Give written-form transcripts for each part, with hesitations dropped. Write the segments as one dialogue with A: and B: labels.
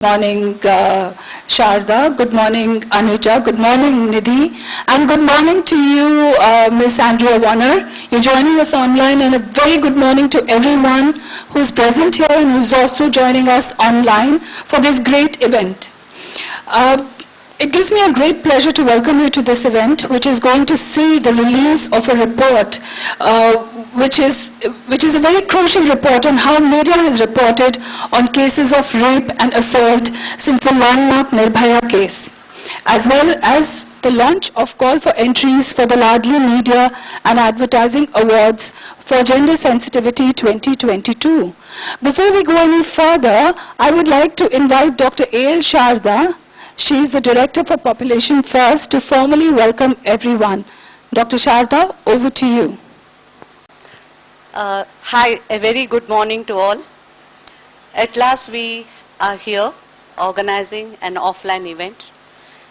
A: Morning, Sharada. Good morning, Anuja. Good morning, Nidhi. And good morning to you, Miss Andrea Wojnar. You're joining us online, and a very good morning to everyone who's present here and who's also joining us online for this great event. It gives me a great pleasure to welcome you to this event, which is going to see the release of a report, which is a very crucial report on how media has reported on cases of rape and assault since the landmark Nirbhaya case, as well as the launch of call for entries for the Laadli Media and Advertising Awards for Gender Sensitivity 2022. Before we go any further, I would like to invite Dr. A.L. Sharada. She is the Director for Population First, to formally welcome everyone. Dr. Sharada, over to you.
B: Hi, a very good morning to all. At last we are here organizing an offline event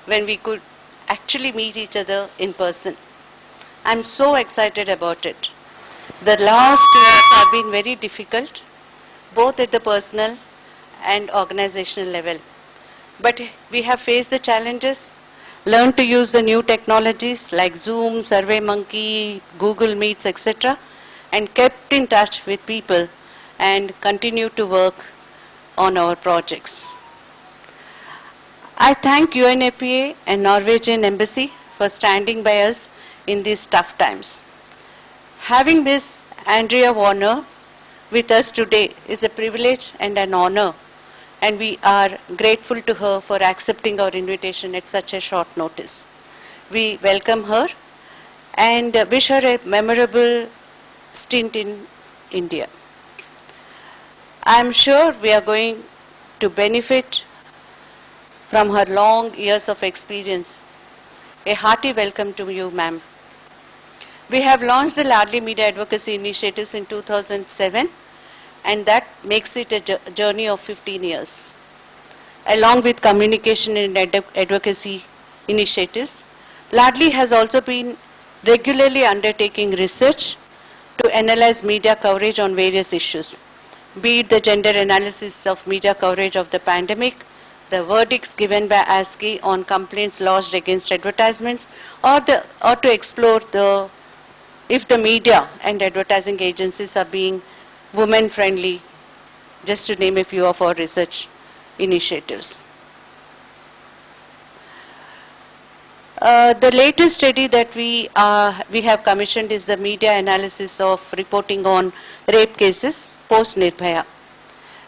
B: when we could actually meet each other in person. I'm so excited about it. The last years have been very difficult, both at the personal and organizational level. But we have faced the challenges, learned to use the new technologies like Zoom, SurveyMonkey, Google Meets, etc., and kept in touch with people and continued to work on our projects. I thank UNFPA and Norwegian Embassy for standing by us in these tough times. Having Ms. Andrea Wojnar with us today is a privilege and an honor, and we are grateful to her for accepting our invitation at such a short notice. We welcome her and wish her a memorable stint in India. I am sure we are going to benefit from her long years of experience. A hearty welcome to you, ma'am. We have launched the Laadli Media Advocacy Initiatives in 2007, and that makes it a journey of 15 years. Along with communication and advocacy initiatives, Laadli has also been regularly undertaking research to analyze media coverage on various issues, be it the gender analysis of media coverage of the pandemic, the verdicts given by ASCI on complaints lodged against advertisements, or to explore if the media and advertising agencies are being women-friendly, just to name a few of our research initiatives. The latest study that we have commissioned is the media analysis of reporting on rape cases post-Nirbhaya.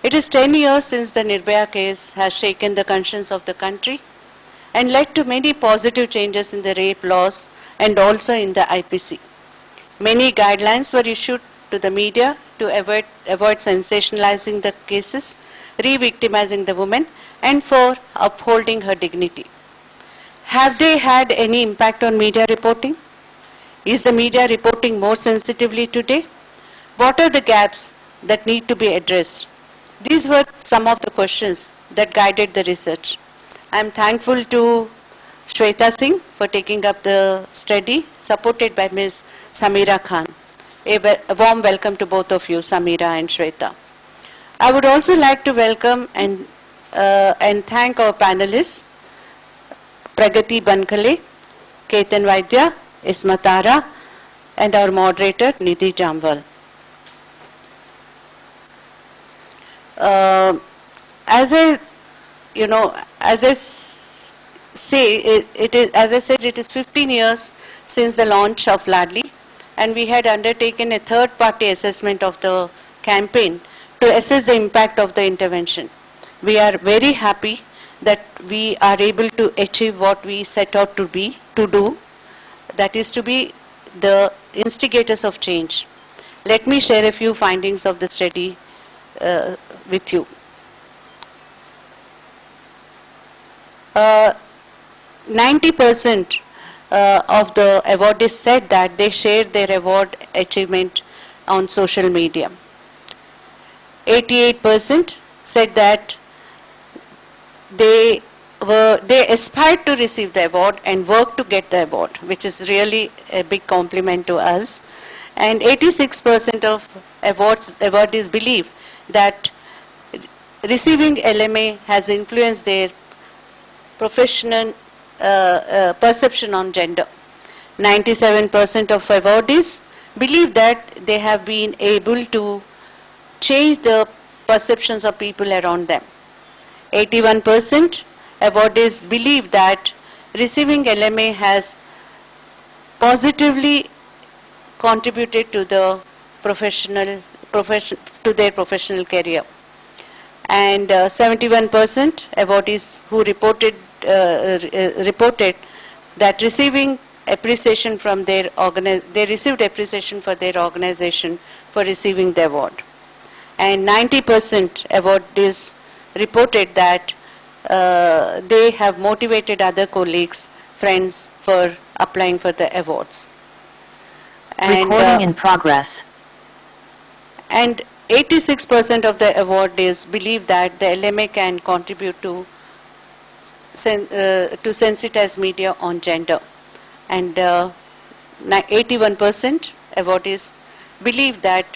B: It is 10 years since the Nirbhaya case has shaken the conscience of the country and led to many positive changes in the rape laws and also in the IPC. Many guidelines were issued to the media to avoid sensationalizing the cases, re-victimizing the woman, and for upholding her dignity. Have they had any impact on media reporting? Is the media reporting more sensitively today? What are the gaps that need to be addressed? These were some of the questions that guided the research. I am thankful to Sweta Singh for taking up the study, supported by Ms. Sameera Khan. A warm welcome to both of you, Sameera and Sweta. I would also like to welcome and thank our panelists, Pragati Bankhele, Ketan Vaidya, Ismat Ara, and our moderator, Nidhi Jamwal. As I said, it is 15 years since the launch of Laadli, and we had undertaken a third-party assessment of the campaign to assess the impact of the intervention. We are very happy that we are able to achieve what we set out to do, that is to be the instigators of change. Let me share a few findings of the study with you. 90% of the awardees said that they shared their award achievement on social media. 88% said that they aspired to receive the award and worked to get the award, which is really a big compliment to us. And 86% of awardees believe that receiving LMA has influenced their professional perception on gender. 97% of awardees believe that they have been able to change the perceptions of people around them. 81% awardees believe that receiving LMA has positively contributed to their professional career. And 71% awardees who reported that receiving appreciation from they received appreciation for their organization for receiving the award. And 90% awardees reported that they have motivated other colleagues, friends for applying for the awards. And,
C: Recording in progress.
B: And 86% of the awardees believe that the LMA can contribute to sensitize media on gender. And 81% awardees believe that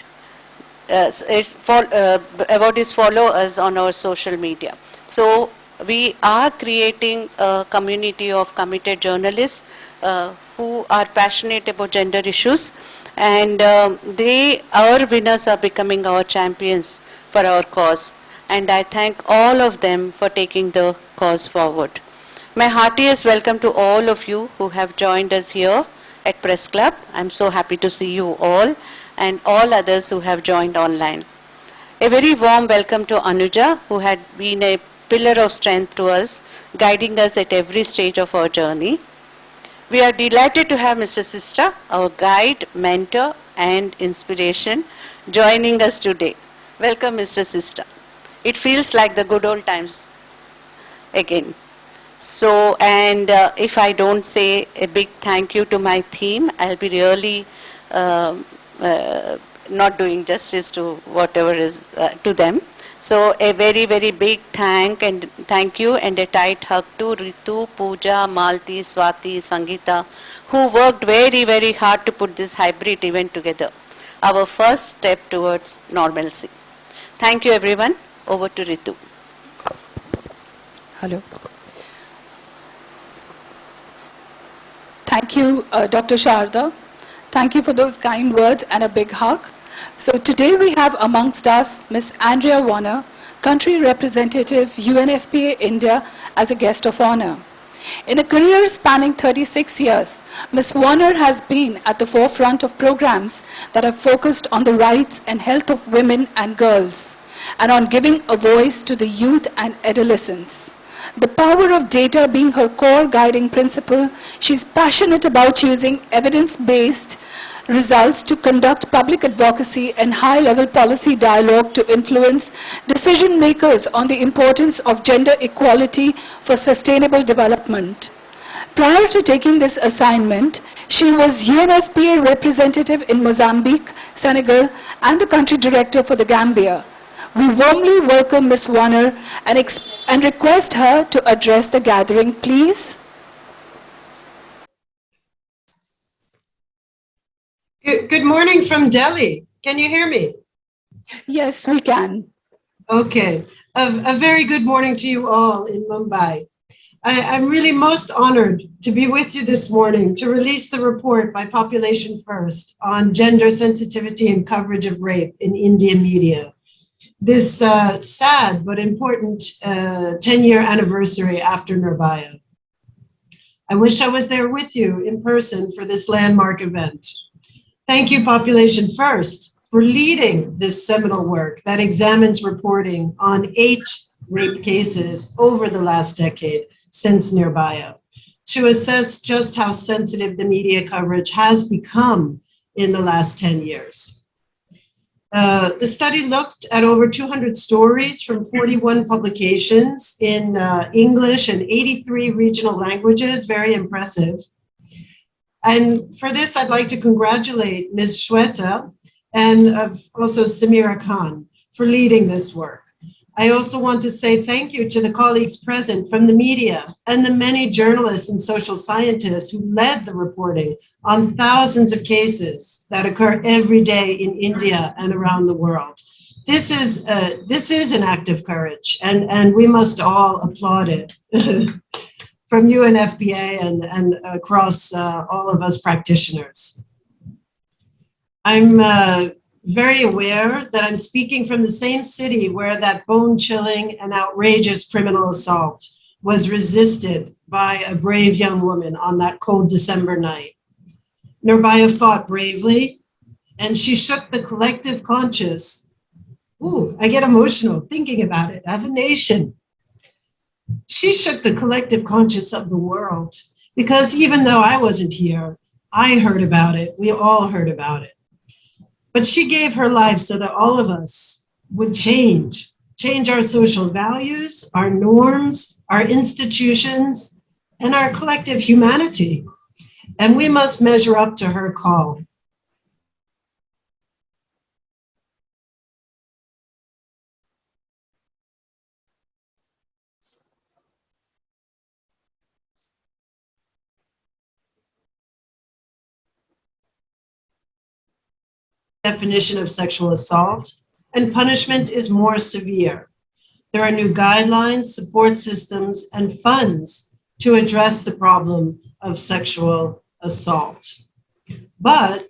B: awardees follow us on our social media. So we are creating a community of committed journalists who are passionate about gender issues, and our winners are becoming our champions for our cause. And I thank all of them for taking the cause forward. My heartiest welcome to all of you who have joined us here at Press Club. I'm so happy to see you all and all others who have joined online. A very warm welcome to Anuja, who had been a pillar of strength to us, guiding us at every stage of our journey. We are delighted to have Mr. Sista, our guide, mentor, and inspiration, joining us today. Welcome, Mr. Sista. It feels like the good old times again. So, and if I don't say a big thank you to my team, I'll be really not doing justice to whatever is to them. So a very, very big thank you and a tight hug to Ritu, Pooja, Malti, Swati, Sangeeta, who worked very, very hard to put this hybrid event together. Our first step towards normalcy. Thank you, everyone. Over to Ritu.
A: Hello. Thank you, Dr. Sharada. Thank you for those kind words and a big hug. So today we have amongst us Ms. Andrea Wojnar, Country Representative, UNFPA India, as a guest of honor. In a career spanning 36 years, Ms. Wojnar has been at the forefront of programs that have focused on the rights and health of women and girls, and on giving a voice to the youth and adolescents. The power of data being her core guiding principle, she's passionate about using evidence-based results to conduct public advocacy and high-level policy dialogue to influence decision makers on the importance of gender equality for sustainable development. Prior to taking this assignment, she was UNFPA representative in Mozambique, Senegal, and the country director for the Gambia. We warmly welcome Ms. Wojnar and request her to address the gathering, please.
D: Good morning from Delhi. Can you hear me?
A: Yes, we can.
D: Okay. A very good morning to you all in Mumbai. I'm really most honored to be with you this morning to release the report by Population First on gender sensitivity and coverage of rape in Indian media. This sad but important 10-year anniversary after Nirbhaya. I wish I was there with you in person for this landmark event. Thank you, Population First, for leading this seminal work that examines reporting on 8 rape cases over the last decade since Nirbhaya, to assess just how sensitive the media coverage has become in the last 10 years. The study looked at over 200 stories from 41 publications in English and 83 regional languages, very impressive. And for this, I'd like to congratulate Ms. Sweta and also Sameera Khan for leading this work. I also want to say thank you to the colleagues present from the media and the many journalists and social scientists who led the reporting on thousands of cases that occur every day in India and around the world. This is an act of courage, and we must all applaud it from UNFPA and across all of us practitioners. I'm very aware that I'm speaking from the same city where that bone-chilling and outrageous criminal assault was resisted by a brave young woman on that cold December night. Nirbhaya fought bravely, and she shook the collective conscience. Ooh, I get emotional thinking about it. I have a nation. She shook the collective conscience of the world, because even though I wasn't here, I heard about it. We all heard about it. But she gave her life so that all of us would change our social values, our norms, our institutions, and our collective humanity. And we must measure up to her call. Definition of sexual assault, and punishment is more severe. There are new guidelines, support systems, and funds to address the problem of sexual assault. But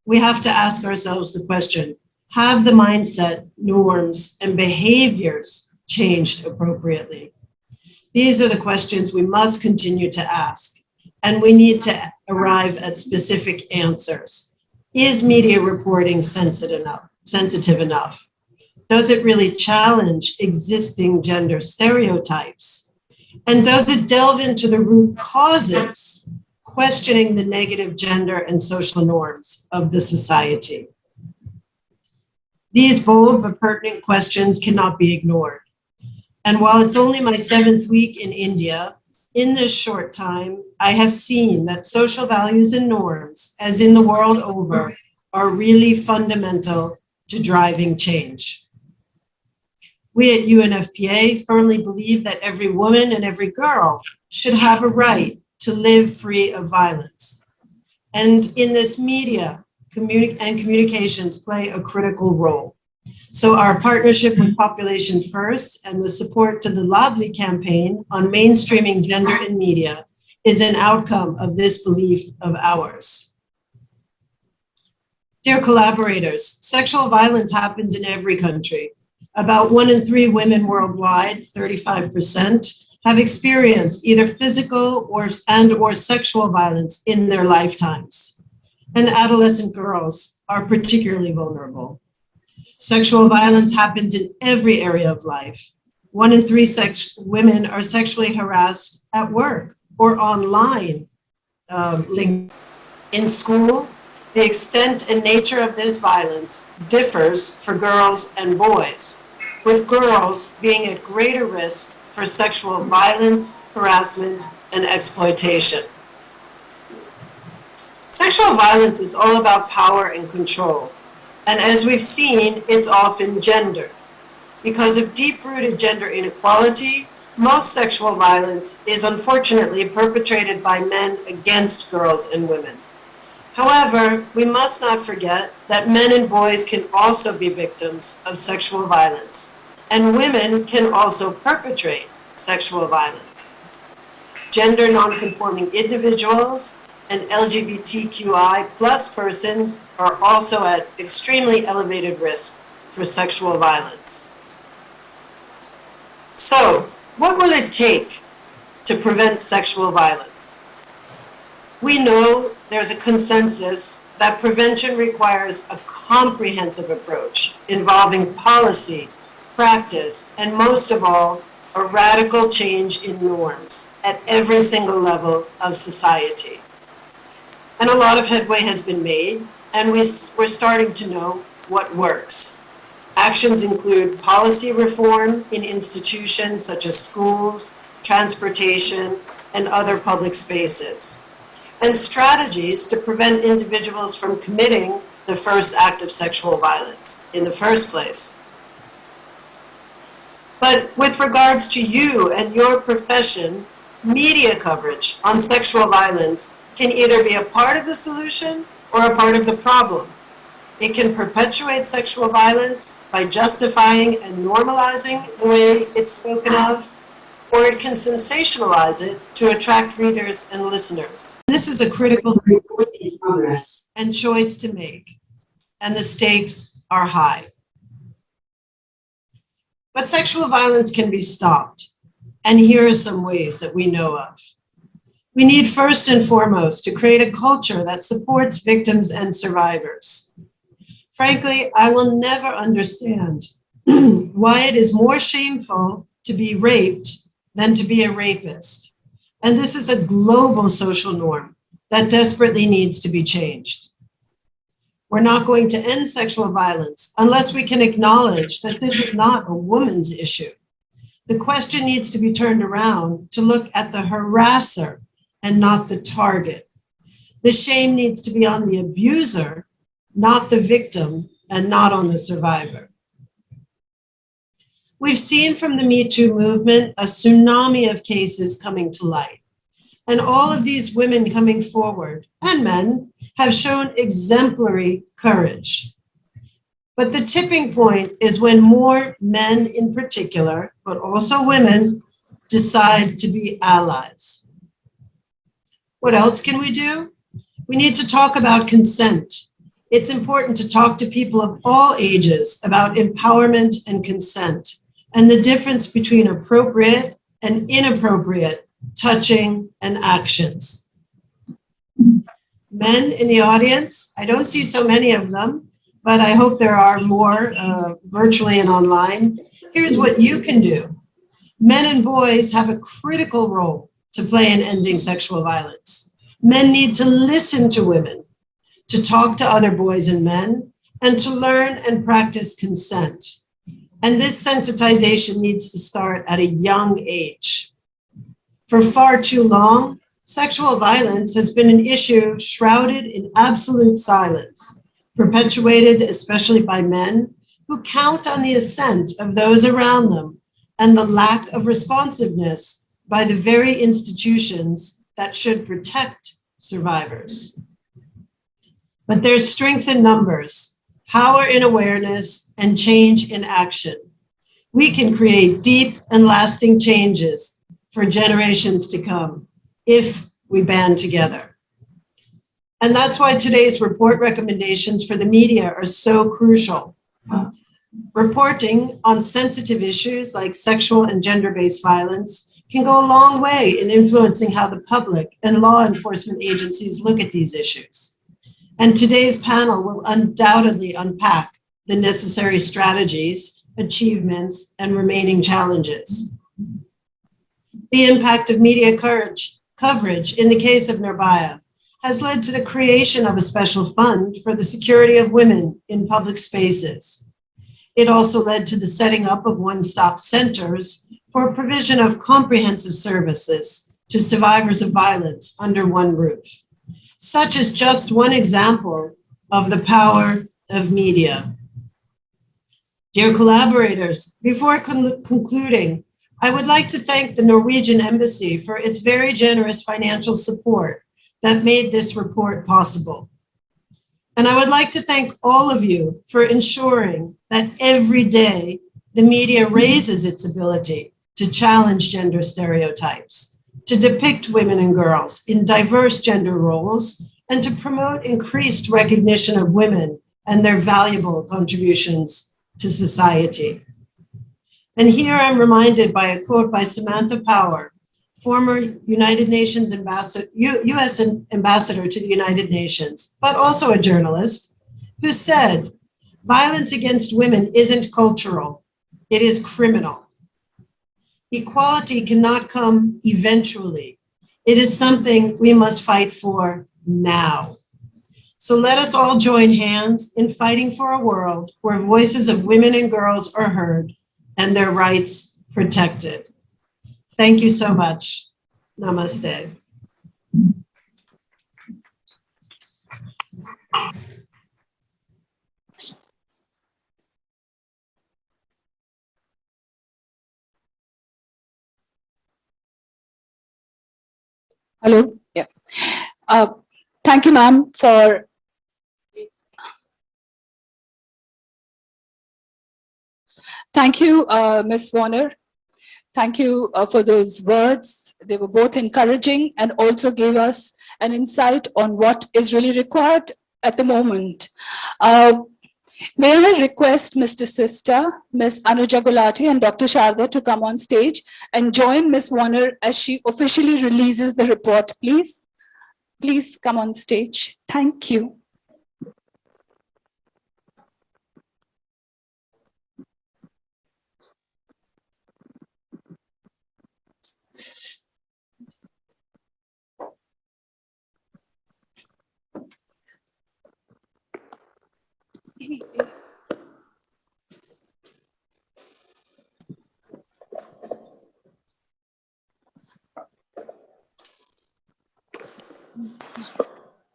D: we have to ask ourselves the question, have the mindset, norms, and behaviors changed appropriately? These are the questions we must continue to ask, and we need to arrive at specific answers. Is media reporting sensitive enough? Does it really challenge existing gender stereotypes? And does it delve into the root causes, questioning the negative gender and social norms of the society? These bold but pertinent questions cannot be ignored. And while it's only my 7th week in India, in this short time, I have seen that social values and norms, as in the world over, are really fundamental to driving change. We at UNFPA firmly believe that every woman and every girl should have a right to live free of violence. And in this, media and communications play a critical role. So our partnership with Population First and the support to the Laadli campaign on mainstreaming gender in media is an outcome of this belief of ours. Dear collaborators, sexual violence happens in every country. About 1 in 3 women worldwide, 35%, have experienced either physical or sexual violence in their lifetimes. And adolescent girls are particularly vulnerable. Sexual violence happens in every area of life. 1 in 3 women are sexually harassed at work or online. In school, the extent and nature of this violence differs for girls and boys, with girls being at greater risk for sexual violence, harassment, and exploitation. Sexual violence is all about power and control. And as we've seen, it's often gender. Because of deep-rooted gender inequality, most sexual violence is unfortunately perpetrated by men against girls and women. However, we must not forget that men and boys can also be victims of sexual violence, and women can also perpetrate sexual violence. Gender nonconforming individuals and LGBTQI plus persons are also at extremely elevated risk for sexual violence. So, what will it take to prevent sexual violence? We know there's a consensus that prevention requires a comprehensive approach involving policy, practice, and most of all, a radical change in norms at every single level of society. And a lot of headway has been made, and we're starting to know what works. Actions include policy reform in institutions such as schools, transportation, and other public spaces, and strategies to prevent individuals from committing the first act of sexual violence in the first place. But with regards to you and your profession, media coverage on sexual violence can either be a part of the solution or a part of the problem. It can perpetuate sexual violence by justifying and normalizing the way it's spoken of, or it can sensationalize it to attract readers and listeners. This is a critical progress and choice to make, and the stakes are high. But sexual violence can be stopped, and here are some ways that we know of. We need first and foremost to create a culture that supports victims and survivors. Frankly, I will never understand why it is more shameful to be raped than to be a rapist. And this is a global social norm that desperately needs to be changed. We're not going to end sexual violence unless we can acknowledge that this is not a woman's issue. The question needs to be turned around to look at the harasser and not the target. The shame needs to be on the abuser, not the victim, and not on the survivor. We've seen from the Me Too movement a tsunami of cases coming to light. And all of these women coming forward, and men, have shown exemplary courage. But the tipping point is when more men in particular, but also women, decide to be allies. What else can we do? We need to talk about consent. It's important to talk to people of all ages about empowerment and consent and the difference between appropriate and inappropriate touching and actions. Men in the audience, I don't see so many of them, but I hope there are more virtually and online. Here's what you can do. Men and boys have a critical role to play in ending sexual violence. Men need to listen to women, to talk to other boys and men, and to learn and practice consent. And this sensitization needs to start at a young age. For far too long, sexual violence has been an issue shrouded in absolute silence, perpetuated especially by men who count on the assent of those around them and the lack of responsiveness by the very institutions that should protect survivors. But there's strength in numbers, power in awareness, and change in action. We can create deep and lasting changes for generations to come if we band together. And that's why today's report recommendations for the media are so crucial. Reporting on sensitive issues like sexual and gender-based violence can go a long way in influencing how the public and law enforcement agencies look at these issues. And today's panel will undoubtedly unpack the necessary strategies, achievements, and challenges. The impact of media coverage in the case of Nirbhaya has led to the creation of a special fund for the security of women in public spaces. It also led to the setting up of one-stop centers for provision of comprehensive services to survivors of violence under one roof. Such is just one example of the power of media. Dear collaborators, before concluding, I would like to thank the Norwegian Embassy for its very generous financial support that made this report possible. And I would like to thank all of you for ensuring that every day the media raises its ability to challenge gender stereotypes, to depict women and girls in diverse gender roles, and to promote increased recognition of women and their valuable contributions to society. And here I'm reminded by a quote by Samantha Power, former United Nations ambassador, US ambassador to the United Nations, but also a journalist, who said, "Violence against women isn't cultural, it is criminal. Equality cannot come eventually. It is something we must fight for now." So let us all join hands in fighting for a world where voices of women and girls are heard and their rights protected. Thank you so much. Namaste.
A: Hello. Yeah. Thank you, ma'am, for Thank you, Ms. Warner. Thank you for those words. They were both encouraging and also gave us an insight on what is really required at the moment. May I request Mr. Sista, Ms. Anuja Gulati, and Dr. Sharada to come on stage and join Ms. Warner as she officially releases the report, please. Please come on stage. Thank you.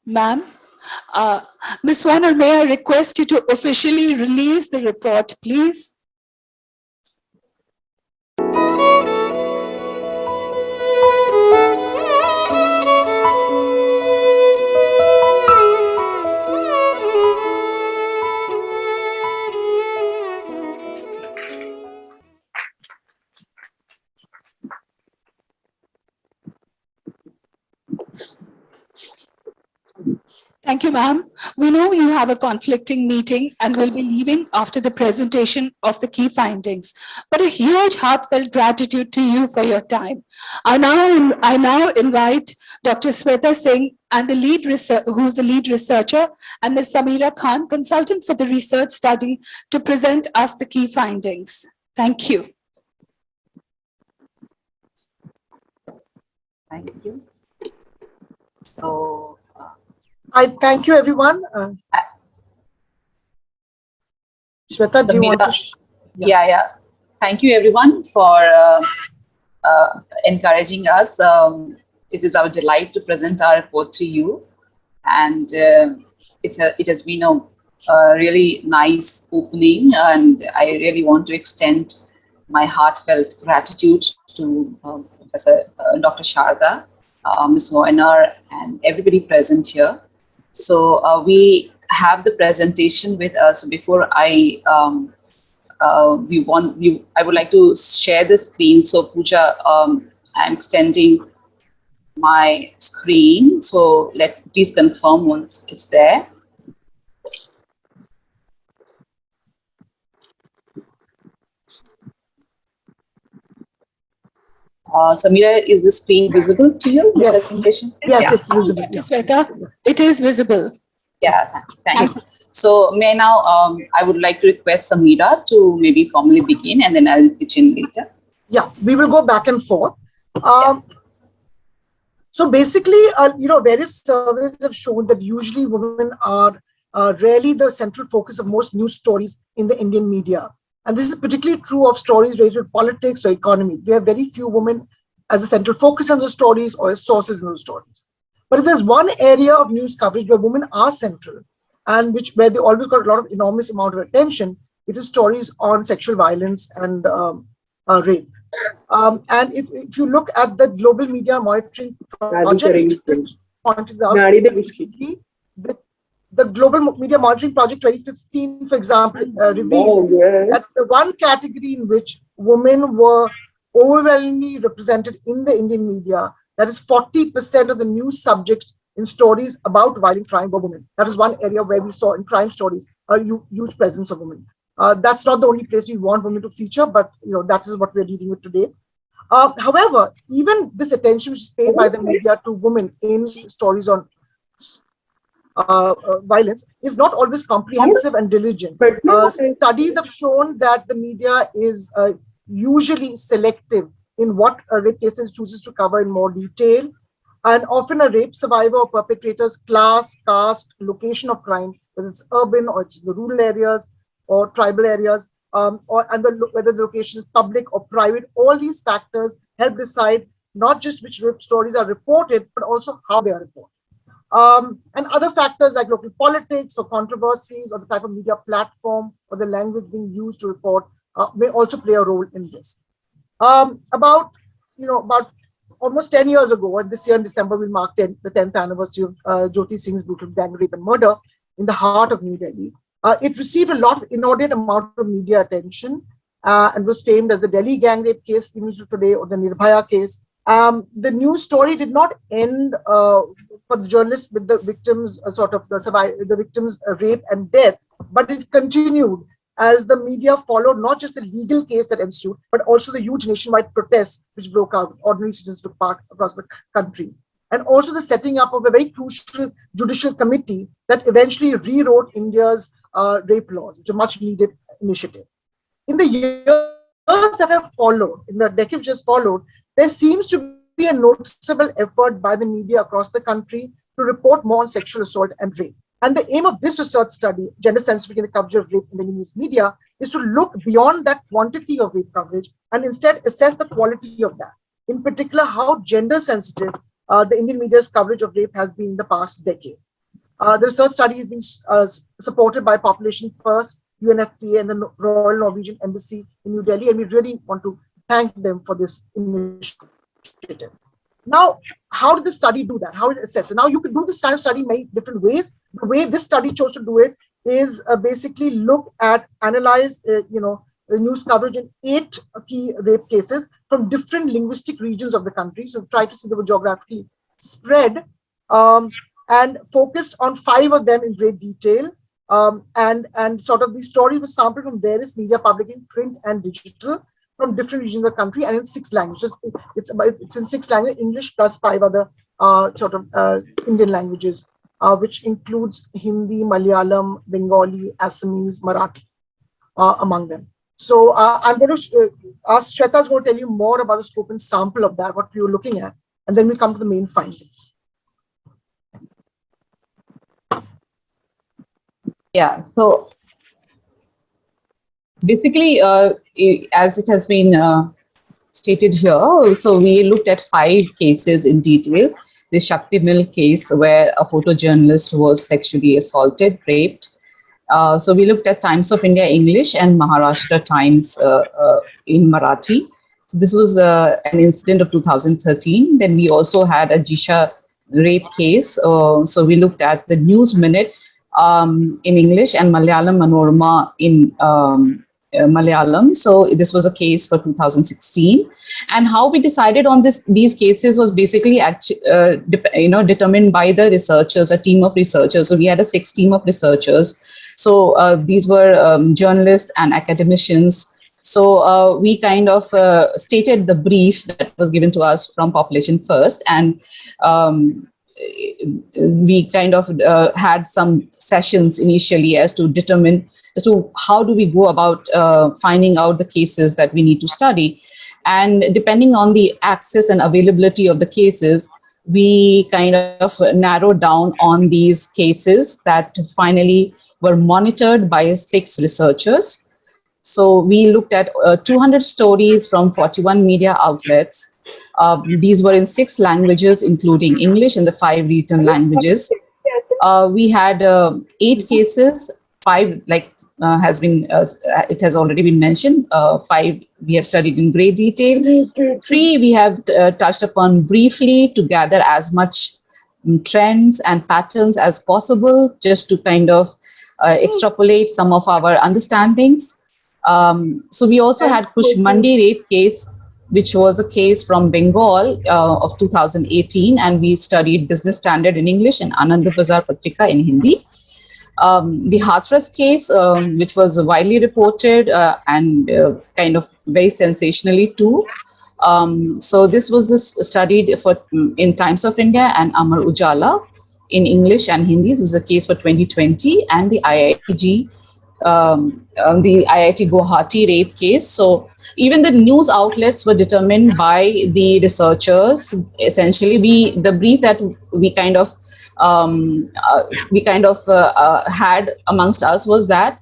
A: Ma'am, Ms. Warner, may I request you to officially release the report, please? Thank you, ma'am. We know you have a conflicting meeting and will be leaving after the presentation of the key findings. But a huge heartfelt gratitude to you for your time. I now invite Dr. Sweta Singh and who's the lead researcher, and Ms. Sameera Khan, consultant for the research study, to present us the key findings. Thank you.
C: Thank you. So, I thank you, everyone. Sweta, do you want to?
E: Yeah. Thank you, everyone, for encouraging us. It is our delight to present our report to you, and it has been a really nice opening, and I really want to extend my heartfelt gratitude to Professor Dr. Sharada, Ms. Wojnar, and everybody present here. So we have the presentation with us. Before I would like to share the screen. So Pooja, I'm extending my screen. So please confirm once it's there. Sameera, is the screen visible to you?
C: Yes.
E: The presentation?
C: Yes, it's visible.
A: Sweta, it is visible.
E: Yeah, thanks. So may now, I would like to request Sameera to maybe formally begin, and then I'll pitch in later.
C: Yeah, we will go back and forth. So basically, various surveys have shown that usually women are rarely the central focus of most news stories in the Indian media. And this is particularly true of stories related to politics or economy. We have very few women as a central focus on those stories or as sources in those stories. But if there's one area of news coverage where women are central and where they always got a lot of enormous amount of attention, it is stories on sexual violence and rape. And if you look at the Global Media Monitoring Project, pointed out the Global Media Monitoring Project 2015, for example, revealed that the one category in which women were overwhelmingly represented in the Indian media, that is 40% of the news subjects in stories about violent crime were women. That is one area where we saw in crime stories a huge presence of women. That's not the only place we want women to feature, but that is what we're dealing with today. However, even this attention which is paid by the media to women in stories on violence is not always comprehensive and diligent. Studies have shown that the media is usually selective in what rape cases chooses to cover in more detail, and often a rape survivor or perpetrator's class, caste, location of crime, whether it's urban or it's the rural areas or tribal areas, whether the location is public or private, all these factors help decide not just which rape stories are reported, but also how they are reported. And other factors like local politics or controversies or the type of media platform or the language being used to report may also play a role in this. About almost 10 years ago, and this year in December we'll mark the 10th anniversary of Jyoti Singh's brutal gang rape and murder in the heart of New Delhi. It received a lot of inordinate amount of media attention, and was famed as the Delhi gang rape case, even to today, or the Nirbhaya case. The news story did not end for the journalists with the victims, the victims' rape and death, but it continued as the media followed not just the legal case that ensued, but also the huge nationwide protests which broke out. Ordinary citizens took part across the country. And also the setting up of a very crucial judicial committee that eventually rewrote India's rape laws, which is a much needed initiative. In the years that have followed, in the decade just followed, there seems to be a noticeable effort by the media across the country to report more on sexual assault and rape. And the aim of this research study, Gender Sensitive in the Coverage of Rape in the News Media, is to look beyond that quantity of rape coverage and instead assess the quality of that. In particular, how gender sensitive the Indian media's coverage of rape has been in the past decade. The research study has been supported by Population First, UNFPA, and the Royal Norwegian Embassy in New Delhi, and we really want to thank them for this initiative. Now, how did the study do that? How did it assess it? Now, you can do this kind of study in many different ways. The way this study chose to do it is basically look at, analyze, the news coverage in 8 key rape cases from different linguistic regions of the country. So try to see they were geographically spread and focused on 5 of them in great detail. And sort of these stories were sampled from various media publishing, print and digital, from different regions of the country and in 6 languages. It's in 6 languages, English plus 5 other Indian languages, which includes Hindi, Malayalam, Bengali, Assamese, Marathi, among them. So I'm going to ask Sweta to tell you more about the scope and sample of that, what we were looking at, and then we come to the main findings.
E: Yeah, so basically, as it has been stated here, so we looked at 5 cases in detail. The Shakti Mill case where a photojournalist was sexually assaulted, raped. So we looked at Times of India English and Maharashtra Times in Marathi. So this was an incident of 2013. Then we also had a Jisha rape case. So we looked at the News Minute in English and Malayalam Manorama in Malayalam. So this was a case for 2016. And how we decided on these cases was basically determined by the researchers, a team of researchers. So we had a 6 team of researchers. So these were journalists and academicians. So we kind of stated the brief that was given to us from Population First, and we kind of had some sessions initially as to determine as to how do we go about finding out the cases that we need to study. And depending on the access and availability of the cases, we kind of narrowed down on these cases that finally were monitored by 6 researchers. So we looked at 200 stories from 41 media outlets. These were in 6 languages, including English and the 5 written languages. We had 8 cases, 5 it has already been mentioned. 5 we have studied in great detail. 3 we have touched upon briefly to gather as much trends and patterns as possible, just to kind of extrapolate some of our understandings. So we also had Kushmandi rape case, which was a case from Bengal of 2018, and we studied Business Standard in English and Anand Bazar Patrika in Hindi. The Hathras case, which was widely reported and kind of very sensationally too. So this was studied in Times of India and Amar Ujala in English and Hindi. This is a case for 2020, and the IIT Guwahati rape case. So even the news outlets were determined by the researchers. Essentially, the brief that we kind of had amongst us was that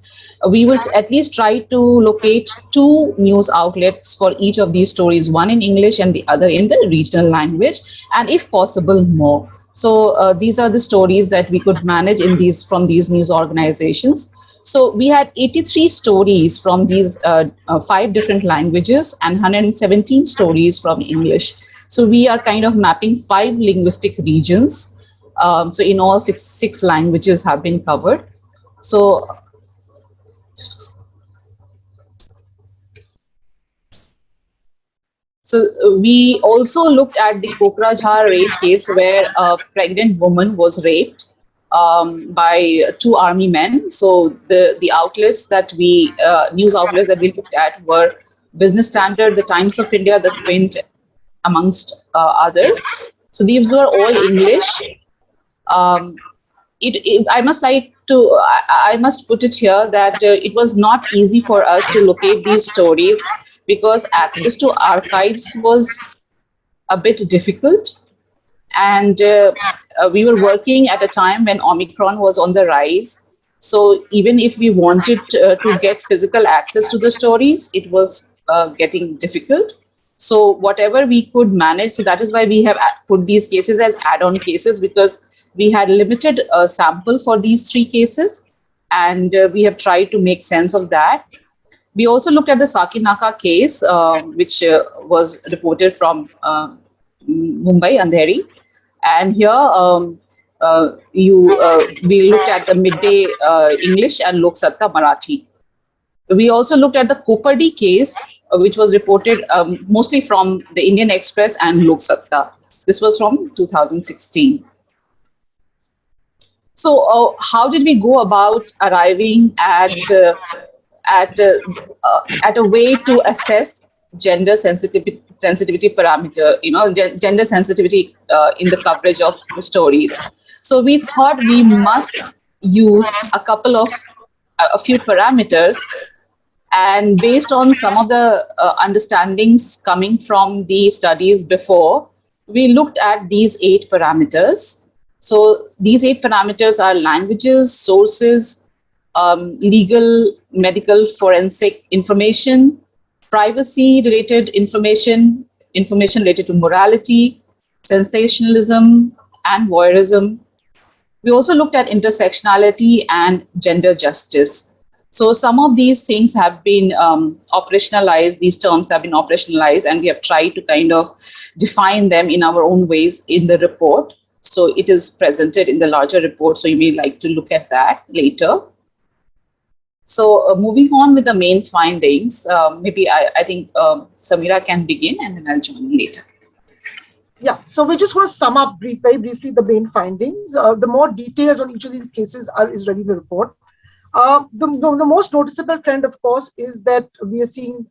E: we will at least try to locate 2 news outlets for each of these stories, one in English and the other in the regional language, and if possible more. So these are the stories that we could manage from these news organizations. So we had 83 stories from these 5 different languages and 117 stories from English. So we are kind of mapping 5 linguistic regions. So in all, six languages have been covered. So So we also looked at the Kokrajhar rape case where a pregnant woman was raped by two army men. So the outlets that we, news outlets that we looked at were Business Standard, the Times of India, the Print, amongst others. So these were all English. I must like to, I must put it here that it was not easy for us to locate these stories because access to archives was a bit difficult. And we were working at a time when Omicron was on the rise. So even if we wanted to get physical access to the stories, it was getting difficult. So whatever we could manage, so that is why we have put these cases as add-on cases, because we had limited sample for these three cases, and we have tried to make sense of that. We also looked at the Sakinaka case, which was reported from Mumbai, Andheri. And here we looked at the Midday English and Lok Satta Marathi. We also looked at the Kopadi case, which was reported mostly from the Indian Express and Lok Satta. This was from 2016. So how did we go about arriving at a way to assess gender sensitivity parameter, gender sensitivity in the coverage of the stories? So we thought we must use a few parameters, and based on some of the understandings coming from the studies before, we looked at these 8 parameters. So these 8 parameters are languages, sources, legal, medical, forensic information, privacy-related information, information related to morality, sensationalism, and voyeurism. We also looked at intersectionality and gender justice. So some of these things have been operationalized, these terms have been operationalized, and we have tried to kind of define them in our own ways in the report. So it is presented in the larger report, so you may like to look at that later. So moving on with the main findings, maybe I think Sameera can begin, and then I'll join later.
C: Yeah, so we're just going to sum up very briefly the main findings. The more details on each of these cases is ready in the report. The most noticeable trend, of course, is that we are seeing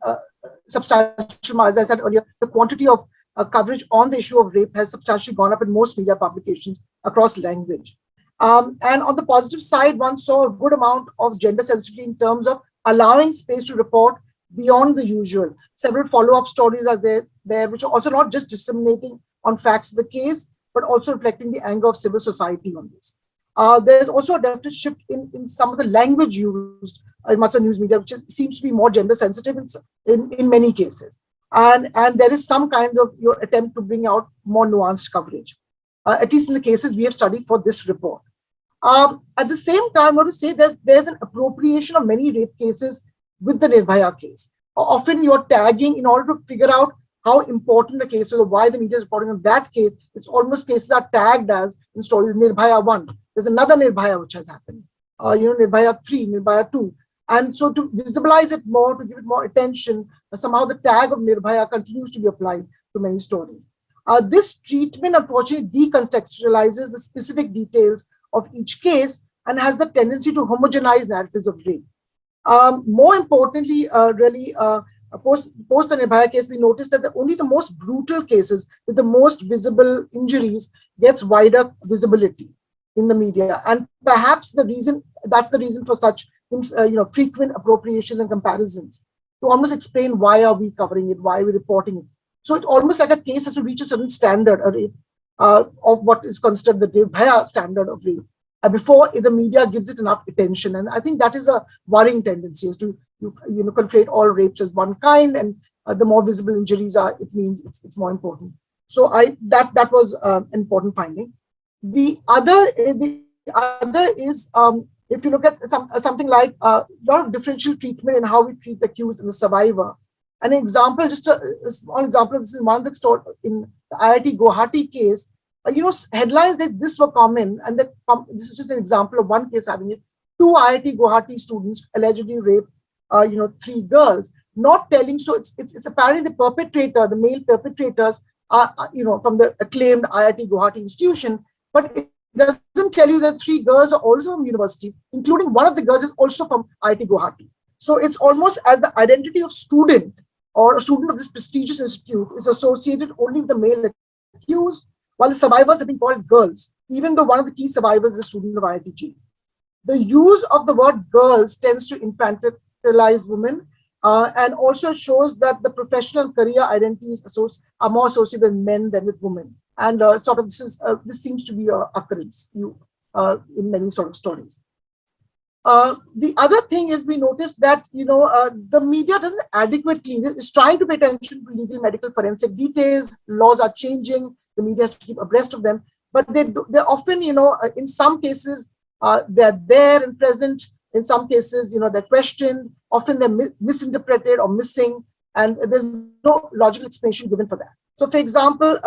C: substantial, as I said earlier, the quantity of coverage on the issue of rape has substantially gone up in most media publications across language. And on the positive side, one saw a good amount of gender sensitivity in terms of allowing space to report beyond the usual. Several follow-up stories are there, which are also not just disseminating on facts of the case, but also reflecting the anger of civil society on this. There's also a definite shift in some of the language used in much of news media, which seems to be more gender sensitive in many cases. And there is some kind of attempt to bring out more nuanced coverage, at least in the cases we have studied for this report. At the same time, I want to say there's an appropriation of many rape cases with the Nirbhaya case. Often you're tagging in order to figure out how important the case is or why the media is reporting on that case. It's almost cases are tagged as in stories Nirbhaya 1. There's another Nirbhaya which has happened. Nirbhaya 3, Nirbhaya 2. And so to visibilize it more, to give it more attention, somehow the tag of Nirbhaya continues to be applied to many stories. This treatment, unfortunately, decontextualizes the specific details of each case and has the tendency to homogenize narratives of rape. More importantly, post the Nirbhaya case, we noticed that only the most brutal cases with the most visible injuries gets wider visibility in the media. And perhaps that's the reason for such frequent appropriations and comparisons, to almost explain why are we covering it, why are we reporting it. So it's almost like a case has to reach a certain standard of what is considered the Nirbhaya standard of rape before the media gives it enough attention. And I think that is a worrying tendency, is to conflate all rapes as one kind, and the more visible injuries are, it means it's more important. So that was an important finding. The other is if you look at something like a lot of differential treatment in how we treat the accused and the survivor. An example, just a small example, this is one that's stored in the IIT Guwahati case. Headlines that this were common, and that this is just an example of one case having it. 2 IIT Guwahati students allegedly raped, 3 girls. not telling. So it's apparently the perpetrator, the male perpetrators are, from the acclaimed IIT Guwahati institution, but it doesn't tell you that 3 girls are also from universities, including one of the girls is also from IIT Guwahati. So it's almost as the identity of student or a student of this prestigious institute is associated only with the male accused, while the survivors have been called girls, even though one of the key survivors is a student of IIT. The use of the word girls tends to infantilize women, and also shows that the professional and career identities are more associated with men than with women. And this seems to be an occurrence in many sort of stories. The other thing is we noticed that the media doesn't adequately is trying to pay attention to legal medical forensic details. Laws are changing. The media has to keep abreast of them, but they're often in some cases they're there and present. In some cases they're questioned. Often they're misinterpreted or missing, and there's no logical explanation given for that. So, for example,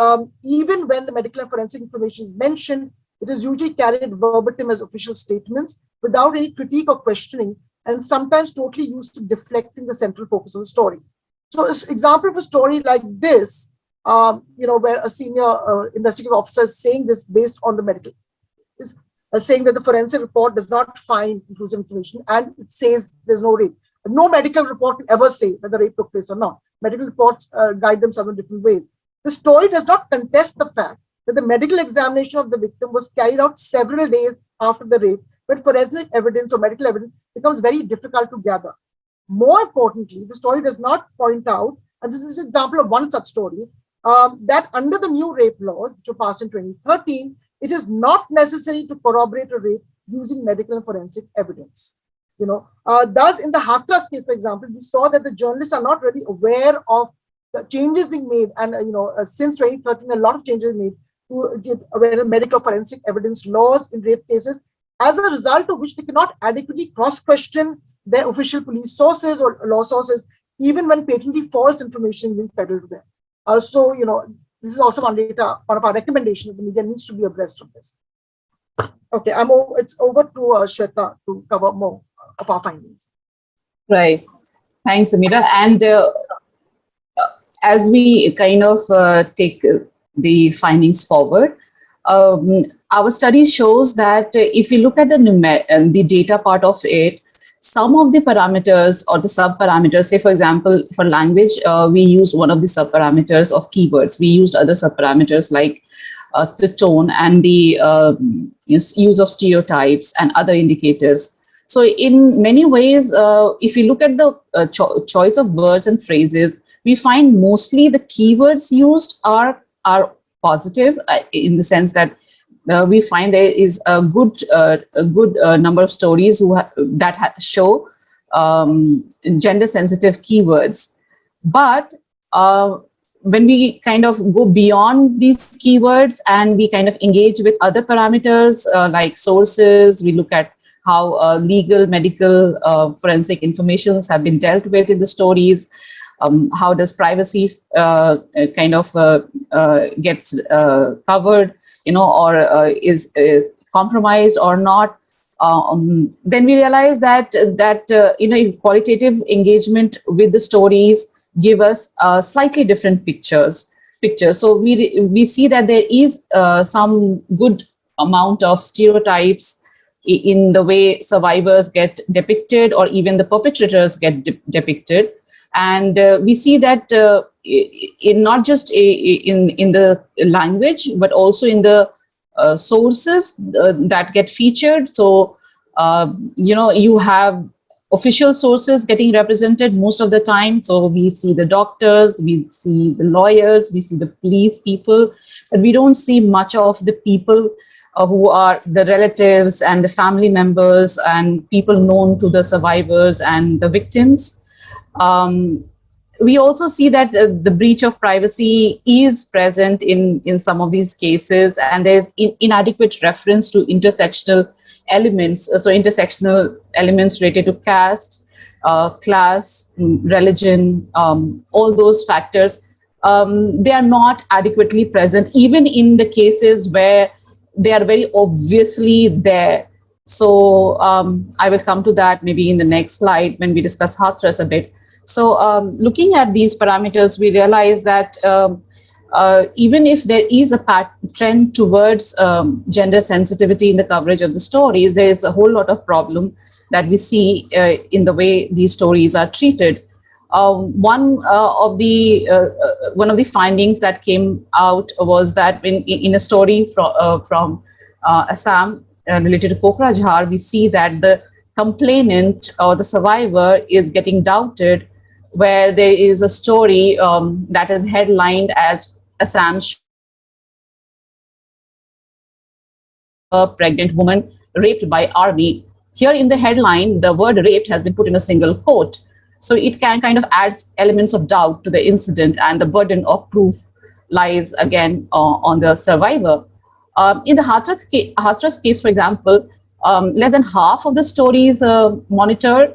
C: even when the medical and forensic information is mentioned, it is usually carried verbatim as official statements without any critique or questioning, and sometimes totally used to deflecting the central focus of the story. So, an example of a story like this, where a senior investigative officer is saying this based on the medical, is saying that the forensic report does not find inclusive information, and it says there's no rape. No medical report will ever say that the rape took place or not. Medical reports guide themselves in different ways. The story does not contest the fact that the medical examination of the victim was carried out several days after the rape, but forensic evidence or medical evidence becomes very difficult to gather. More importantly, the story does not point out, and this is an example of one such story, that under the new rape laws, which were passed in 2013, it is not necessary to corroborate a rape using medical and forensic evidence. Thus, in the Hathras case, for example, we saw that the journalists are not really aware of the changes being made, and since 2013, a lot of changes are made to get aware of medical forensic evidence laws in rape cases, as a result of which they cannot adequately cross-question their official police sources or law sources, even when patently false information is being peddled to them. This is also one of our recommendations that the media needs to be abreast of this. Okay, it's over to Sweta to cover more of our findings.
E: Right. Thanks, Sameera. And as we kind of take the findings forward, our study shows that if you look at the data part of it, some of the parameters or the sub-parameters, say for example, for language, we used one of the sub-parameters of keywords. We used other sub-parameters like the tone and the use of stereotypes and other indicators. So in many ways, if you look at the choice of words and phrases, we find mostly the keywords used are positive in the sense that we find there is a good number of stories that show gender-sensitive keywords. But when we kind of go beyond these keywords and we kind of engage with other parameters like sources, we look at how legal, medical, forensic informations have been dealt with in the stories. How does privacy gets covered, or is compromised or not? Then we realize that qualitative engagement with the stories give us slightly different pictures. So we see that there is some good amount of stereotypes in the way survivors get depicted, or even the perpetrators get depicted. And we see that in not just in the language, but also in the sources that get featured. So, you have official sources getting represented most of the time. So we see the doctors, we see the lawyers, we see the police people, but we don't see much of the people who are the relatives and the family members and people known to the survivors and the victims. We also see that the breach of privacy is present in some of these cases, and there's inadequate reference to intersectional elements. So intersectional elements related to caste, class, religion, all those factors, they are not adequately present, even in the cases where they are very obviously there. So I will come to that maybe in the next slide when we discuss Hathras a bit. So looking at these parameters, we realize that even if there is a trend towards gender sensitivity in the coverage of the stories, there is a whole lot of problem that we see in the way these stories are treated. One of the findings that came out was that in a story from Assam related to Kokrajhar, we see that the complainant or the survivor is getting doubted, where there is a story that is headlined as Assam, a pregnant woman raped by army. Here in the headline, the word raped has been put in a single quote. So it can kind of adds elements of doubt to the incident, and the burden of proof lies again on the survivor. In the Hathras case, for example, less than half of the stories monitored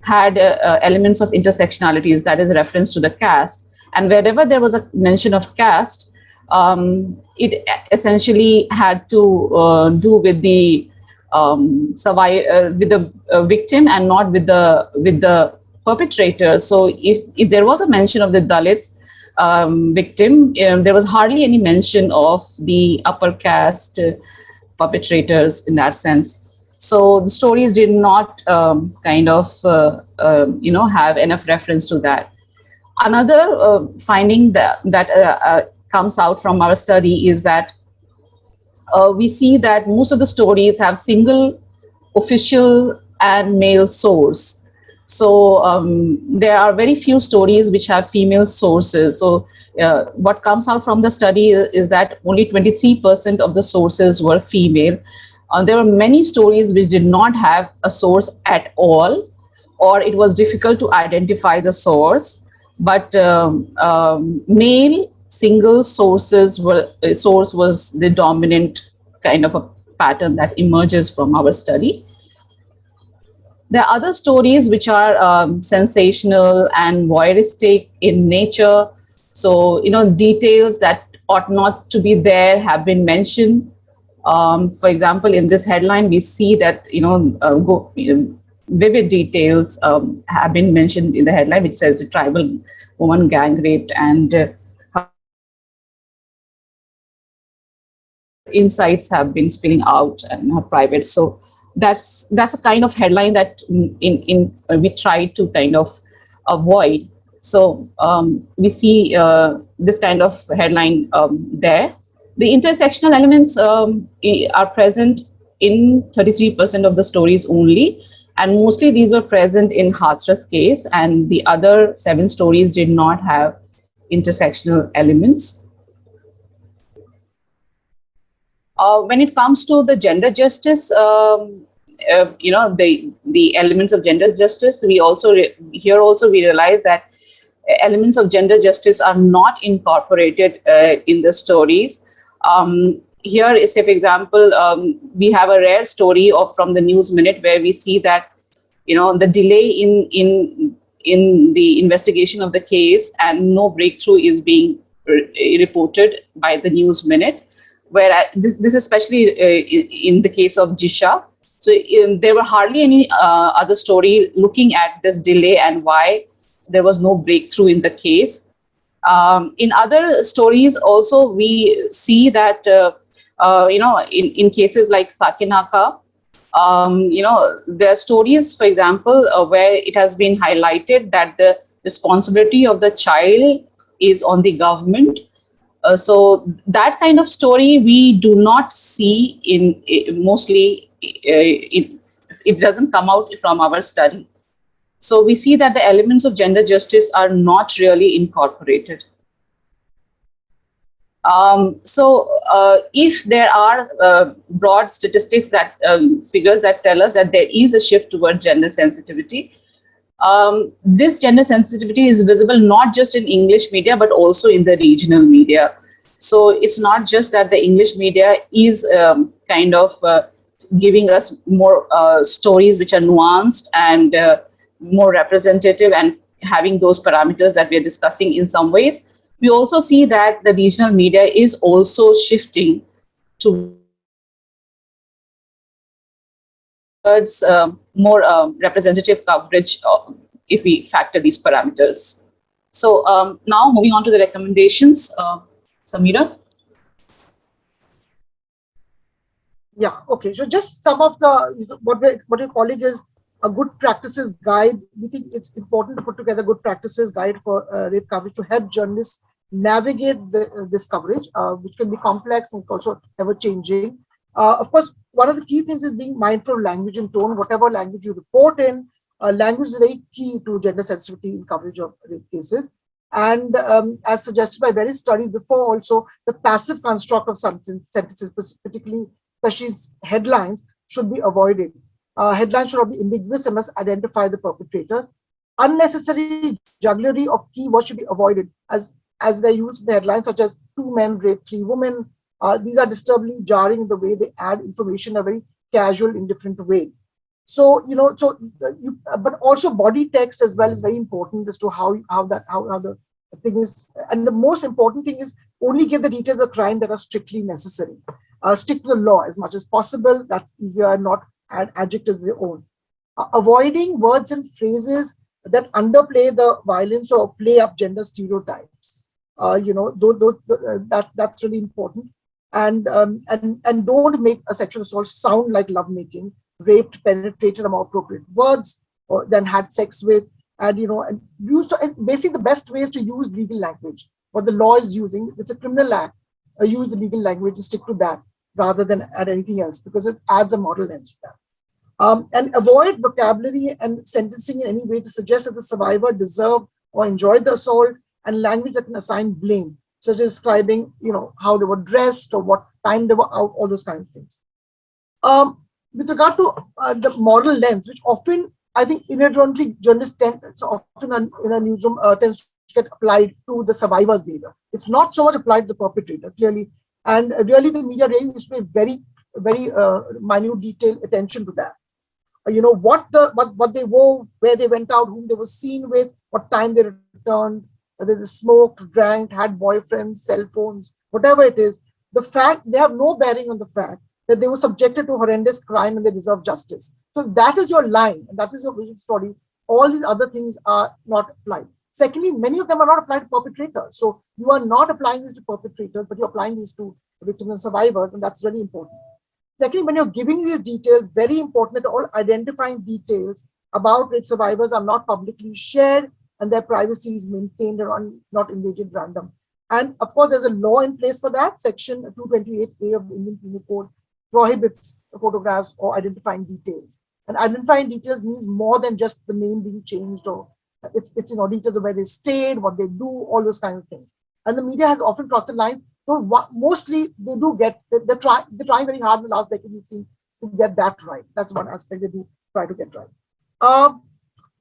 E: had elements of intersectionalities, that is reference to the caste. And wherever there was a mention of caste, it essentially had to do with the victim and not with the perpetrator. So if there was a mention of the Dalits victim, there was hardly any mention of the upper caste perpetrators in that sense. So the stories did not have enough reference to that. Another finding that comes out from our study is that we see that most of the stories have single official and male source. So there are very few stories which have female sources. So what comes out from the study is that only 23% of the sources were female. There were many stories which did not have a source at all, or it was difficult to identify the source. But male single source was the dominant kind of a pattern that emerges from our study. There are other stories which are sensational and voyeuristic in nature. So, details that ought not to be there have been mentioned. For example, in this headline, we see that, vivid details have been mentioned in the headline, which says the tribal woman gang raped, and insights have been spilling out and are private. So that's a kind of headline that we try to kind of avoid. So we see this kind of headline there. The intersectional elements are present in 33% of the stories only, and mostly these were present in Hathras case, and the other 7 stories did not have intersectional elements. When it comes to the gender justice, the elements of gender justice, we realize that elements of gender justice are not incorporated in the stories. Here, say for example, we have a rare story from the News Minute where we see that the delay in the investigation of the case and no breakthrough is being reported by the News Minute. Where this especially in the case of Jisha. So there were hardly any other story looking at this delay and why there was no breakthrough in the case. In other stories also, we see that, in cases like Sakinaka, there are stories, for example, where it has been highlighted that the responsibility of the child is on the government. So that kind of story we do not see mostly it doesn't come out from our study. So we see that the elements of gender justice are not really incorporated. If there are broad statistics that figures that tell us that there is a shift towards gender sensitivity, this gender sensitivity is visible not just in English media, but also in the regional media. So it's not just that the English media is giving us more stories which are nuanced and more representative and having those parameters that we are discussing in some ways. We also see that the regional media is also shifting towards more representative coverage if we factor these parameters. So now moving on to the recommendations, Sameera.
C: Yeah, okay. So just some of the, what you're calling is a good practices guide. We think it's important to put together good practices guide for rape coverage to help journalists navigate this coverage, which can be complex and also ever changing. Of course, one of the key things is being mindful of language and tone. Whatever language you report in, language is very key to gender sensitivity in coverage of rape cases. And as suggested by various studies before, also the passive construct of sentences, particularly especially headlines, should be avoided. Headlines should not be ambiguous and must identify the perpetrators. Unnecessary jugglery of keywords should be avoided, as they use the headlines such as 2 men rape 3 women. These are disturbingly jarring in the way they add information in a very casual, indifferent way. So, but also body text as well is very important as to how the thing is. And the most important thing is only give the details of crime that are strictly necessary. Stick to the law as much as possible. That's easier, and not add adjectives of your own. Avoiding words and phrases that underplay the violence or play up gender stereotypes. That's really important. And don't make a sexual assault sound like lovemaking. Raped, penetrated are more appropriate words, or than had sex with, and basically the best way is to use legal language. What the law is using, it's a criminal act. Use the legal language and stick to that rather than add anything else, because it adds a moral lens to that. And avoid vocabulary and sentencing in any way to suggest that the survivor deserved or enjoyed the assault, and language that can assign blame, such as describing, how they were dressed or what time they were out, all those kinds of things. With regard to the moral lens, which often, I think, inadvertently journalists tend, so often in a newsroom, tends to get applied to the survivor's behavior. It's not so much applied to the perpetrator, clearly. And really, the media really needs to pay very, very minute detailed attention to that. What they wore, where they went out, whom they were seen with, what time they returned, whether they smoked, drank, had boyfriends, cell phones, whatever it is. The fact, they have no bearing on the fact that they were subjected to horrendous crime and they deserve justice. So that is your line, and that is your vision story. All these other things are not applied. Secondly, many of them are not applied to perpetrators. So you are not applying these to perpetrators, but you're applying these to victims and survivors, and that's really important. Secondly, when you're giving these details, very important that all identifying details about rape survivors are not publicly shared, and their privacy is maintained and not invaded random. And of course, there's a law in place for that. Section 228A of the Indian Penal Code prohibits photographs or identifying details. And identifying details means more than just the name being changed, or it's details of where they stayed, what they do, all those kinds of things. And the media has often crossed the line. So mostly they do get, they're trying very hard in the last decade, we've seen, to get that right. That's one aspect they do try to get right.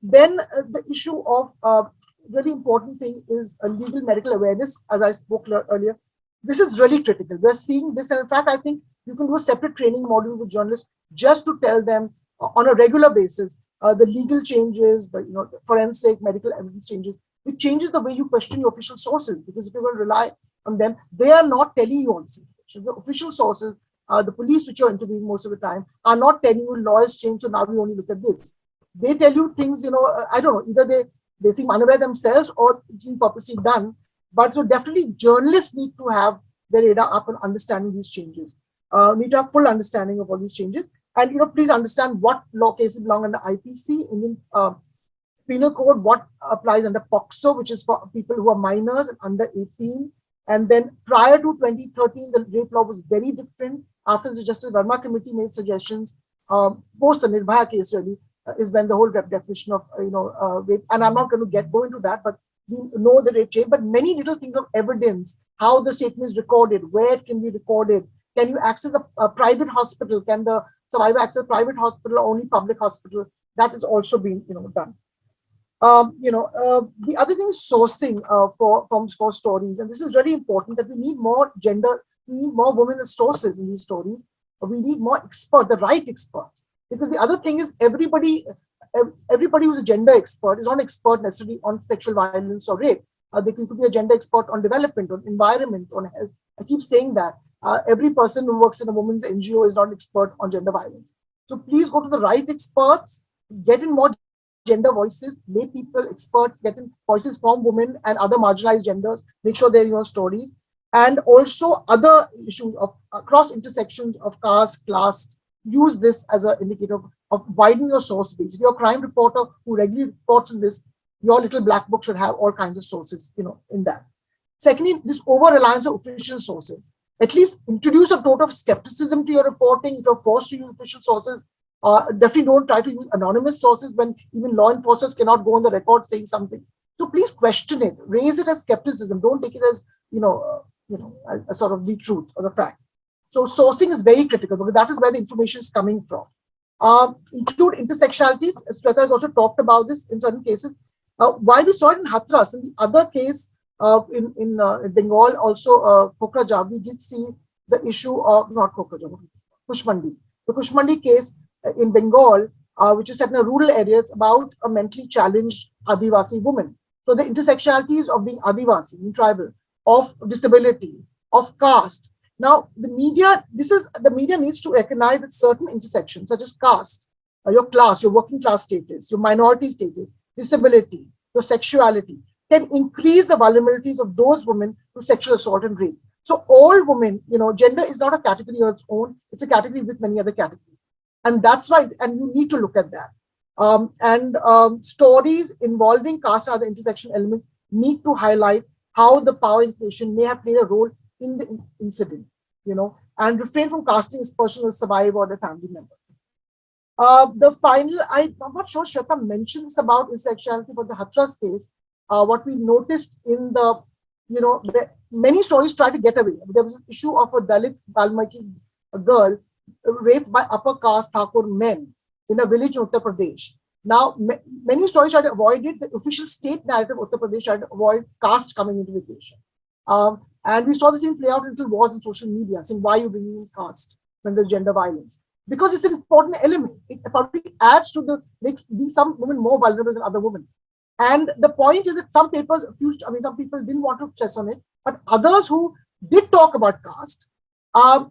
C: Then the issue of really important thing is legal medical awareness, as I spoke earlier. This is really critical. We're seeing this, and in fact, I think you can do a separate training module with journalists just to tell them on a regular basis the legal changes, the forensic medical evidence changes. It changes the way you question your official sources, because if you're going to rely on them, they are not telling you on the situation. The official sources, the police which you're interviewing most of the time, are not telling you laws change, so now we only look at this. They tell you things, I don't know, either they seem unaware themselves or it's been purposely done. But so definitely journalists need to have their radar up and understanding these changes. Need to have full understanding of all these changes. And please understand what law cases belong under IPC, Indian Penal Code, what applies under POCSO, which is for people who are minors and under 18. And then prior to 2013, the rape law was very different. After the Justice Verma Committee made suggestions, post the Nirbhaya case really, is when the whole definition of rape, and I'm not going to go into that, but we know the rape change, but many little things of evidence, how the statement is recorded, where it can be recorded, can you access a private hospital, can the survivor access a private hospital or only public hospital, that is also being done. The other thing is sourcing for stories, and this is very important, that we need more women as sources in these stories. We need more experts, the right experts. Because the other thing is everybody who's a gender expert is not an expert necessarily on sexual violence or rape. They could be a gender expert on development, on environment, on health. I keep saying that. Every person who works in a women's NGO is not an expert on gender violence. So please go to the right experts, get in more gender voices, lay people, experts, getting voices from women and other marginalized genders, make sure they're your stories, and also other issues of across intersections of caste, class. Use this as an indicator of widening your source base. If you're a crime reporter who regularly reports on this, your little black book should have all kinds of sources, in that. Secondly, this over-reliance on official sources. At least introduce a note of skepticism to your reporting. If you're forced to use official sources, definitely don't try to use anonymous sources when even law enforcers cannot go on the record saying something. So please question it, raise it as skepticism. Don't take it as, a sort of the truth or the fact. So sourcing is very critical because that is where the information is coming from. Include intersectionalities. Sweta has also talked about this in certain cases. Why we saw it in Hathras, in the other case in Bengal, also Kokrajhar, we did see the issue of, not Kokrajhar, Kushmandi. The Kushmandi case in Bengal, which is set in a rural area, it's about a mentally challenged Adivasi woman. So the intersectionalities of being Adivasi, being tribal, of disability, of caste. Now, the media needs to recognize that certain intersections, such as caste, your class, your working class status, your minority status, disability, your sexuality, can increase the vulnerabilities of those women to sexual assault and rape. So all women, gender is not a category on its own, it's a category with many other categories. And that's why, and you need to look at that. Stories involving caste and other intersection elements need to highlight how the power equation may have played a role in the incident, and refrain from casting as personal survivor or the family member. The final, I'm not sure Sweta mentions about intersectionality, but the Hathras case, what we noticed in the, many stories try to get away. There was an issue of a Dalit Valmiki girl raped by upper caste Thakur men in a village in Uttar Pradesh. Now, many stories try to avoid it. The official state narrative of Uttar Pradesh tried to avoid caste coming into the equation. And we saw the same play out in little wars on social media, saying, why are you bringing in caste when there's gender violence? Because it's an important element. It probably adds to makes some women more vulnerable than other women. And the point is that some people didn't want to stress on it, but others who did talk about caste,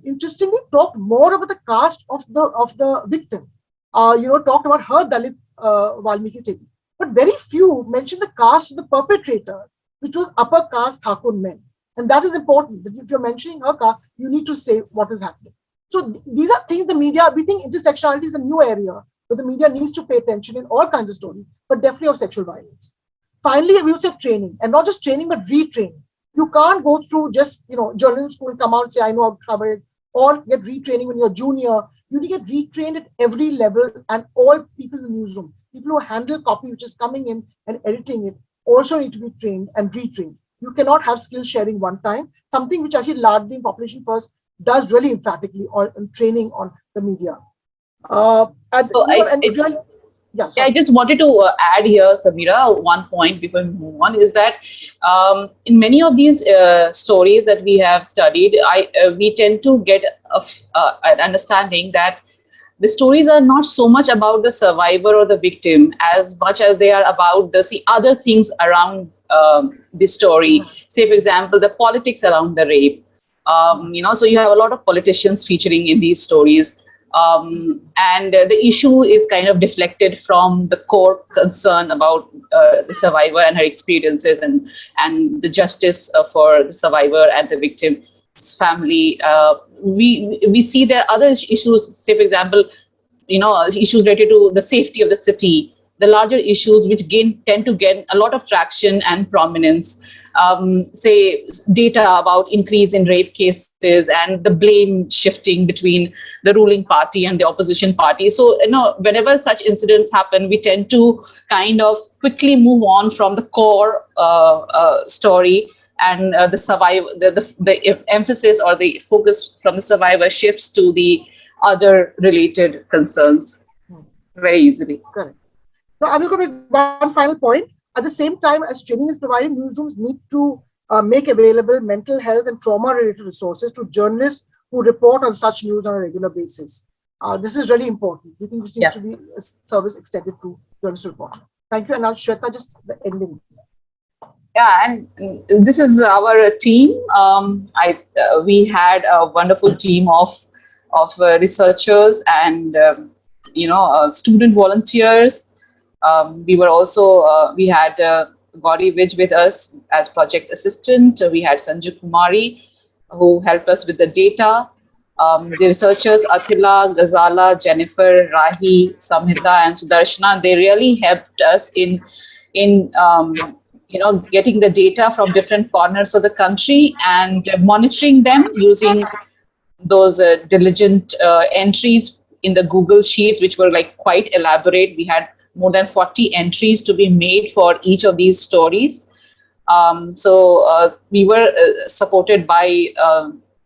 C: interestingly talked more about the caste of the victim. Talked about her Dalit Valmiki status. But very few mentioned the caste of the perpetrator, which was upper caste Thakur men. And that is important. If you're mentioning her caste, you need to say what is happening. So these are things the media, we think intersectionality is a new area, but the media needs to pay attention in all kinds of stories, but definitely of sexual violence. Finally, we would say training, and not just training, but retraining. You can't go through just, journalism school, come out and say, I know how to cover it, or get retraining when you're junior. You need to get retrained at every level, and all people in the newsroom, people who handle copy, which is coming in and editing it, also need to be trained and retrained. You cannot have skill sharing one time, something which actually Laadli in Population First does really emphatically on training on the media.
E: I just wanted to add here, Sameera, one point before we move on, is that in many of these stories that we have studied, we tend to get an understanding that the stories are not so much about the survivor or the victim as much as they are about the other things around the story. Say, for example, the politics around the rape. So you have a lot of politicians featuring in these stories. And the issue is kind of deflected from the core concern about the survivor and her experiences and the justice for the survivor and the victim's family. We see there are other issues, say, for example, issues related to the safety of the city, the larger issues which tend to gain a lot of traction and prominence. Say, data about increase in rape cases and the blame shifting between the ruling party and the opposition party. So, whenever such incidents happen, we tend to kind of quickly move on from the core story, and the emphasis or the focus from the survivor shifts to the other related concerns very easily.
C: Correct. Now, I'm going to make one final point. At the same time, as training is provided, newsrooms need to make available mental health and trauma-related resources to journalists who report on such news on a regular basis. This is really important. We think this needs to be a service extended to journalist reporting. Thank you. And now, Sweta, just the ending.
E: Yeah, and this is our team. We had a wonderful team of researchers and student volunteers. We had Gauri Vij with us as project assistant. We had Sanju Kumari, who helped us with the data. The researchers Athila, Ghazala, Jennifer, Rahi, Samhita, and Sudarshana, they really helped us in getting the data from different corners of the country and monitoring them using those diligent entries in the Google Sheets, which were like quite elaborate. We had more than 40 entries to be made for each of these stories. So we were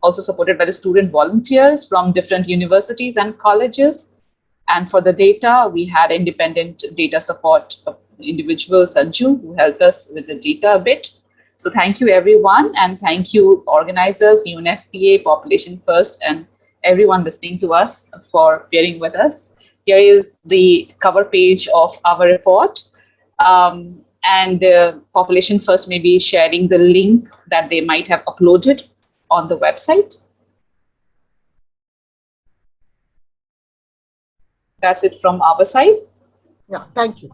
E: also supported by the student volunteers from different universities and colleges. And for the data, we had independent data support individual, Sanju, who helped us with the data a bit. So thank you, everyone. And thank you, organizers, UNFPA, Population First, and everyone listening to us for bearing with us. Here is the cover page of our report. And Population First may be sharing the link that they might have uploaded on the website. That's it from our side.
C: Yeah, thank you.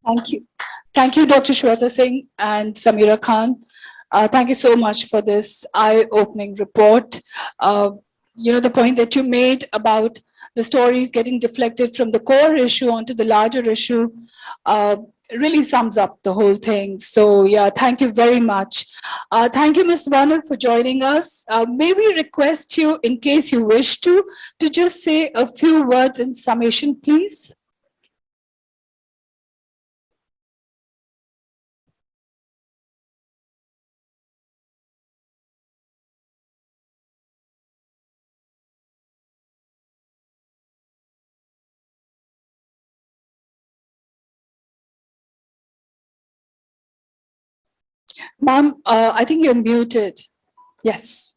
A: Thank you. Thank you, Dr. Sweta Singh and Sameera Khan. Thank you so much for this eye-opening report. The point that you made about the stories getting deflected from the core issue onto the larger issue really sums up the whole thing. So yeah, thank you very much. Thank you, Ms. Wojnar, for joining us. May we request you, in case you wish to just say a few words in summation, please? Ma'am, I think you're muted. Yes.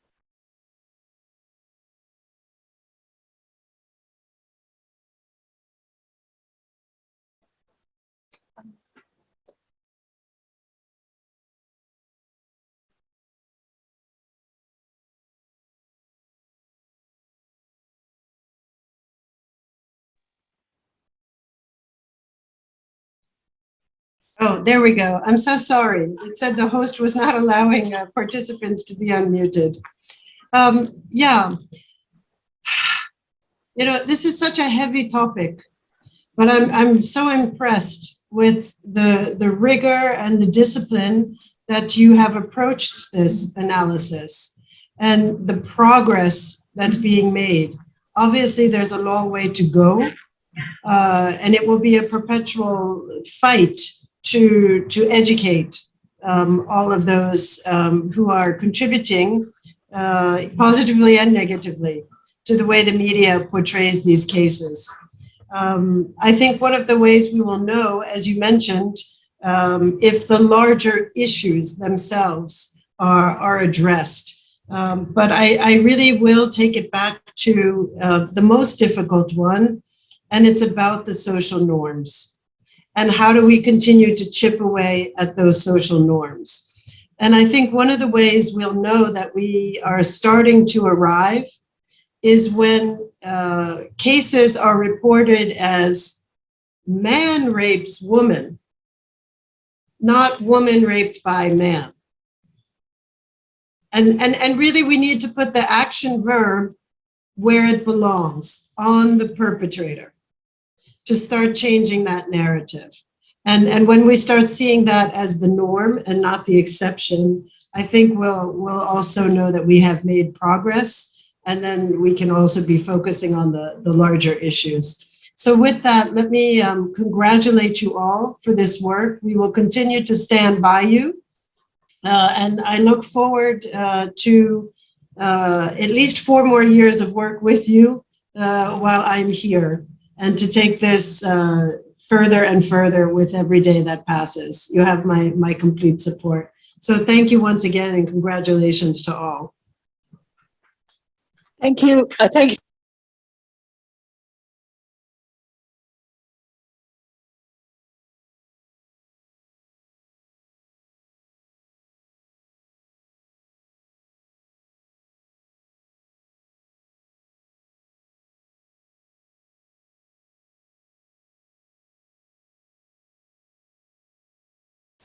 D: Oh, there we go. I'm so sorry. It said the host was not allowing participants to be unmuted. Yeah, this is such a heavy topic, but I'm so impressed with the rigor and the discipline that you have approached this analysis and the progress that's being made. Obviously, there's a long way to go, and it will be a perpetual fight to educate all of those who are contributing positively and negatively to the way the media portrays these cases. I think one of the ways we will know, as you mentioned, if the larger issues themselves are addressed. But I really will take it back to the most difficult one, and it's about the social norms. And how do we continue to chip away at those social norms? And I think one of the ways we'll know that we are starting to arrive is when cases are reported as man rapes woman, not woman raped by man. And really we need to put the action verb where it belongs, on the perpetrator, to start changing that narrative. And when we start seeing that as the norm and not the exception, I think we'll also know that we have made progress, and then we can also be focusing on the larger issues. So with that, let me congratulate you all for this work. We will continue to stand by you. And I look forward to at least 4 more years of work with you while I'm here, and to take this further and further with every day that passes. You have my complete support. So thank you once again, and congratulations to all.
A: Thank you. Thank you.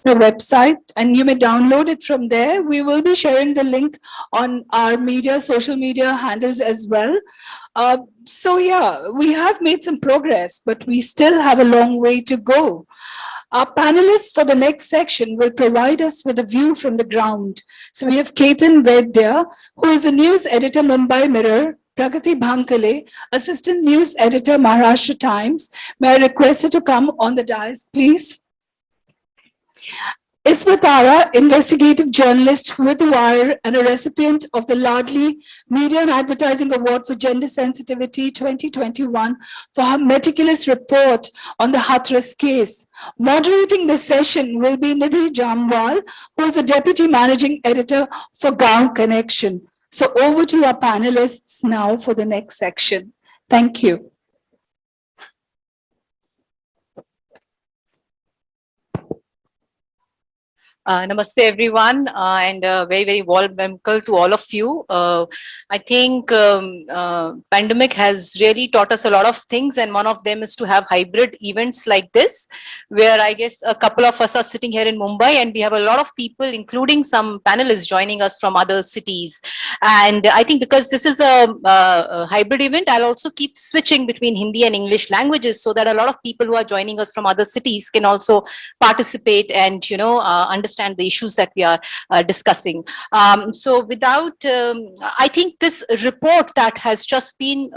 A: the website, and you may download it from there. We will be sharing the link on our social media handles as well. So yeah, we have made some progress, but we still have a long way to go. Our panelists for the next section will provide us with a view from the ground. So we have Ketan Vaidya, who is the news editor, Mumbai Mirror, Pragati Bankhele, assistant news editor, Maharashtra Times. May I request her to come on the dais, please? Ismat Ara, investigative journalist with the Wire and a recipient of the Laadli Media and Advertising Award for Gender Sensitivity 2021 for her meticulous report on the Hathras case. Moderating this session will be Nidhi Jamwal, who is the deputy managing editor for Gaon Connection. So over to our panelists now for the next section. Thank you.
F: Namaste everyone, and very, very warm welcome to all of you. I think pandemic has really taught us a lot of things, and one of them is to have hybrid events like this, where I guess a couple of us are sitting here in Mumbai, and we have a lot of people, including some panelists joining us from other cities. And I think because this is a hybrid event, I'll also keep switching between Hindi and English languages so that a lot of people who are joining us from other cities can also participate and, understand the issues that we are discussing. So without, I think this report that has just been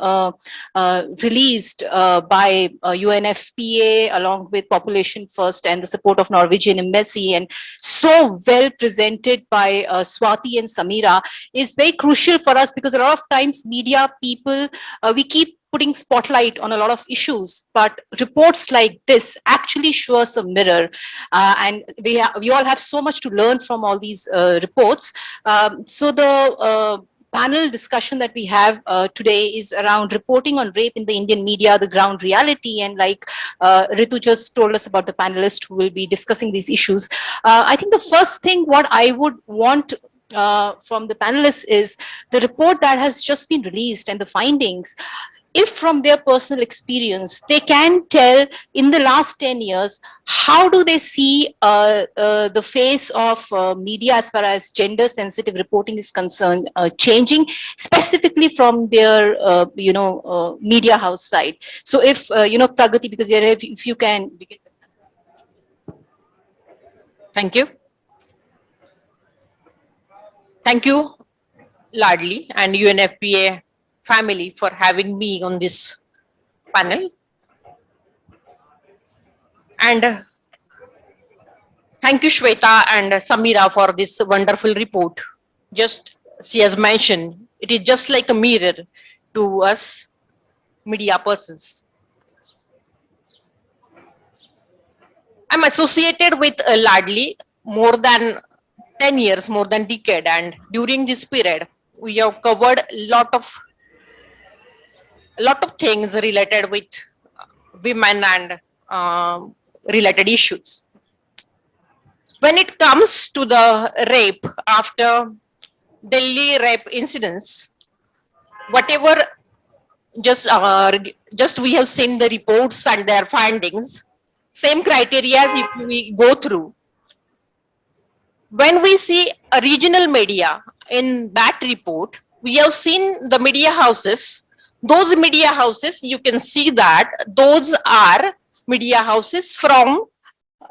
F: released by UNFPA along with Population First and the support of Norwegian Embassy, and so well presented by Swati and Sameera, is very crucial for us, because a lot of times media people, we keep putting spotlight on a lot of issues, but reports like this actually show us a mirror, and we all have so much to learn from all these reports. So the panel discussion that we have today is around reporting on rape in the Indian media, the ground reality, and like Ritu just told us about the panelists who will be discussing these issues. I think the first thing what I would want from the panelists is the report that has just been released and the findings. If from their personal experience, they can tell in the last 10 years, how do they see the face of media as far as gender sensitive reporting is concerned changing, specifically from their, media house side. So if, Pragati, because you're here, if you can begin.
G: Thank you. Thank you, Laadli and UNFPA family for having me on this panel. And thank you, Sweta and Sameera, for this wonderful report. Just, she has mentioned, it is just like a mirror to us media persons. I'm associated with Laadli more than 10 years, more than a decade, and during this period, we have covered a lot of things related with women and related issues. When it comes to the rape, after Delhi rape incidents, whatever just we have seen the reports and their findings, same criteria as if we go through. When we see a regional media in that report, we have seen the media houses. Those media houses, you can see that those are media houses from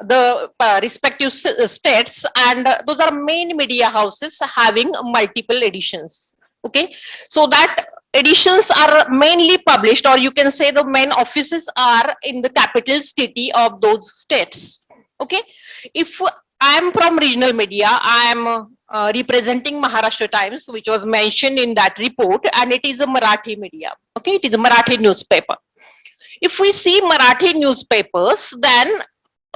G: the respective states, and those are main media houses having multiple editions. Okay, so that editions are mainly published, or you can say the main offices are in the capital city of those states. Okay, if I am from regional media, I am representing Maharashtra Times, which was mentioned in that report, and it is a Marathi media. Okay, it is a Marathi newspaper. If we see Marathi newspapers, then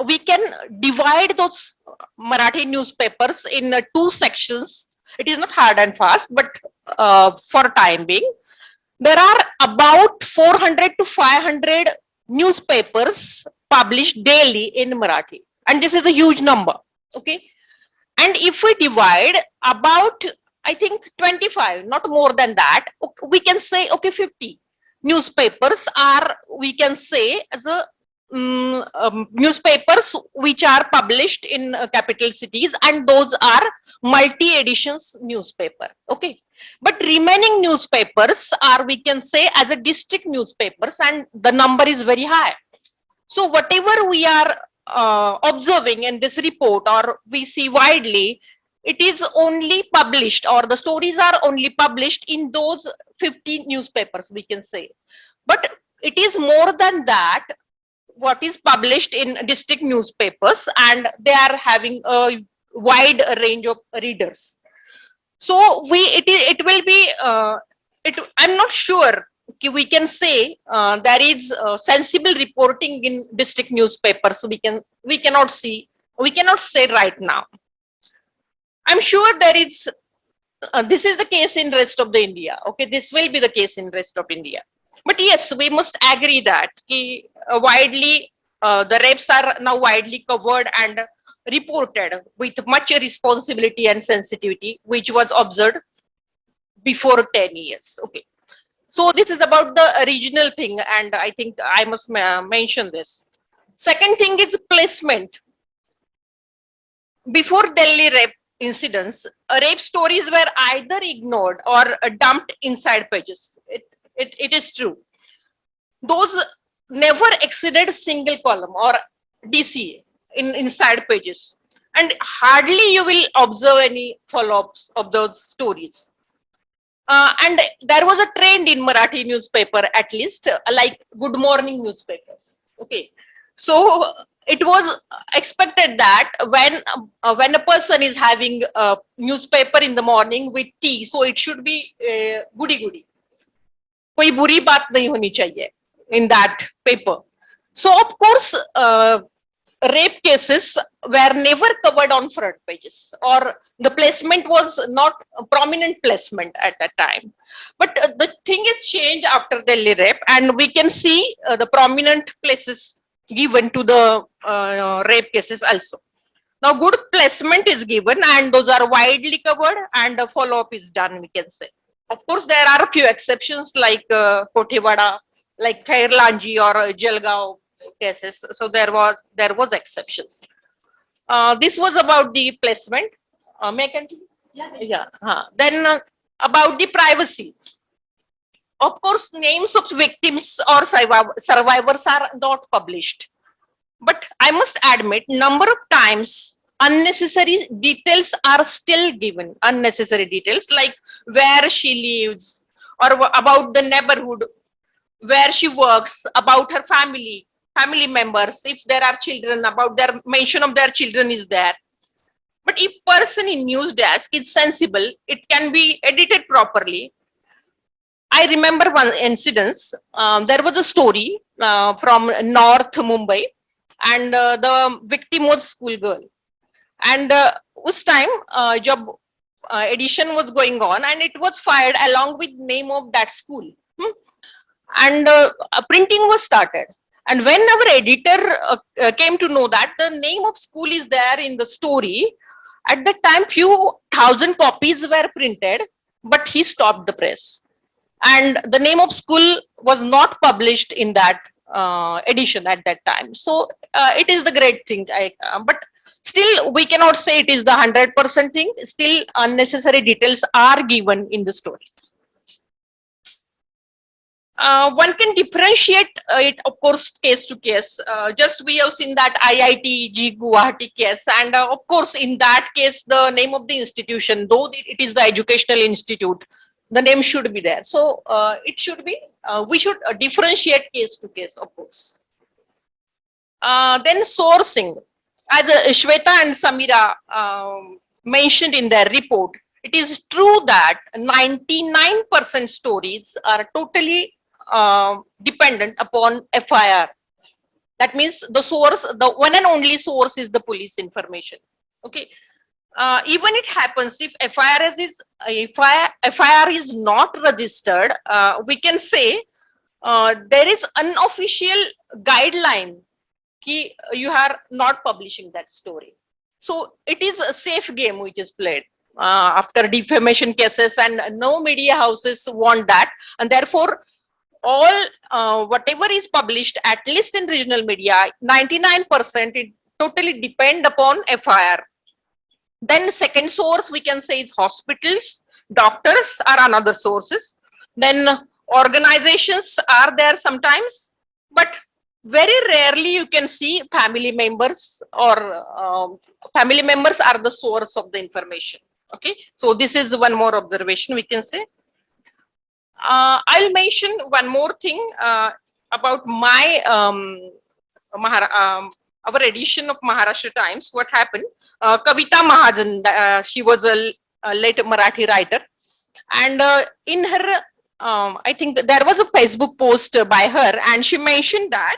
G: we can divide those Marathi newspapers in two sections. It is not hard and fast, but for time being, there are about 400 to 500 newspapers published daily in Marathi, and this is a huge number. Okay, and if we divide about, I think 25, not more than that, we can say, okay, 50 newspapers are, we can say, as a newspapers which are published in capital cities, and those are multi editions newspaper. Okay, but remaining newspapers are, we can say, as a district newspapers, and the number is very high. So whatever we are observing in this report, or we see widely, it is only published, or the stories are only published in those 50 newspapers, we can say. But it is more than that, what is published in district newspapers, and they are having a wide range of readers. So it will be, I'm not sure we can say there is sensible reporting in district newspapers. We cannot say right now. I'm sure there is. This is the case in rest of the India. Okay, this will be the case in rest of India. But yes, we must agree that widely the rapes are now widely covered and reported with much responsibility and sensitivity, which was observed before 10 years. Okay. So this is about the regional thing, and I think I must mention this. Second thing is placement. Before Delhi rape incidents, rape stories were either ignored or dumped inside pages. It is true. Those never exceeded single column or DCA in inside pages, and hardly you will observe any follow-ups of those stories. And there was a trend in Marathi newspaper, at least, like Good Morning newspapers. Okay, so it was expected that when a person is having a newspaper in the morning with tea, so it should be goody goody. कोई बुरी बात नहीं होनी चाहिए in that paper. So of course, rape cases were never covered on front pages, or the placement was not a prominent placement at that time. But the thing is changed after Delhi rape, and we can see the prominent places given to the rape cases also. Now good placement is given, and those are widely covered, and the follow-up is done, we can say. Of course, there are a few exceptions like Kothewada, like Khairlanji or Jalgaon cases. So there was exceptions. This was about the placement. May I continue? Yeah. Then about the privacy. Of course, names of victims or survivors are not published. But I must admit, number of times unnecessary details are still given. Unnecessary details like where she lives, or about the neighborhood, where she works, about her family members, if there are children, about their mention of their children is there. But if person in news desk is sensible, it can be edited properly. I remember one incident. There was a story from North Mumbai, and the victim was schoolgirl. And this time, job edition was going on, and it was fired along with name of that school. And printing was started. And when our editor came to know that the name of school is there in the story, at that time few thousand copies were printed, but he stopped the press. And the name of school was not published in that edition at that time. So it is the great thing. But still, we cannot say it is the 100% thing. Still, unnecessary details are given in the stories. One can differentiate it, of course, case to case. Just we have seen that IIT Guwahati case, and of course, in that case, the name of the institution, though it is the educational institute, the name should be there. So it should be. We should differentiate case to case, of course. Then sourcing, as Sweta and Sameera mentioned in their report, it is true that 99% stories are totally dependent upon FIR. That means the source, the one and only source is the police information. Okay. Even it happens if FIR is not registered, we can say there is unofficial guideline ki you are not publishing that story. So it is a safe game which is played after defamation cases, and no media houses want that, and therefore all whatever is published, at least in regional media, 99% it totally depend upon FIR. Then second source we can say is hospitals, doctors are another sources. Then organizations are there sometimes, but very rarely you can see family members, or family members are the source of the information. Okay, so this is one more observation we can say. I'll mention one more thing about my our edition of Maharashtra Times. What happened? Kavita Mahajan, she was a late Marathi writer, and in her, I think there was a Facebook post by her, and she mentioned that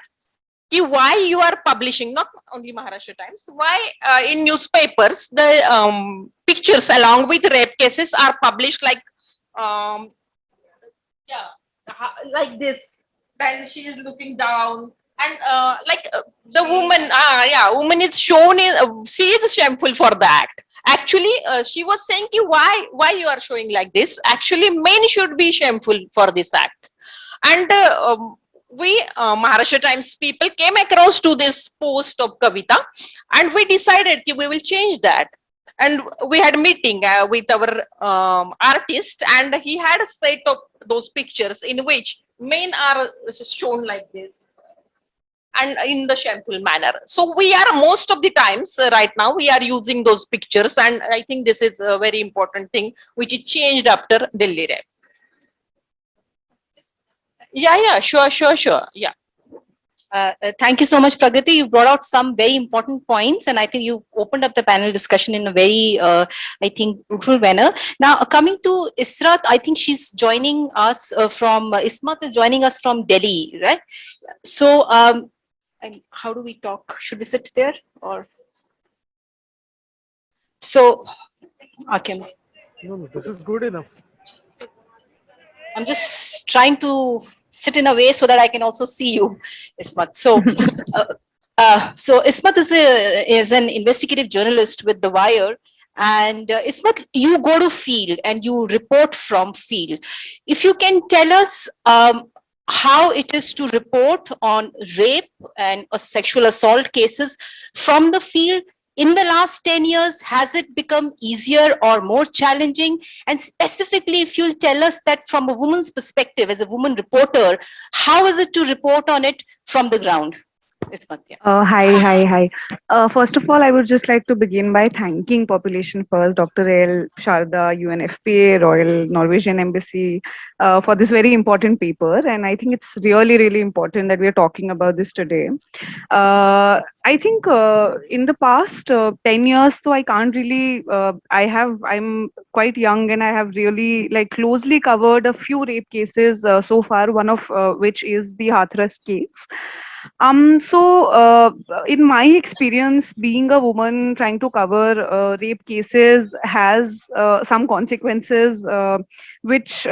G: why you are publishing not only Maharashtra Times, why in newspapers the pictures along with rape cases are published like yeah, like this. Then she is looking down, and the woman, woman is shown in. She is shameful for that. Actually, she was saying, why you are showing like this? Actually, men should be shameful for this act. And we Maharashtra Times people came across to this post of Kavita, and we decided we will change that. And we had a meeting with our artist, and he had a set of those pictures in which men are shown like this and in the shameful manner. So we are most of the times right now we are using those pictures, and I think this is a very important thing which is changed after Delhi rape. Yeah, sure. Yeah.
F: Thank you so much, Pragati. You brought out some very important points, and I think you've opened up the panel discussion in a very, I think, fruitful manner. Now, coming to Israt, I think she's joining us from, Ismat is joining us from Delhi, right? So, and how do we talk? Should we sit there or? So, okay.
H: No, this is good enough.
F: I'm just trying to sit in a way so that I can also see you, Ismat. So, so Ismat is an investigative journalist with The Wire. And Ismat, you go to field and you report from field. If you can tell us how it is to report on rape and sexual assault cases from the field, in the last 10 years, has it become easier or more challenging? And specifically, if you'll tell us that from a woman's perspective, as a woman reporter, how is it to report on it from the ground?
I: Hi. First of all, I would just like to begin by thanking Population First, Dr. L, Sharada, UNFPA, Royal Norwegian Embassy for this very important paper. And I think it's really, really important that we are talking about this today. I think in the past 10 years, so I can't really, I'm quite young and I have really closely covered a few rape cases so far, one of which is the Hathras case. So in my experience, being a woman trying to cover rape cases has some consequences, which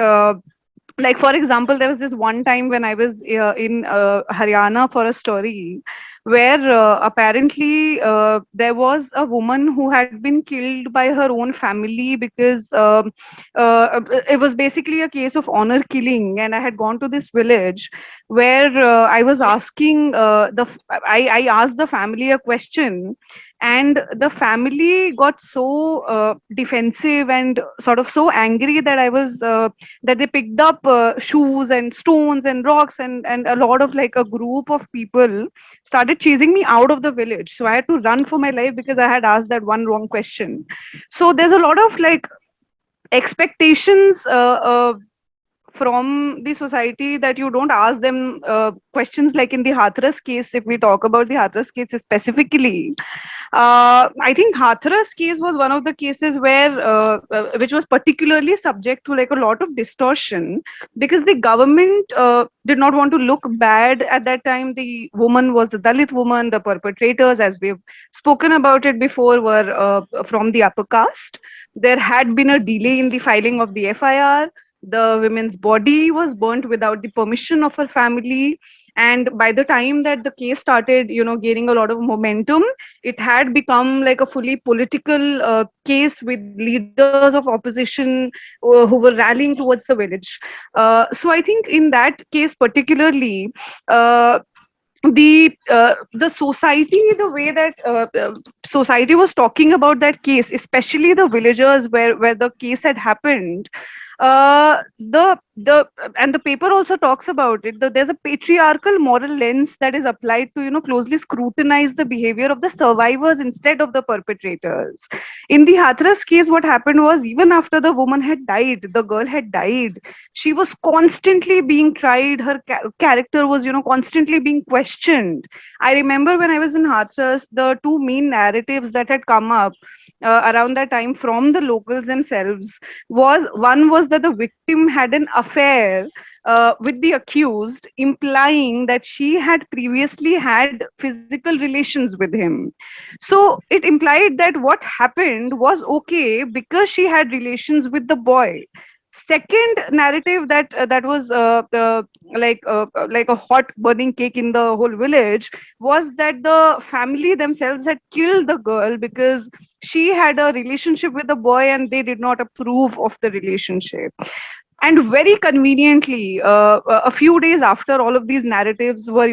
I: like, for example, there was this one time when I was in Haryana for a story where apparently there was a woman who had been killed by her own family because it was basically a case of honor killing. And I had gone to this village where I was asking I asked the family a question, and the family got so defensive and sort of so angry that I was that they picked up shoes and stones and rocks, and a lot of a group of people started chasing me out of the village. So I had to run for my life because I had asked that one wrong question. So there's a lot of expectations from the society that you don't ask them questions like in the Hathras case. If we talk about the Hathras case specifically, I think Hathras case was one of the cases where which was particularly subject to a lot of distortion, because the government did not want to look bad at that time. The woman was a Dalit woman. The perpetrators, as we've spoken about it before, were from the upper caste. There had been a delay in the filing of the FIR. The woman's body was burnt without the permission of her family. And by the time that the case started, gaining a lot of momentum, it had become like a fully political case with leaders of opposition who were rallying towards the village. So I think in that case particularly, uh, the society, the way that society was talking about that case, especially the villagers where the case had happened, the and the paper also talks about it. There's a patriarchal moral lens that is applied to closely scrutinize the behavior of the survivors instead of the perpetrators. In the Hathras case, what happened was, even after the woman had died, the girl had died, she was constantly being tried. Her character was constantly being questioned. I remember when I was in Hathras, the two main narratives that had come up around that time from the locals themselves was, one was that the victim had an affair with the accused, implying that she had previously had physical relations with him. So it implied that what happened was okay because she had relations with the boy. Second narrative that was like a hot burning cake in the whole village was that the family themselves had killed the girl because she had a relationship with the boy and they did not approve of the relationship. And very conveniently, a few days after all of these narratives were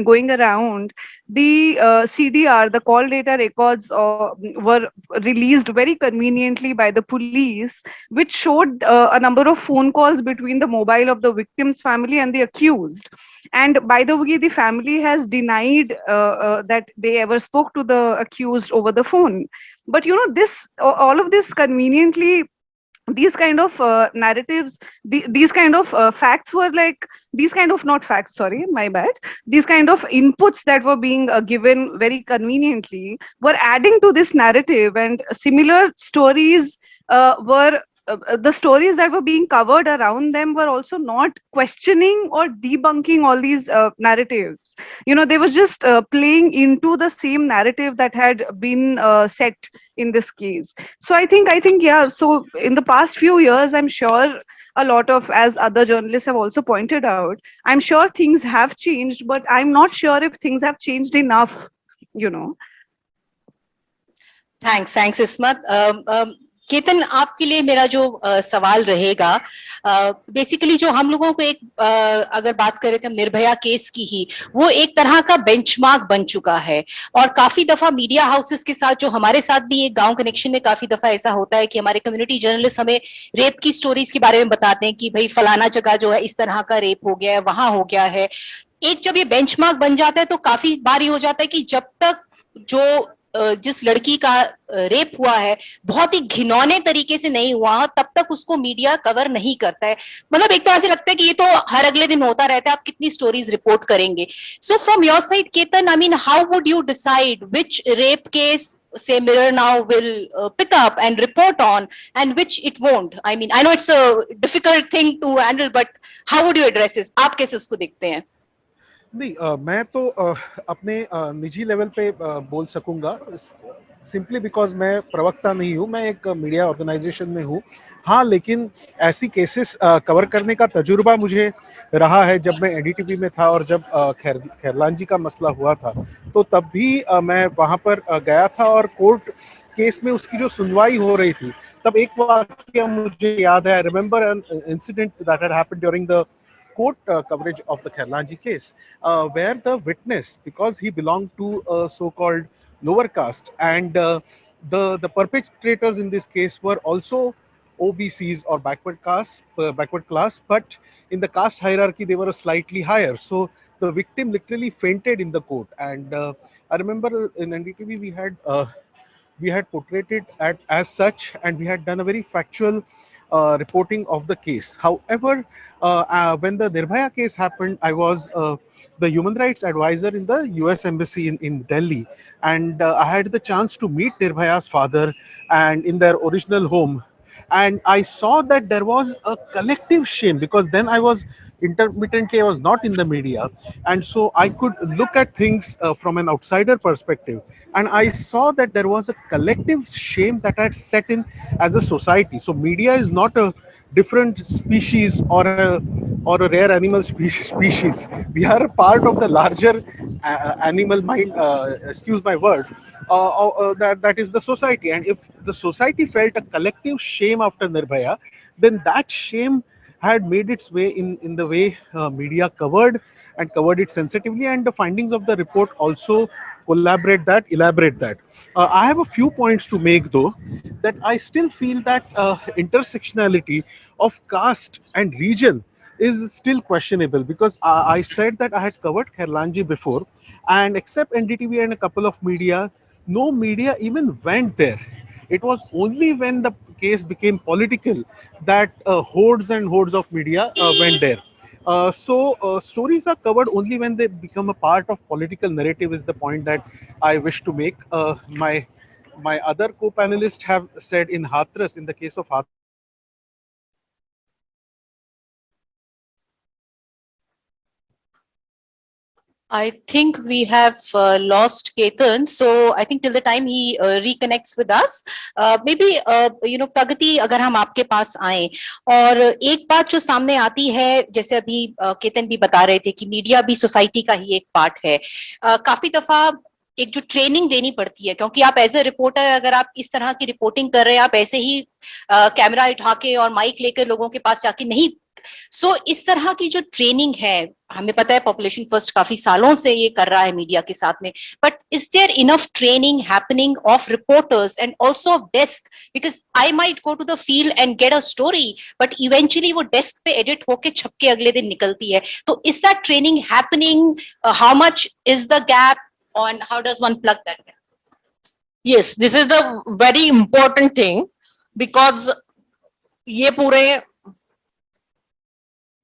I: going around, the CDR, the call data records, were released very conveniently by the police, which showed a number of phone calls between the mobile of the victim's family and the accused. And by the way, the family has denied that they ever spoke to the accused over the phone. But this, all of this conveniently, these kind of narratives, these kind of facts were like, these kind of, not facts, sorry, my bad, these kind of inputs that were being given very conveniently were adding to this narrative. And similar stories were the stories that were being covered around them were also not questioning or debunking all these narratives. They were just playing into the same narrative that had been set in this case. So I think yeah, so in the past few years, I'm sure a lot of, as other journalists have also pointed out, I'm sure things have changed, but I'm not sure if things have changed enough, you know.
F: Thanks Ismat. Ketan, आपके लिए मेरा जो सवाल रहेगा, basically जो हम लोगों को एक अगर बात करें तो निर्भया केस की ही, वो एक तरह का बेंचमार्क बन चुका है. और काफी दफा मीडिया हाउसेस के साथ, जो हमारे साथ भी एक गांव कनेक्शन में काफी दफा ऐसा होता है कि हमारे कम्युनिटी जर्नलिस्ट हमें रेप की स्टोरीज के बारे में बताते हैं कि भाई फलाना जगह जो है इस तरह का रेप हो गया है, वहां हो गया है. एक जब ये बेंचमार्क बन जाता है तो काफी बार ये हो जाता है कि जब तक जो जिस लड़की का रेप हुआ है बहुत ही घिनौने तरीके से नहीं हुआ, तब तक उसको मीडिया कवर नहीं करता है. मतलब एक तरह से लगता है कि ये तो हर अगले दिन होता रहता है, आप कितनी स्टोरीज रिपोर्ट करेंगे. So from your side Ketan, I mean how would you decide which rape case say Mirror now will pick up and report on and which it won't? I mean, I know it's a difficult thing to handle, but how would you address this? आप कैसे उसको देखते हैं?
H: नहीं, मैं तो अपने निजी लेवल पे बोल सकूंगा, सिंपली बिकॉज मैं प्रवक्ता नहीं हूँ, मैं एक मीडिया ऑर्गेनाइजेशन में हूँ. हाँ, लेकिन ऐसी केसेस कवर करने का तजुर्बा मुझे रहा है. जब मैं एनडीटीवी में था और जब खैरलान जी का मसला हुआ था, तो तब भी मैं वहाँ पर गया था और कोर्ट केस में उसकी जो सुनवाई हो रही थी, तब एक वाकया मुझे याद है. I remember an incident that had happened during the court coverage of the Khairlanji case, where the witness, because he belonged to a so-called lower caste, and the perpetrators in this case were also OBCs or backward class, but in the caste hierarchy they were slightly higher. So the victim literally fainted in the court, and I remember in NDTV we had portrayed it as such, and we had done a very factual reporting of the case. However, when the Nirbhaya case happened, I was the human rights advisor in the US Embassy in Delhi, and I had the chance to meet Nirbhaya's father and in their original home. And I saw that there was a collective shame, because then I was intermittently, I was not in the media, and so I could look at things from an outsider perspective, and I saw that there was a collective shame that had set in as a society. So media is not a different species or or a rare animal species. We are a part of the larger animal mind, excuse my word, that is the society. And if the society felt a collective shame after Nirbhaya, then that shame had made its way in the way media covered it sensitively, and the findings of the report also elaborate that. I have a few points to make, though, that I still feel that intersectionality of caste and region is still questionable, because I said that I had covered Khairlanji before, and except NDTV and a couple of media, no media even went there. It was only when the case became political that hordes and hordes of media went there. Stories are covered only when they become a part of political narrative, is the point that I wish to make. My other co-panelists have said in Hathras, in the case of Hathras,
F: I think we have lost Ketan, so I think till the time he reconnects with us, maybe Pragati, अगर हम आपके पास आए, और एक बात जो सामने आती है, जैसे अभी केतन भी बता रहे थे कि मीडिया भी सोसाइटी का ही एक पार्ट है. काफी दफा एक जो ट्रेनिंग देनी पड़ती है, क्योंकि आप एज ए रिपोर्टर अगर आप इस तरह की रिपोर्टिंग कर रहे हैं, आप ऐसे ही कैमरा उठा के और माइक लेकर लोगों के पास जाके नहीं. इस तरह की जो ट्रेनिंग है, हमें पता है पॉपुलेशन फर्स्ट काफी सालों से ये कर रहा है मीडिया के साथ में, but is there enough training happening of reporters and also of desk? Because I might go to the field and get a story, but eventually वो डेस्क पे एडिट होके छप के अगले दिन निकलती है. तो is that training happening? How much is the gap on how does one plug that gap?
G: Yes, this is the very important thing, because ये पूरे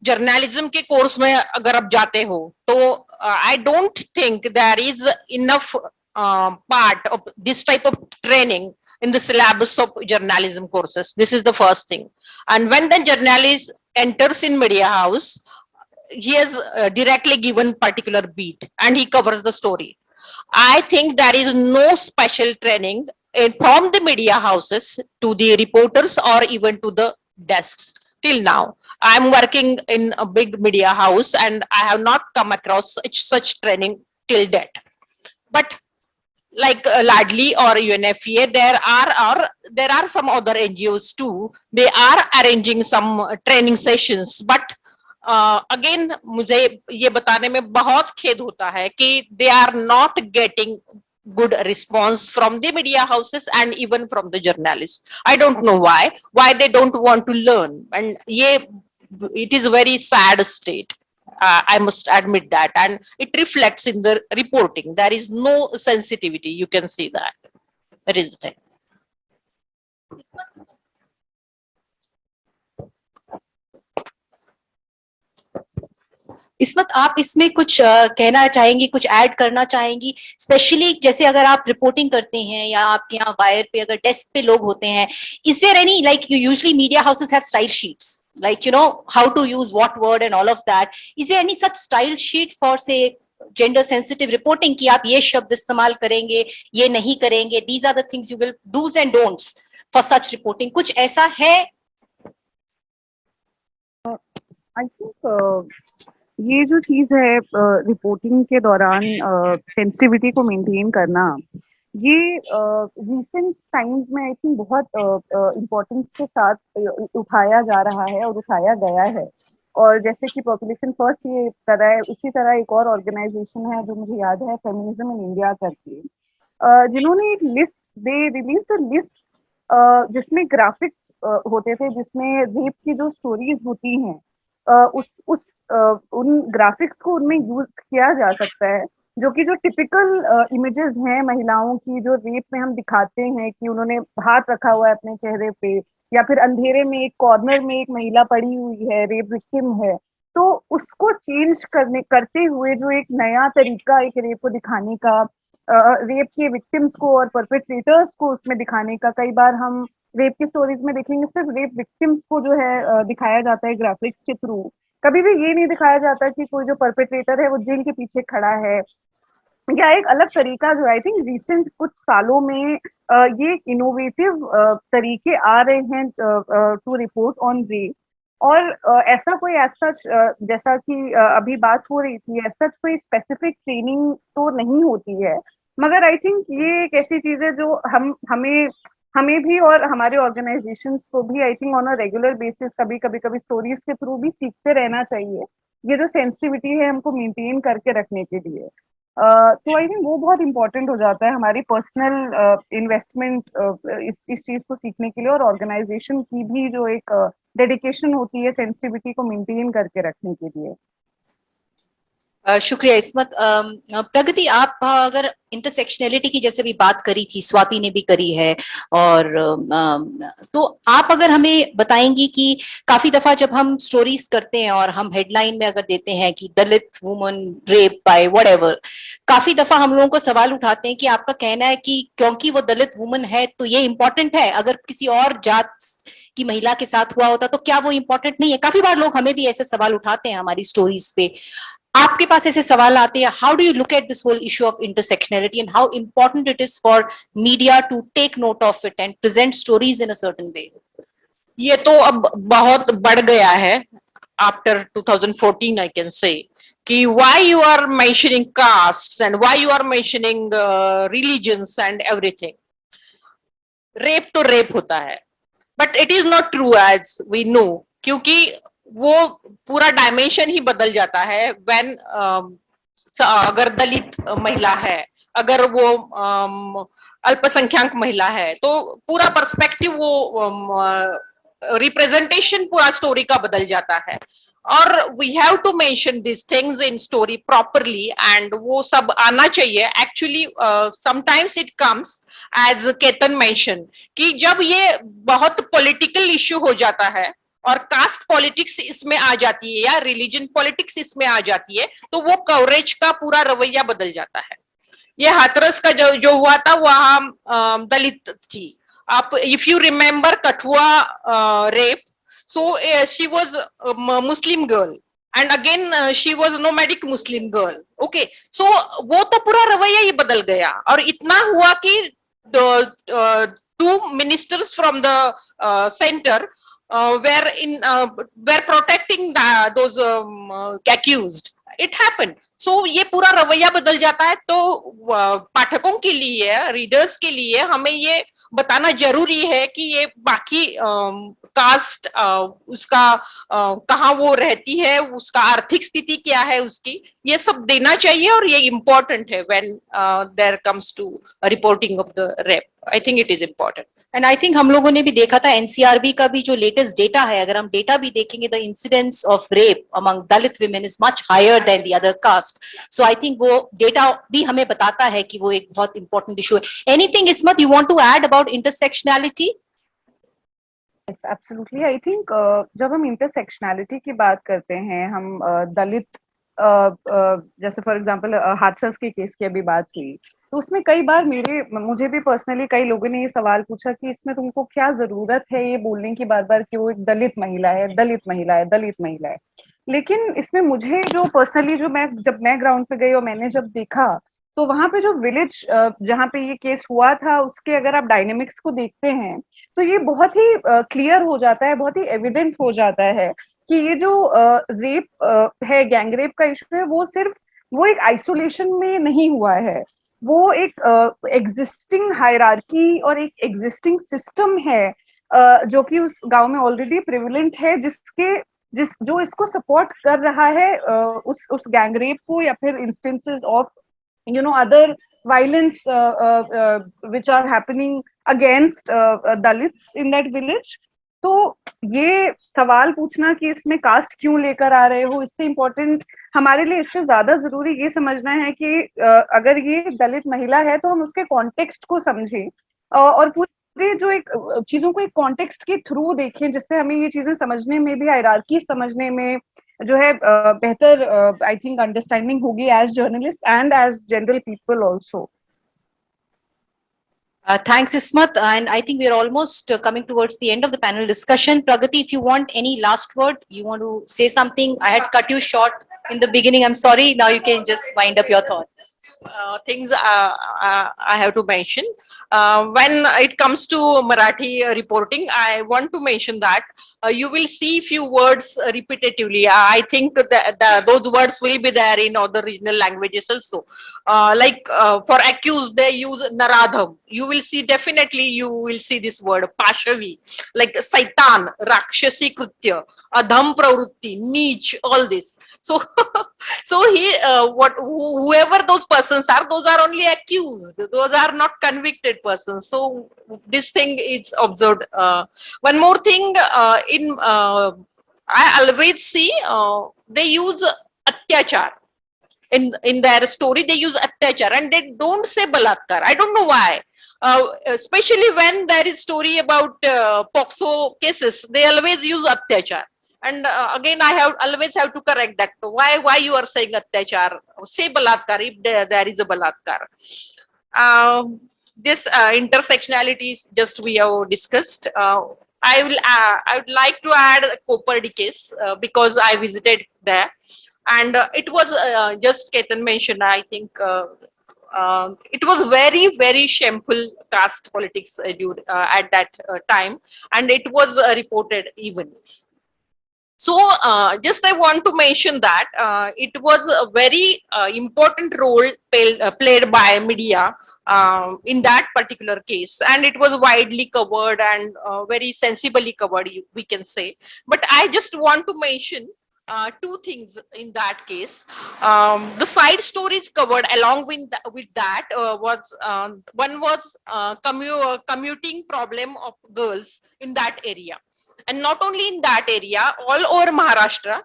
G: जर्नलिज्म के कोर्स में अगर आप जाते हो तो I don't think there is enough part of this type of training in the syllabus of journalism courses. This is the first thing. And when the journalist enters in media house, he is directly given particular beat and he covers the story. I think there is no special training from the media houses to the reporters or even to the desks till now. I'm working in a big media house and I have not come across such training till date. But like Laadli or UNFPA, there are some other NGOs too. They are arranging some training sessions. But again, मुझे ये बताने में बहुत खेद होता है कि they are not getting good response from the media houses and even from the journalists. I don't know why they don't want to learn, and it is a very sad state. I must admit that, and it reflects in the reporting. There is no sensitivity. You can see that. That is it.
F: Ismat, आप इसमें कुछ कहना चाहेंगी, कुछ add करना चाहेंगी? Specially जैसे अगर आप रिपोर्टिंग करते हैं या आपके यहाँ वायर पे अगर डेस्क पे लोग होते हैं, is there any, like usually media houses have style sheets, like how to use what word and all of that. Is there any such style sheet for say gender sensitive reporting कि आप ये शब्द इस्तेमाल करेंगे, ये नहीं करेंगे, these are the things you will do's and don'ts for such reporting? कुछ ऐसा है?
I: I think ये जो चीज है रिपोर्टिंग के दौरान सेंसिटिविटी को मेंटेन करना, ये रिसेंट टाइम्स में आई थिंक बहुत इम्पोर्टेंस के साथ उठाया जा रहा है और उठाया गया है. और जैसे कि पॉपुलेशन फर्स्ट ये कर रहा है, उसी तरह एक और ऑर्गेनाइजेशन है जो मुझे याद है, फेमिनिज्म इन इंडिया करके, जिन्होंने एक list, they release the list जिसमें ग्राफिक्स होते थे, जिसमें रेप की जो स्टोरीज होती हैं उन ग्राफिक्स को उनमें यूज किया जा सकता है, जो कि जो टिपिकल इमेजेस हैं महिलाओं की, जो रेप में हम दिखाते हैं कि उन्होंने हाथ रखा हुआ है अपने चेहरे पे, या फिर अंधेरे में एक कॉर्नर में एक महिला पड़ी हुई है, रेप विक्टिम है, तो उसको चेंज करते हुए जो एक नया तरीका एक रेप को दिखाने का, रेप के विक्टिम्स को और परपेट्रेटर्स को उसमें दिखाने का, कई बार हम रेप की स्टोरीज में देखेंगे सिर्फ रेप विक्टिम्स को जो है दिखाया जाता है ग्राफिक्स के थ्रू, कभी भी ये नहीं दिखाया जाता कि कोई जो परपेट्रेटर है वो जेल के पीछे खड़ा है, या एक अलग तरीका जो आई थिंक रिसेंट कुछ सालों में ये इनोवेटिव तरीके आ रहे हैं टू रिपोर्ट ऑन रेप, और ऐसा कोई सच जैसा कि अभी बात हो रही थी, सच कोई स्पेसिफिक ट्रेनिंग तो नहीं होती है, मगर आई थिंक ये एक ऐसी चीज है जो हमें हमें भी और हमारे ऑर्गेनाइजेशंस को भी I think on a regular basis कभी कभी कभी स्टोरीज के थ्रू भी सीखते रहना चाहिए, ये जो सेंसिटिविटी है हमको मेंटेन करके रखने के लिए। तो आई थिंक वो बहुत इंपॉर्टेंट हो जाता है हमारी पर्सनल इन्वेस्टमेंट इस चीज को सीखने के लिए, और ऑर्गेनाइजेशन की भी जो एक डेडिकेशन होती है सेंसिटिविटी को मेंटेन करके रखने के लिए।
F: शुक्रिया इस्मत। प्रगति, आप अगर इंटरसेक्शनैलिटी की जैसे भी बात करी थी, स्वाति ने भी करी है, और तो आप अगर हमें बताएंगी कि काफी दफा जब हम स्टोरीज करते हैं और हम हेडलाइन में अगर देते हैं कि दलित वुमन रेप बाय व्हाटएवर, काफी दफा हम लोगों को सवाल उठाते हैं कि आपका कहना है कि क्योंकि वो दलित वुमन है तो ये इंपॉर्टेंट है, अगर किसी और जात की महिला के साथ हुआ होता तो क्या वो इंपॉर्टेंट नहीं है? काफी बार लोग हमें भी ऐसे सवाल उठाते हैं हमारी स्टोरीज पे। आपके पास ऐसे सवाल आते हैं, how do you look at this whole issue of intersectionality and how important it is for media to take note of it and present stories in a certain way?
G: ये तो अब बहुत बढ़ गया है आफ्टर 2014 आई कैन से कि why you are mentioning castes and why you are mentioning religions and everything. Rape तो rape होता है, but it is not true as we know, क्योंकि वो पूरा डायमेंशन ही बदल जाता है व्हेन अगर दलित महिला है, अगर वो अल्पसंख्यक महिला है, तो पूरा पर्सपेक्टिव वो रिप्रेजेंटेशन पूरा स्टोरी का बदल जाता है। और we have to mention this things in story properly and वो सब आना चाहिए। Actually sometimes it comes as Ketan mention कि जब ये बहुत पॉलिटिकल इश्यू हो जाता है और कास्ट पॉलिटिक्स इसमें आ जाती है या रिलीजन पॉलिटिक्स इसमें आ जाती है, तो वो कवरेज का पूरा रवैया बदल जाता है। ये हाथरस का जो हुआ था वहां दलित थी। आप if you remember Kathua rape, so she was a Muslim girl and again she was nomadic Muslim girl. Okay, so वो तो पूरा रवैया ही बदल गया और इतना हुआ कि two ministers from the center were protecting those accused. It happened. So ये पूरा रवैया बदल जाता है। तो पाठकों के लिए, रीडर्स के लिए हमें ये बताना जरूरी है कि ये बाकी कास्ट उसका कहाँ वो रहती है, उसका आर्थिक स्थिति क्या है उसकी, ये सब देना चाहिए और ये इम्पोर्टेंट है when there comes to reporting of the rape. I think it is important.
F: And I think हम लोगों ने भी देखा था एनसीआरबी का भी जो लेटेस्ट डेटा है, अगर हम डेटा भी देखेंगे, the incidence of rape among Dalit women is much higher than the other caste. So I think वो डेटा भी हमें बताता है कि वो एक बहुत इंपॉर्टेंट इशू है। Anything Ismat you want to add about intersectionality?
I: Yes, absolutely. I think जब हम इंटरसेक्शनैलिटी की बात करते हैं, हम दलित जैसे फॉर एग्जांपल हाथरस के केस की अभी बात हुई, तो उसमें कई बार मुझे भी पर्सनली कई लोगों ने ये सवाल पूछा कि इसमें तुमको क्या जरूरत है ये बोलने की बार बार कि वो एक दलित महिला है, दलित महिला है, दलित महिला है। लेकिन इसमें मुझे जो पर्सनली जब मैं ग्राउंड पे गई और मैंने जब देखा, तो वहां पे जो विलेज जहाँ पे ये केस हुआ था उसके अगर आप डायनेमिक्स को देखते हैं तो ये बहुत ही क्लियर हो जाता है, बहुत ही एविडेंट हो जाता है कि ये जो रेप है, गैंग रेप का इशू है, वो एक आइसोलेशन में नहीं हुआ है, वो एक एग्जिस्टिंग हायरार्की और एक एग्जिस्टिंग सिस्टम है जो कि उस गांव में ऑलरेडी प्रिविलेंट है, जो इसको सपोर्ट कर रहा है उस गैंग रेप को या फिर instances of other violence which are happening against Dalits in that village. तो ये सवाल पूछना कि इसमें कास्ट क्यों लेकर आ रहे हो, इससे इम्पोर्टेंट हमारे लिए, इससे ज्यादा जरूरी ये समझना है कि अगर ये दलित महिला है तो हम उसके कॉन्टेक्स्ट को समझें और पूरे जो एक चीजों को एक कॉन्टेक्स्ट के थ्रू देखें, जिससे हमें ये चीजें समझने में भी, हायरार्की समझने में जो है बेहतर आई थिंक अंडरस्टैंडिंग होगी as journalist and as general people also.
F: Thanks, Ismat. And I think we're almost coming towards the end of the panel discussion. Pragati, if you want any last word, you want to say something? I had cut you short in the beginning. I'm sorry. Now you can just wind up your thoughts.
G: Things I have to mention. when it comes to Marathi reporting, I want to mention that you will see few words repetitively. I think that those words will be there in other regional languages also. For accused, they use naradham. You will see, definitely you will see this word pashavi, like saitan, rakshasi krutya, adham pravrutti, neech, all this. So so whoever those persons are, those are only accused, those are not convicted persons. So this thing is observed. One more thing, I always see they use atyachar in their story. They use atyachar and they don't say balatkar. I don't know why. Especially when there is story about POXO cases, they always use atyachar. And again, I have always have to correct that. Why you are saying atyachar? Say balatkar if there is a balatkar. This intersectionality is just we have discussed. I would like to add a Kopardi case because I visited there, and it was just Ketan mentioned. I think it was very shameful caste politics at that time, and it was reported even. So just I want to mention that it was a very important role played by media in that particular case, and it was widely covered and very sensibly covered, we can say. But I just want to mention two things in that case. The side stories covered along with that was one was commuting problem of girls in that area. And not only in that area, all over Maharashtra,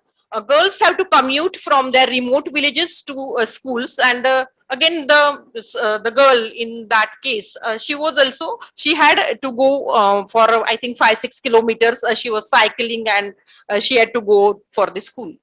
G: girls have to commute from their remote villages to schools. And again, the girl in that case, she had to go for I think 5-6 kilometers. She was cycling and she had to go for the school.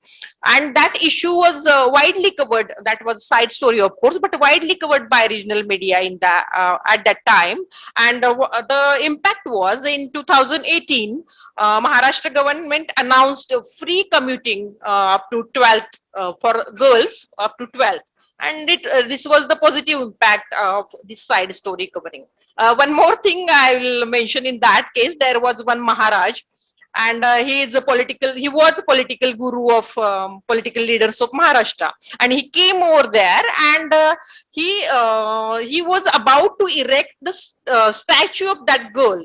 G: And that issue was widely covered. That was side story, of course, but widely covered by regional media in at that time. And the impact was in 2018. Maharashtra government announced free commuting up to 12th for girls up to 12th, and this was the positive impact of this side story covering. One more thing I will mention in that case, there was one Maharaj, and he was a political guru of political leaders of Maharashtra, and he came over there, and he was about to erect the statue of that girl.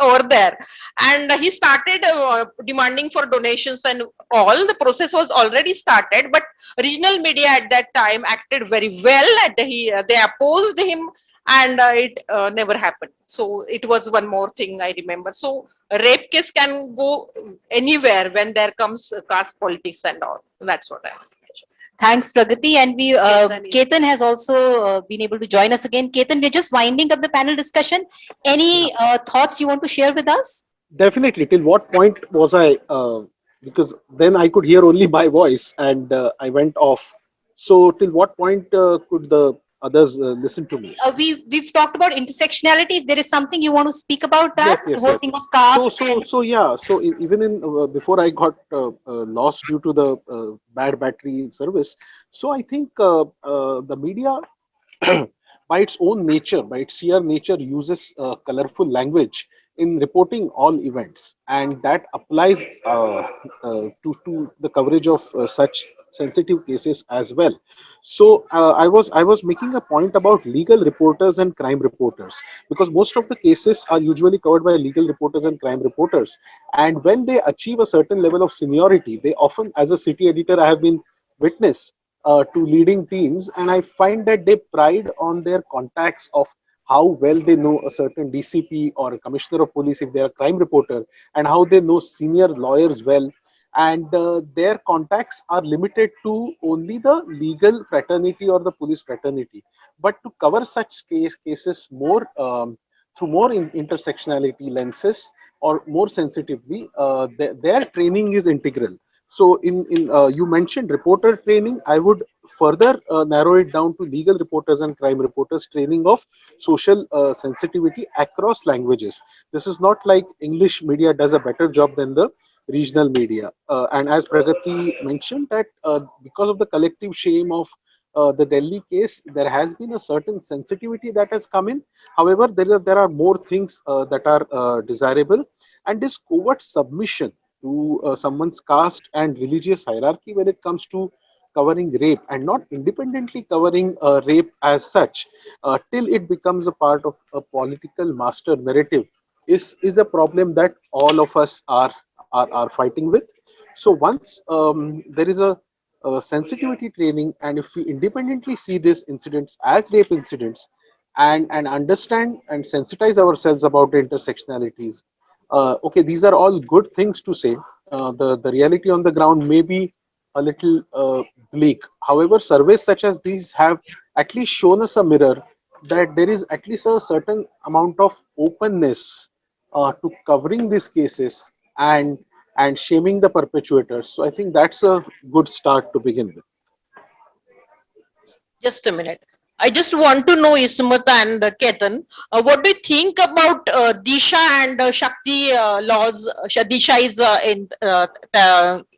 G: Over there, and he started demanding for donations, and all the process was already started, but regional media at that time acted very well, and they opposed him, and it never happened. So it was one more thing I remember. So rape case can go anywhere when there comes caste politics and all. That's what I want.
F: Thanks, Pragati. And Ketan has also been able to join us again. Ketan, we're just winding up the panel discussion. Any thoughts you want to share with us?
H: Definitely. Till what point was I? Because then I could hear only my voice, and I went off. So till what point could the others listen to me?
F: We've talked about intersectionality. If there is something you want to speak about that,
H: Yes,
F: the whole thing of caste.
H: So yeah. So even in before I got lost due to the bad battery service. So I think the media, by its own nature, by its sheer nature, uses colorful language in reporting all events, and that applies to the coverage of such sensitive cases as well. So I was making a point about legal reporters and crime reporters, because most of the cases are usually covered by legal reporters and crime reporters, and when they achieve a certain level of seniority, they often, as a city editor, I have been witness to leading teams, and I find that they pride on their contacts of how well they know a certain DCP or a commissioner of police if they are a crime reporter, and how they know senior lawyers well, and their contacts are limited to only the legal fraternity or the police fraternity. But to cover such cases more through more intersectionality lenses or more sensitively, their training is integral. So in you mentioned reporter training, I would further narrow it down to legal reporters and crime reporters training of social sensitivity across languages. This is not like English media does a better job than the regional media. And as Pragati mentioned, that because of the collective shame of the Delhi case, there has been a certain sensitivity that has come in. However, there are more things that are desirable, and this covert submission to someone's caste and religious hierarchy when it comes to covering rape, and not independently covering rape as such, till it becomes a part of a political master narrative, is a problem that all of us are fighting with. So once there is a sensitivity training, and if we independently see these incidents as rape incidents, and understand and sensitize ourselves about the intersectionalities, okay, these are all good things to say. The reality on the ground may be a little bleak. However, surveys such as these have at least shown us a mirror that there is at least a certain amount of openness to covering these cases, and shaming the perpetrators. So I think that's a good start to begin with.
G: Just a minute. I just want to know, Ismat and Ketan, what do you think about Disha and Shakti laws? Disha is in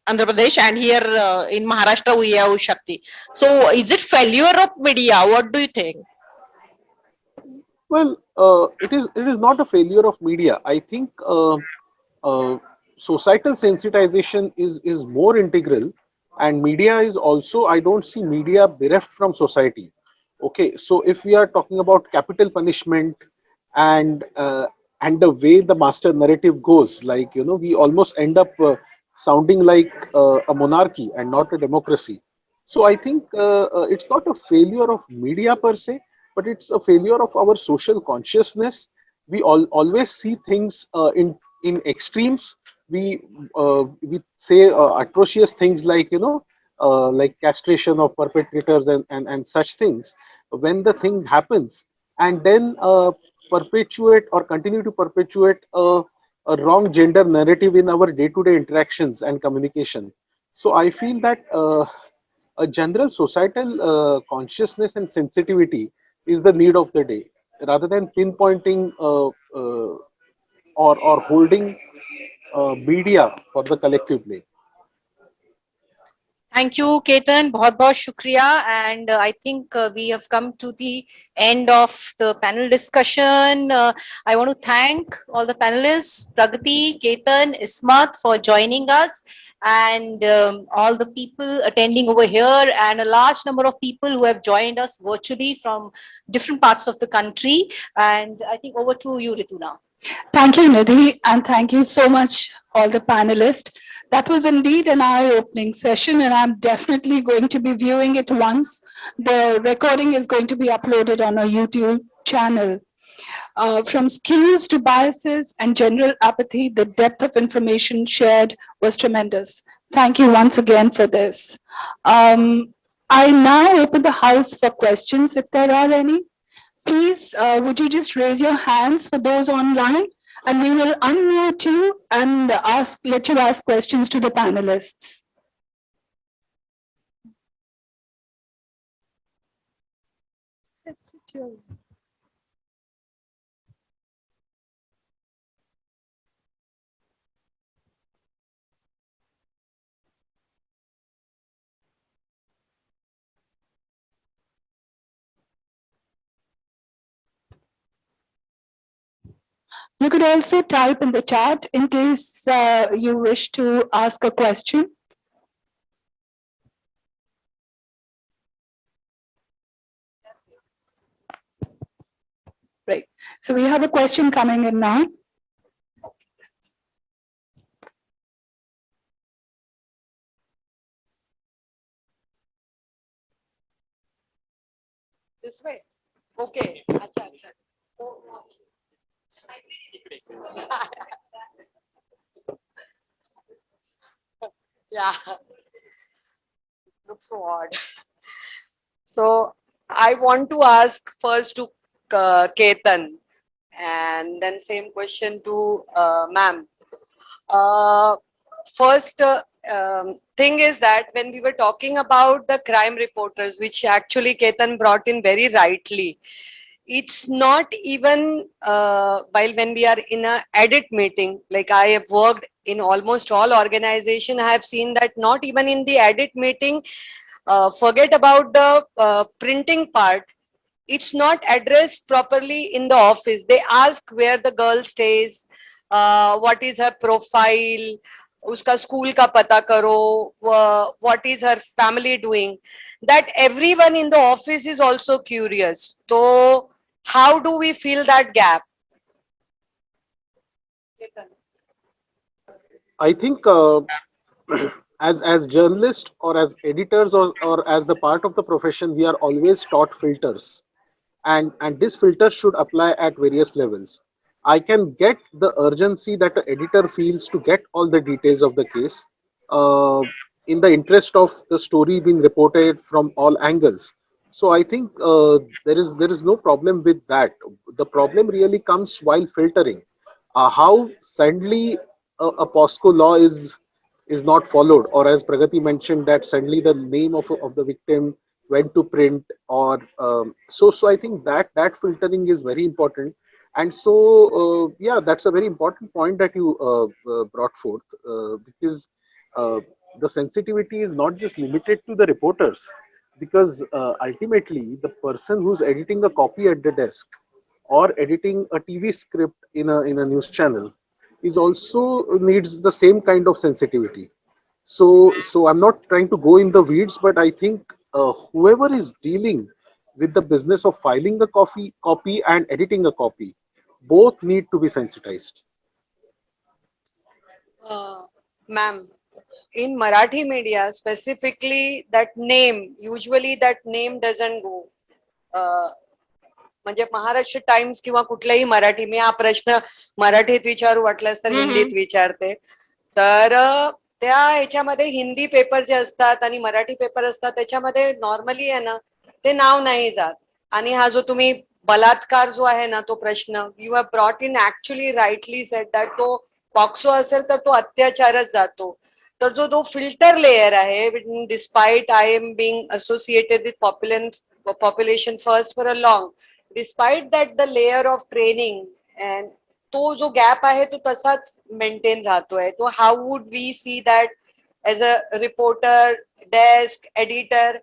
G: Andhra Pradesh, and here in Maharashtra we have Shakti. So is it failure of media? What do you think?
H: Well, it is not a failure of media. I think uh, societal sensitization is more integral, and media is also. I don't see media bereft from society. Okay, so if we are talking about capital punishment, and the way the master narrative goes, like, we almost end up sounding like a monarchy and not a democracy. So I think it's not a failure of media per se, but it's a failure of our social consciousness. We always see things in extremes. We say atrocious things like, like castration of perpetrators, and such things when the thing happens, and then perpetuate or continue to perpetuate a wrong gender narrative in our day-to-day interactions and communication. So I feel that a general societal consciousness and sensitivity is the need of the day, rather than pinpointing or holding media for the collective blame.
F: Thank you, Ketan. बहुत बहुत शुक्रिया. And I think we have come to the end of the panel discussion. I want to thank all the panelists, Pragati, Ketan, Ismat, for joining us, and all the people attending over here, and a large number of people who have joined us virtually from different parts of the country. And I think over to you, Ritu, now.
A: Thank you, Nidhi, and thank you so much, all the panelists. That was indeed an eye-opening session, and I'm definitely going to be viewing it once. The recording is going to be uploaded on our YouTube channel. From skews to biases and general apathy, the depth of information shared was tremendous. Thank you once again for this. I now open the house for questions, if there are any. Please, would you just raise your hands for those online, and we will unmute you and let you ask questions to the panelists. You could also type in the chat in case you wish to ask a question. Right. So we have a question coming in now.
G: This way. Okay. Acha, acha. Yeah. Looks so odd. So I want to ask first to Ketan, and then same question to ma'am. First thing is that when we were talking about the crime reporters, which actually Ketan brought in very rightly, it's not even while when we are in a edit meeting, like I have worked in almost all organization, I have seen that not even in the edit meeting,
J: forget about the printing part. It's not addressed properly in the office. They ask where the girl stays, what is her profile, uska school ka pata karo, what is her family doing. That everyone in the office is also curious. So how do we fill that gap?
H: I think as journalists or as editors or as the part of the profession, we are always taught filters, and this filter should apply at various levels. I can get the urgency that the editor feels to get all the details of the case, uh, in the interest of the story being reported from all angles. So I think there is no problem with that. The problem really comes while filtering. How suddenly a POSCO law is not followed, or as Pragati mentioned, that suddenly the name of the victim went to print, or so I think that filtering is very important. And so yeah, that's a very important point that you brought forth, because uh, the sensitivity is not just limited to the reporters, because ultimately the person who's editing a copy at the desk or editing a TV script in a news channel is also needs the same kind of sensitivity. So I'm not trying to go in the weeds, but I think whoever is dealing with the business of filing a copy and editing a copy, both need to be sensitized.
J: Ma'am, in Marathi media specifically, usually that name doesn't go. म्हणजे Maharashtra times किंवा कुठल्याही मराठी, मी हा प्रश्न मराठीत विचारू वाटल्यास तर हिंदीत विचारते. तर त्या ह्याच्यामध्ये हिंदी पेपर जे असतात आणि मराठी पेपर असतात त्याच्यामध्ये नॉर्मली आहे ना ते नाव नाही जात. आणि हा जो तुम्ही बलात्कार जो आहे ना तो प्रश्न you have brought in actually rightly said that तो पॉक्सो असेल तर तो अत्याचारच जातो. तर जो फिल्टर लेयर आहे, despite I am being associated with population first for a long, despite that the layer of training and तो जो गॅप आहे तो तसाच मेंटेन राहतोय. तो how would we see that as a reporter, desk editor?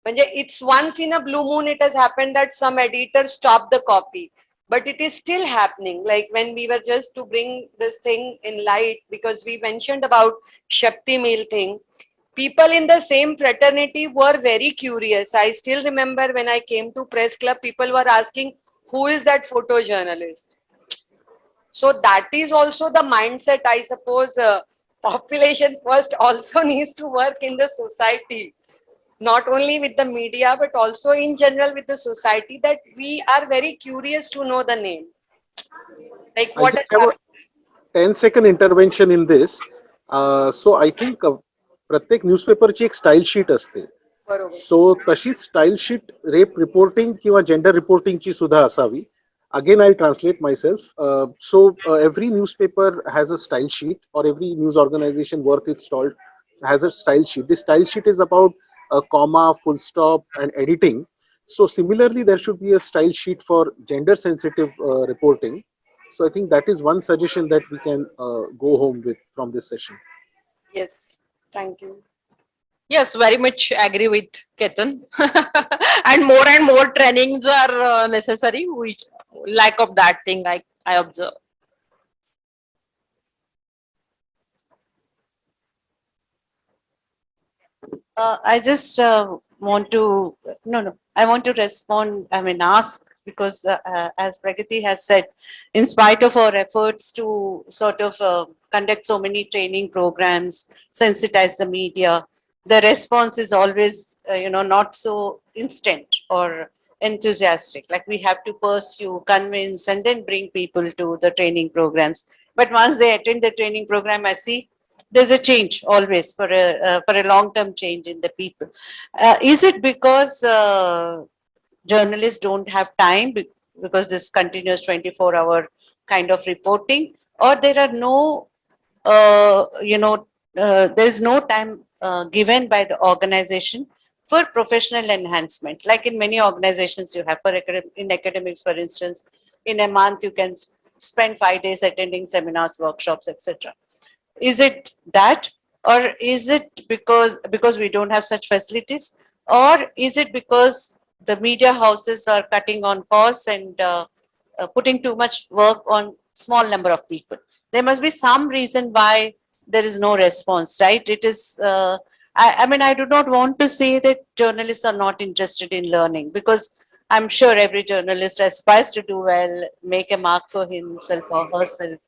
J: म्हणजे it's once in a blue moon it has happened that some editor stop the copy, but it is still happening. Like when we were just to bring this thing in light, because we mentioned about Shakti Meal thing, people in the same fraternity were very curious. I still remember when I came to press club, people were asking, who is that photojournalist? So that is also the mindset, I suppose. Population first also needs to work in the society, not only with the media, but also in general with the society, that we are very curious to know the name. Like
H: I'll
J: what
H: just
J: has
H: have a
J: happened.
H: 10-second intervention in this. So I think प्रत्येक न्यूजपेपरची एक style sheet असते.
J: बरोबर.
H: सो तशीच style sheet rape reporting किंवा gender रिपोर्टिंगची सुद्धा असावी. Again, I'll translate myself. So every newspaper has a style sheet, or every news organization worth its salt has a style sheet. This style sheet is about a comma, full stop, and editing. So similarly, there should be a style sheet for gender-sensitive reporting. So I think that is one suggestion that we can go home with from this session.
J: Yes, thank you.
G: Yes, very much agree with Ketan. And more trainings are necessary. Which lack of that thing I observe.
B: I just want to, no, I want to respond, ask, because as Pragati has said, in spite of our efforts to sort of conduct so many training programs, sensitize the media, the response is always, not so instant or enthusiastic. Like we have to pursue, convince, and then bring people to the training programs. But once they attend the training program, I see there's a change always for a long-term change in the people. Is it because journalists don't have time because this continuous 24-hour kind of reporting, or there are no, there is no time given by the organization for professional enhancement? Like in many organizations, you have in academics, for instance, in a month you can spend 5 days attending seminars, workshops, etc. Is it that, or is it because we don't have such facilities, or is it because the media houses are cutting on costs and putting too much work on small number of people? There must be some reason why there is no response, right? It is, I mean, I do not want to say that journalists are not interested in learning, because I'm sure every journalist aspires to do well, make a mark for himself or herself,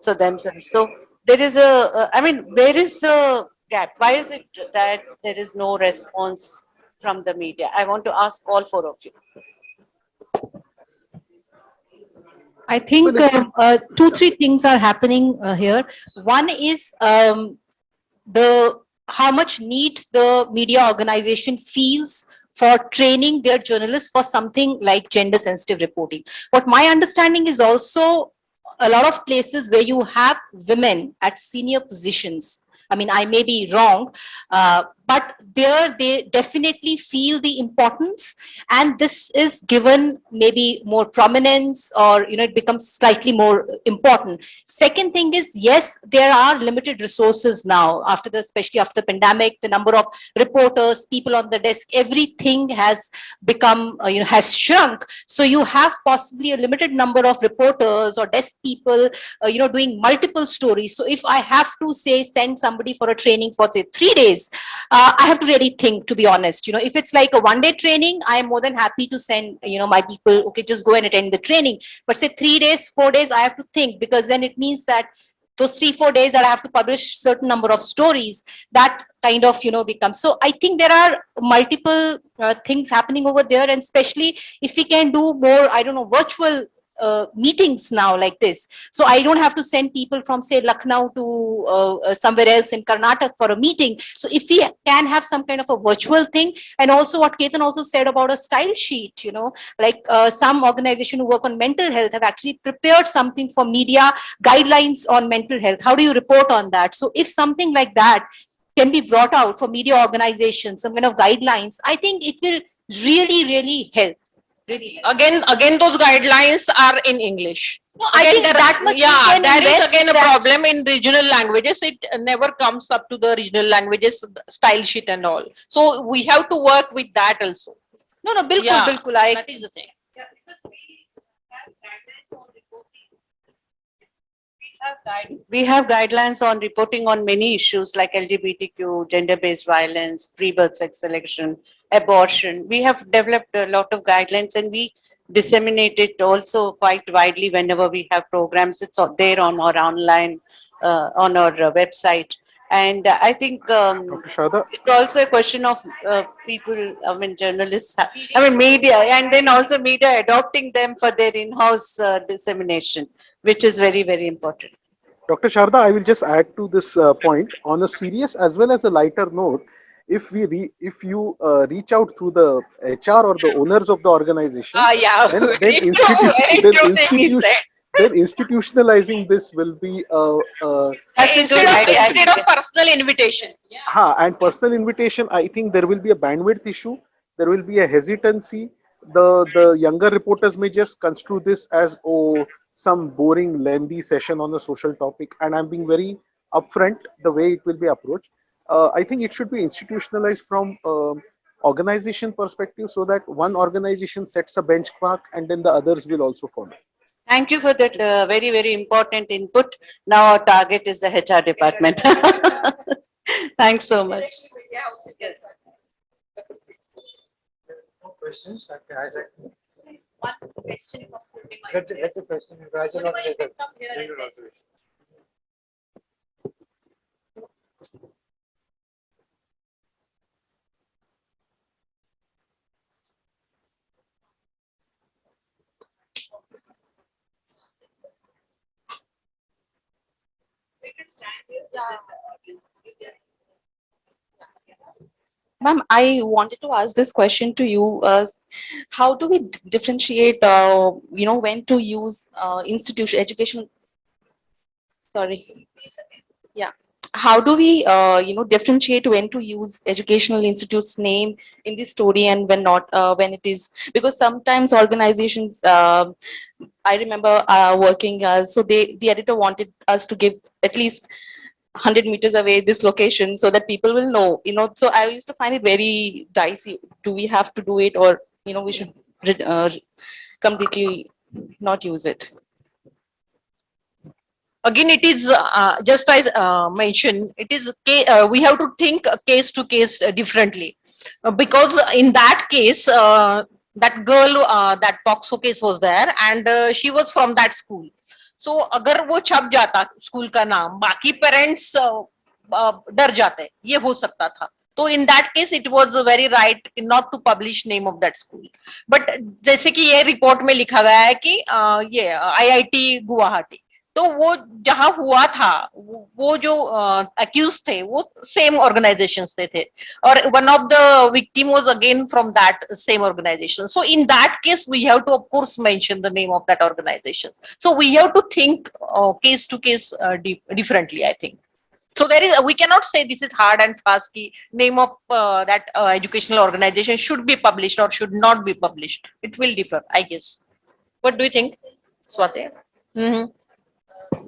B: so themselves. So there is I mean, where is the gap? Why is it that there is no response from the media? I want to ask all four of you.
F: I think two, three things are happening here. One is the how much need the media organization feels for training their journalists for something like gender sensitive reporting. What my understanding is also a lot of places where you have women at senior positions. I mean, I may be wrong, but there they definitely feel the importance, and this is given maybe more prominence, or it becomes slightly more important. Second thing is, yes, there are limited resources now especially after the pandemic. The number of reporters, people on the desk, everything has become has shrunk. So you have possibly a limited number of reporters or desk people doing multiple stories. So if I have to say send somebody for a training for say 3 days, I have to really think, to be honest. If it's like a one-day training, I am more than happy to send my people, okay, just go and attend the training. But say 3 days, 4 days, I have to think, because then it means that those 3-4 days that I have to publish certain number of stories, that kind of becomes. So I think there are multiple things happening over there, and especially if we can do more, I don't know, virtual meetings now like this. So I don't have to send people from say Lucknow to somewhere else in Karnataka for a meeting. So if we can have some kind of a virtual thing, and also what Ketan also said about a style sheet, like some organization who work on mental health have actually prepared something for media guidelines on mental health. How do you report on that? So if something like that can be brought out for media organizations, some kind of guidelines, I think it will really help. Really.
G: Again, those guidelines are in English.
F: No, I think that much.
G: Yeah, that is again a problem in regional languages. It never comes up to the regional languages style sheet and all. So we have to work with that also.
F: No, bilkul,
G: Yeah,
F: bilkul.
G: that is the thing.
B: Yeah, because we have guidelines on reporting on many issues like LGBTQ, gender-based violence, pre-birth sex selection, abortion. We have developed a lot of guidelines, and we disseminate it also quite widely whenever we have programs. It's there on our online, on our website. And I think it's also a question of people, I mean, journalists, media, and then also media adopting them for their in-house dissemination, which is very important.
H: Dr. Sharada, I will just add to this point on a serious as well as a lighter note. If you reach out through the HR or the owners of the organization,
G: Yeah,
H: then institutionalizing this will be
G: instead of personal invitation.
H: and personal invitation. I think there will be a bandwidth issue. There will be a hesitancy. The younger reporters may just construe this as some boring, lengthy session on a social topic, and I'm being very upfront the way it will be approached. I think it should be institutionalized from organization perspective, so that one organization sets a benchmark and then the others will also follow.
B: Thank you for that very important input. Now our target is the HR department. Thanks so much. Yes.
K: No questions. Okay,
F: One question was putting my
K: let the question.
L: Ma'am, I wanted to ask this question to you. How do we differentiate, when to use institution educational? Sorry. Yeah. How do we, differentiate when to use educational institute's name in the story and when not, when it is, because sometimes organizations, I remember working, so the editor wanted us to give at least 100 meters away, this location, so that people will know, so I used to find it very dicey. Do we have to do it, or, we should completely not use it?
G: Again, it is just as mentioned, it is we have to think case to case differently, because in that case, that girl, that POXO case was there, and she was from that school. So अगर वो छप जाता school का नाम, बाकी parents डर जाते, ये हो सकता था. तो in that case it was very right not to publish name of that school. But जैसे कि ये रिपोर्ट में लिखा गया है कि ये IIT गुवाहाटी, तो वो जहां हुआ था, वो जो अक्यूज थे वो सेम ऑर्गेनाइजेशन से थे, और one of the victim was again from that same organisation. So in that case we have to of course mention the name of that organisation. So we have to think case to case differently, I think. So there is, we cannot say this is hard and fast ki name of that educational organization should be published or should not be published. It will differ, I guess. What do you think, Swati?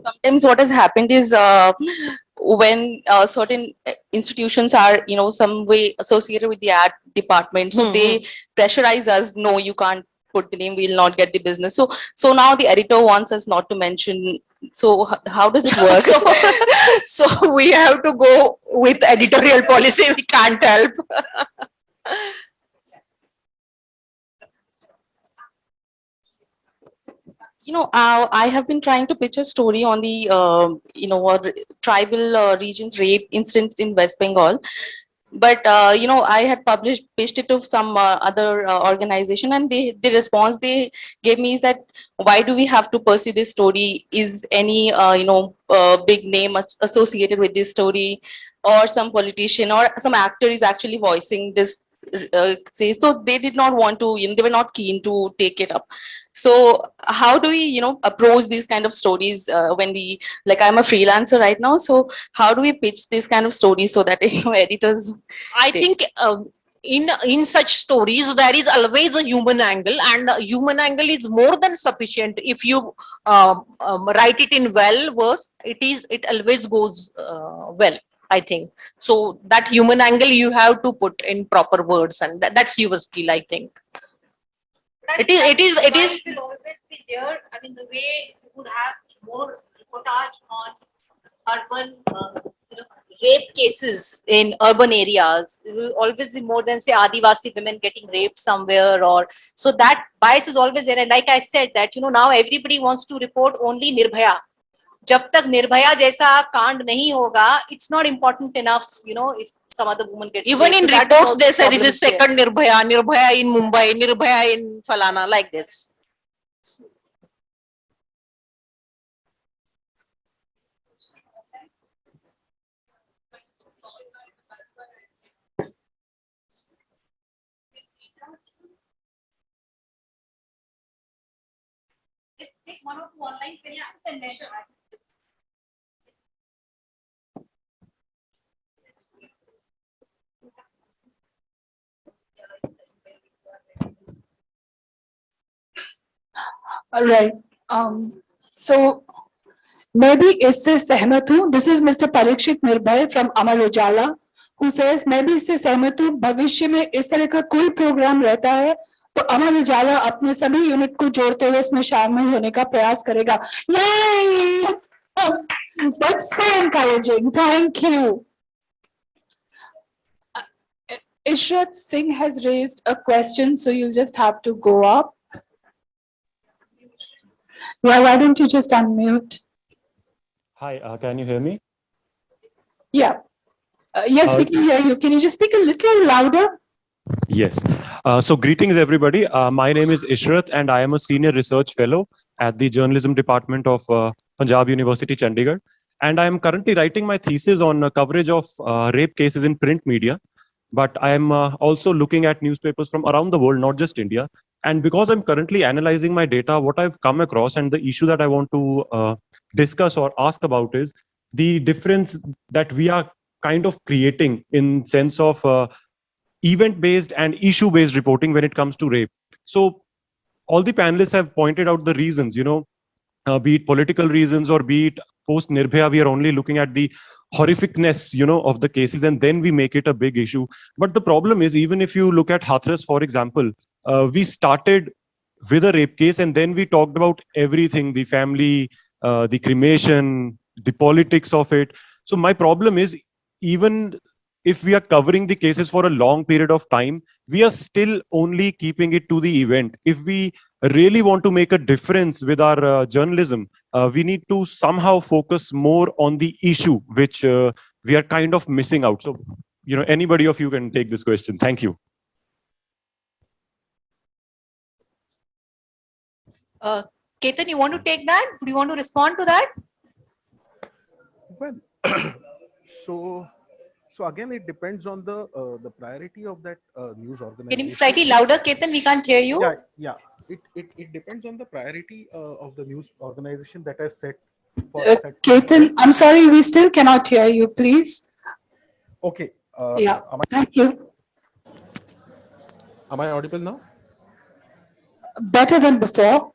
L: Sometimes what has happened is when certain institutions are, some way associated with the ad department, so they pressurize us, no, you can't put the name, we'll not get the business. So now the editor wants us not to mention. So how does it work?
G: So we have to go with editorial policy. We can't help.
L: I have been trying to pitch a story on the, tribal regions rape incidents in West Bengal. But, I had pitched it to some other organization, and the response they gave me is that, why do we have to pursue this story? Is any, big name associated with this story, or some politician or some actor is actually voicing this? So they did not want to, they were not keen to take it up. So how do we, approach these kind of stories when we, like, I'm a freelancer right now, so how do we pitch this kind of stories so that, editors?
G: I think in such stories there is always a human angle, and human angle is more than sufficient. If you write it in well verse, it always goes well, I think. So that human angle you have to put in proper words, and that's your skill, I think. It is
F: will always be there. I mean, the way you would have more reportage on urban rape cases in urban areas, it will always be more than, say, Adivasi women getting raped somewhere, or so that bias is always there. And like I said, that now everybody wants to report only Nirbhaya. जब तक निर्भया जैसा कांड नहीं होगा, it's not important enough, if some other woman gets
G: even
F: raped.
G: in
F: So
G: reports they say this
F: problem
G: is second Nirbhaya in Mumbai, Nirbhaya in Falana, like this.
F: Let's take one or two online questions and then
A: Right. So मैं भी इससे सहमत हूँ. This is Mr. Parikshit Nirbhay from Amar Ujala, who says मैं भी इससे सहमत हूँ. भविष्य में इस तरह का कोई प्रोग्राम रहता है तो अमर उजाला अपने सभी यूनिट को जोड़ते हुए इसमें शामिल होने का प्रयास करेगा. Yay! That's so encouraging. Thank you. Ismat Singh has raised a question, so you'll just have to go up. Yeah, why don't you just unmute?
M: Hi, can you hear me?
A: Yeah. Yes, we can hear you. Can you just speak a little louder?
M: Yes. So greetings, everybody. My name is Ishrat, and I am a senior research fellow at the journalism department of Punjab University, Chandigarh. And I am currently writing my thesis on coverage of rape cases in print media. But I am also looking at newspapers from around the world, not just India. And because I'm currently analyzing my data, what I've come across and the issue that I want to discuss or ask about is the difference that we are kind of creating in sense of event-based and issue-based reporting when it comes to rape. So all the panelists have pointed out the reasons, be it political reasons or be it post Nirbhaya, we are only looking at the horrificness, of the cases, and then we make it a big issue. But the problem is, even if you look at Hathras, for example, we started with a rape case, and then we talked about everything, the family, the cremation, the politics of it. So my problem is, even if we are covering the cases for a long period of time, we are still only keeping it to the event. If we really want to make a difference with our journalism, we need to somehow focus more on the issue, which we are kind of missing out. So, anybody of you can take this question. Thank you.
F: Ketan, you want to take that? Do you want to respond to that?
H: Well, so again, it depends on the priority of that news organization.
F: Can you be slightly louder, Ketan? We can't hear you.
H: Yeah. It depends on the priority of the news organization that has set.
A: Ketan, I'm sorry, we still cannot hear you, please.
H: Okay.
A: Yeah, thank you.
H: Am I audible now?
A: Better than before.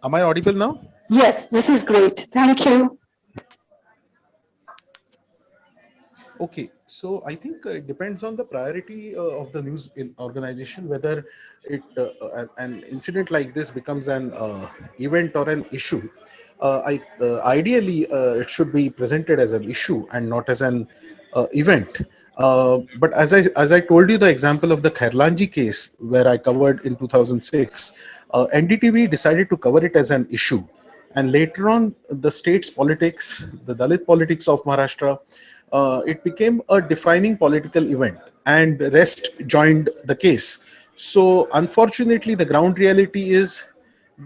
H: Am I audible now?
A: Yes, this is great. Thank you.
H: Okay, so I think it depends on the priority of the news organization, whether an incident like this becomes an event or an issue. Ideally, it should be presented as an issue and not as an event. But as I told you, the example of the Khairlanji case, where I covered in 2006, NDTV decided to cover it as an issue. And later on, the state's politics, the Dalit politics of Maharashtra, it became a defining political event, and rest joined the case. So unfortunately, the ground reality is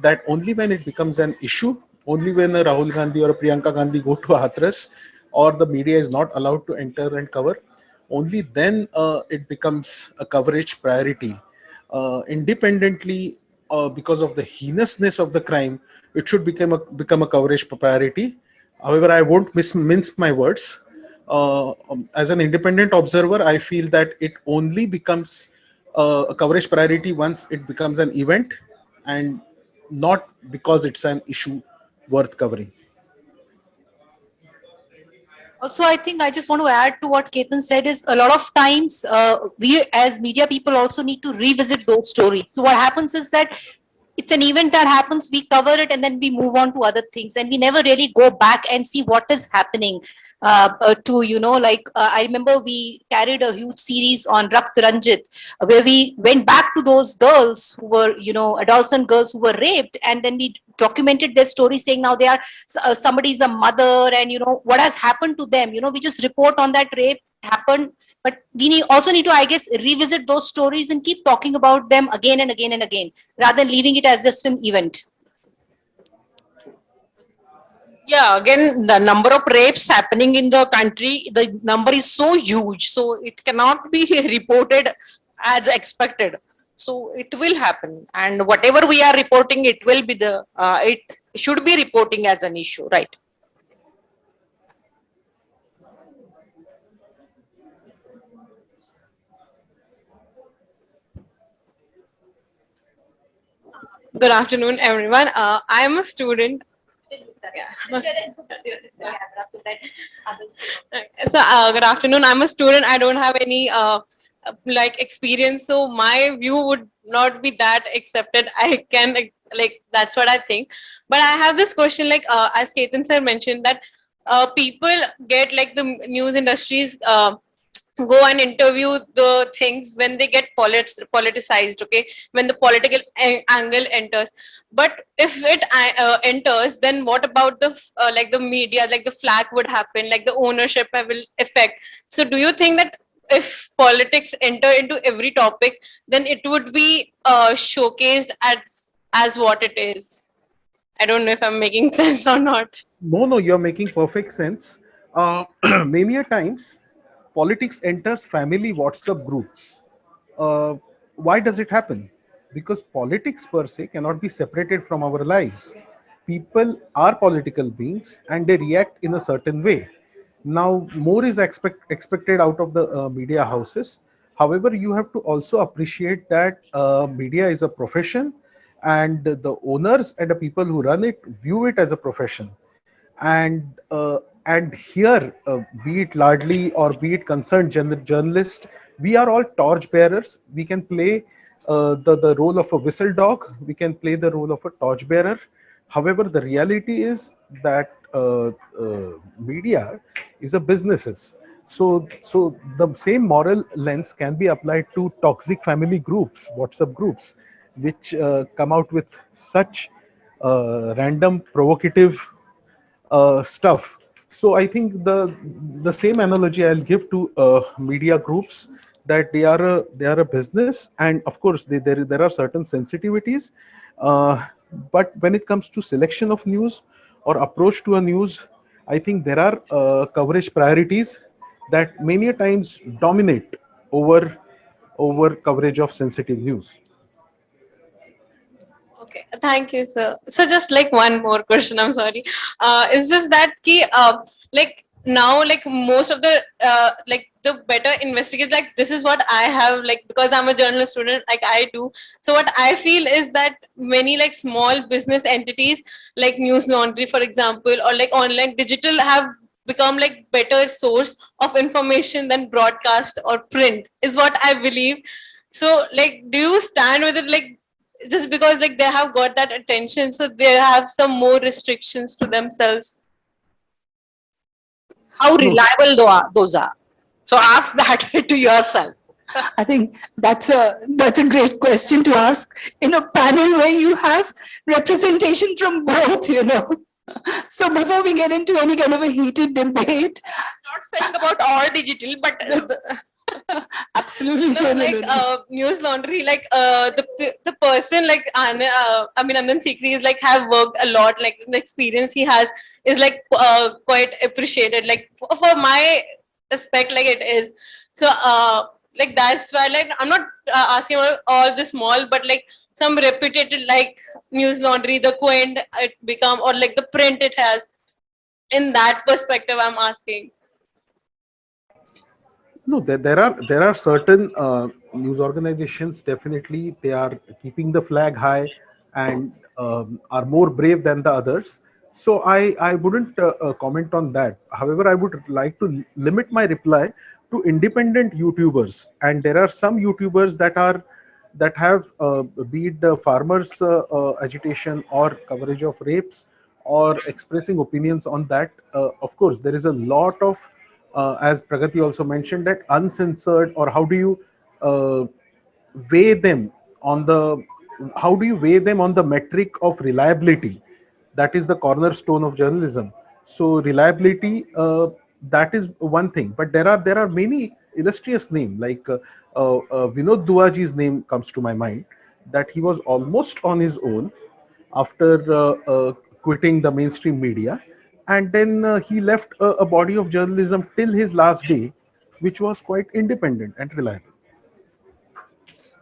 H: that only when it becomes an issue, only when a Rahul Gandhi or a Priyanka Gandhi go to a Hathras, or the media is not allowed to enter and cover, only then it becomes a coverage priority. Independently, because of the heinousness of the crime, it should become a coverage priority. However, I won't mince my words. As an independent observer, I feel that it only becomes a coverage priority once it becomes an event, and not because it's an issue worth covering.
F: Also, I think I just want to add to what Ketan said is a lot of times we as media people also need to revisit those stories. So what happens is that it's an event that happens, we cover it, and then we move on to other things, and we never really go back and see what is happening I remember we carried a huge series on Rakt Ranjit, where we went back to those girls who were, adolescent girls who were raped, and then we documented their story, saying now they are somebody's a mother, and what has happened to them. We just report on that rape happened, but we also need to, I guess, revisit those stories and keep talking about them again and again and again, rather than leaving it as just an event.
G: Yeah, again, the number of rapes happening in the country, the number is so huge, so it cannot be reported as expected. So it will happen, and whatever we are reporting, it will be it should be reporting as an issue, right?
N: Good afternoon, everyone. I am a student. So, good afternoon. I'm a student. I don't have any experience, so my view would not be that accepted. I can that's what I think. But I have this question, as Ketan sir mentioned, that people get the news industries. Go and interview the things when they get politicized, okay, when the political angle enters. But if it enters, then what about the the media, the flag would happen, the ownership will affect. So do you think that if politics enter into every topic, then it would be showcased as what it is? I don't know if I'm making sense or not.
H: No, you're making perfect sense. Many a times, politics enters family WhatsApp groups. Why does it happen? Because politics per se cannot be separated from our lives. People are political beings and they react in a certain way. Now, more is expected out of the media houses. However, you have to also appreciate that media is a profession, and the owners and the people who run it view it as a profession. And here, be it Laadli or be it concerned journalist, we are all torch bearers. We can play the role of a whistle dog. We can play the role of a torch bearer. However, the reality is that media is a businesses. So the same moral lens can be applied to toxic family groups, WhatsApp groups, which come out with such random provocative stuff. So I think the same analogy I'll give to media groups, that they are a business, and of course there are certain sensitivities. Uh, but when it comes to selection of news or approach to a news, I think there are coverage priorities that many a times dominate over coverage of sensitive news.
N: Okay, thank you, sir. So just like one more question, I'm sorry. It's just that like now, like most of the like the better investigators, like this is what I have, like because I'm a journalist student, like I do. So what I feel is that many like small business entities, like News Laundry, for example, or like online digital, have become like better source of information than broadcast or print, is what I believe. So like, do you stand with it? Like just because like they have got that attention, so they have some more restrictions to themselves.
L: How reliable those are? So ask that to yourself.
A: I think that's a great question to ask in a panel where you have representation from both, you know. So before we get into any kind of a heated debate,
L: Not saying about all digital, but
A: absolutely.
N: No, like News Laundry, like the person like Anand Sikri is like have worked a lot. Like the experience he has is like quite appreciated. Like for my aspect, like it is. So like that's why like I'm not asking about all the small, but like some reputed like News Laundry, the Quint it become, or like the print it has. In that perspective, I'm asking.
H: No, there are certain news organizations. Definitely, they are keeping the flag high and are more brave than the others. So I wouldn't comment on that. However, I would like to limit my reply to independent YouTubers. And there are some YouTubers that have be it the farmers agitation or coverage of rapes or expressing opinions on that. Of course, there is a lot of as Pragati also mentioned, that uncensored, or uh, weigh them on the how do you weigh them on the metric of reliability? That is the cornerstone of journalism. So reliability, that is one thing, but there are many illustrious names like Vinod Duaji's name comes to my mind, that he was almost on his own after quitting the mainstream media, and then he left a body of journalism till his last day, which was quite independent and reliable.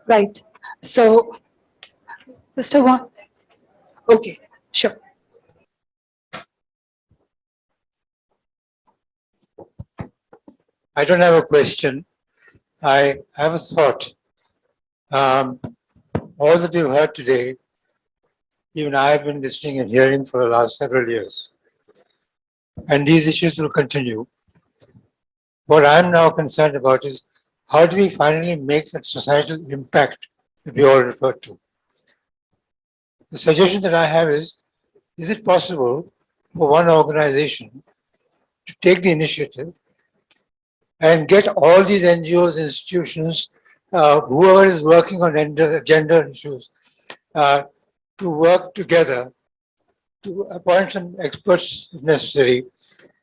A: Right. So, Sister One. Okay, sure.
K: I don't have a question. I have a thought. All that you've heard today, even I have been listening and hearing for the last several years. And these issues will continue. What I'm now concerned about is how do we finally make that societal impact that we all referred to? The suggestion that I have is it possible for one organization to take the initiative and get all these NGOs, institutions, whoever is working on gender issues, to work together to appoint some experts if necessary,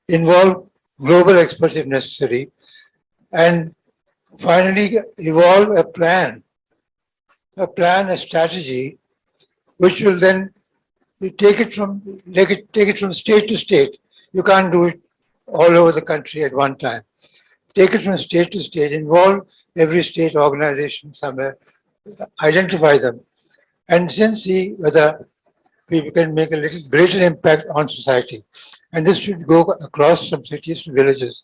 K: involve global experts if necessary, and finally evolve a plan, a strategy, which will then take it from state to state. You can't do it all over the country at one time. Take it from state to state, involve every state organization somewhere, identify them, and then see whether we can make a little greater impact on society. And this should go across from cities to villages,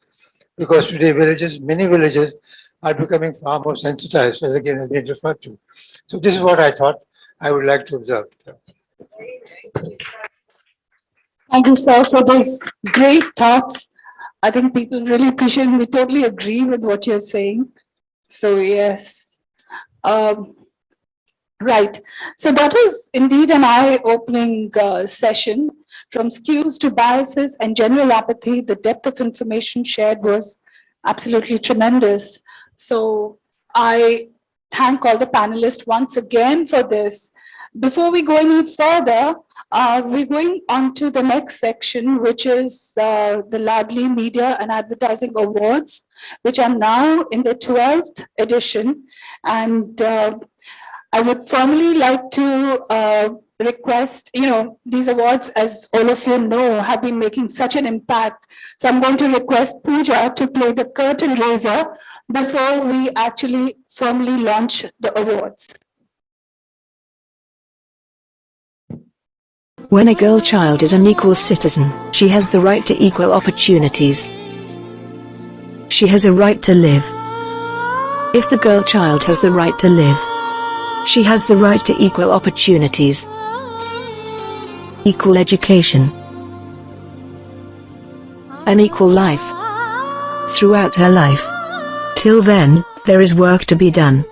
K: because today many villages are becoming far more sensitized, as again has been referred to. So this is what I thought I would like to observe.
A: Thank you, sir, for those great thoughts. I think people really appreciate and we totally agree with what you're saying. So, yes. Right. So that was indeed an eye-opening session. From skews to biases and general apathy, the depth of information shared was absolutely tremendous. So I thank all the panelists once again for this. Before we go any further, we're going on to the next section, which is the Laadli Media and Advertising Awards, which are now in the 12th edition. And I would formally like to request, these awards, as all of you know, have been making such an impact. So I'm going to request Pooja to play the curtain raiser before we actually formally launch the awards.
O: When a girl child is an equal citizen, she has the right to equal opportunities. She has a right to live. If the girl child has the right to live, she has the right to equal opportunities, equal education, an equal life throughout her life. Till then, there is work to be done.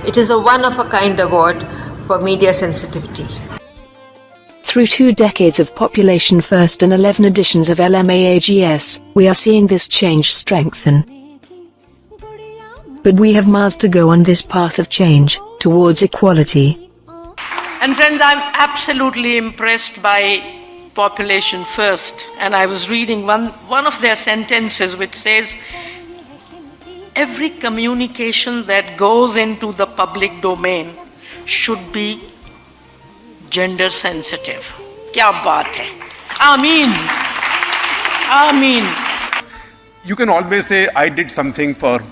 P: It is a one-of-a-kind award for media sensitivity.
O: Through 2 decades of Population First and 11 editions of LMAAGS, we are seeing this change strengthen. But we have miles to go on this path of change, towards equality.
Q: And friends, I'm absolutely impressed by Population First. And I was reading one of their sentences which says, every communication that goes into the public domain should be gender sensitive. Kya baat hai? Ameen. Ameen.
R: You can always say, I did something for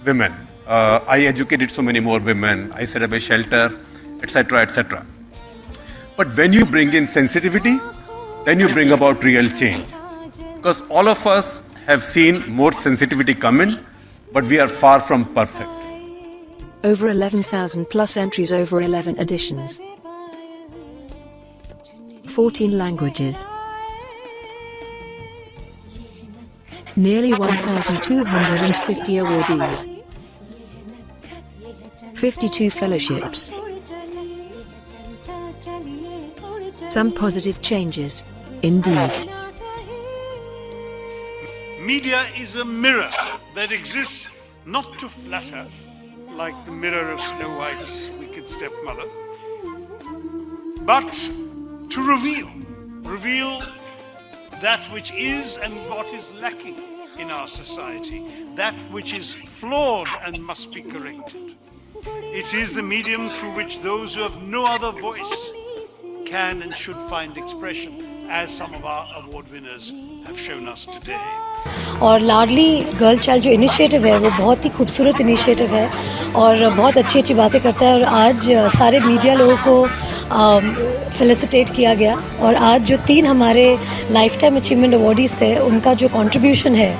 R: women. I educated so many more women. I set up a shelter, etc., etc. But when you bring in sensitivity, then you bring about real change. Because all of us have seen more sensitivity come in, but we are far from perfect.
O: Over 11,000 plus entries over 11 editions. 14 languages. Nearly 1,250 awardees. 52 fellowships. Some positive changes, indeed.
S: Media is a mirror that exists not to flatter, like the mirror of Snow White's wicked stepmother, but to reveal that which is and what is lacking in our society, that which is flawed and must be corrected. It is the medium through which those who have no other voice can and should find expression, as some of our award winners have shown us today.
T: और लाडली girl child जो initiative है वो बहुत ही खूबसूरत initiative है और बहुत अच्छी अच्छी बातें करता है और आज सारे मीडिया लोगों को फेलिसिटेट किया गया और आज जो 3 हमारे लाइफ टाइम अचीवमेंट अवार्डीज़ थे उनका जो कंट्रीब्यूशन है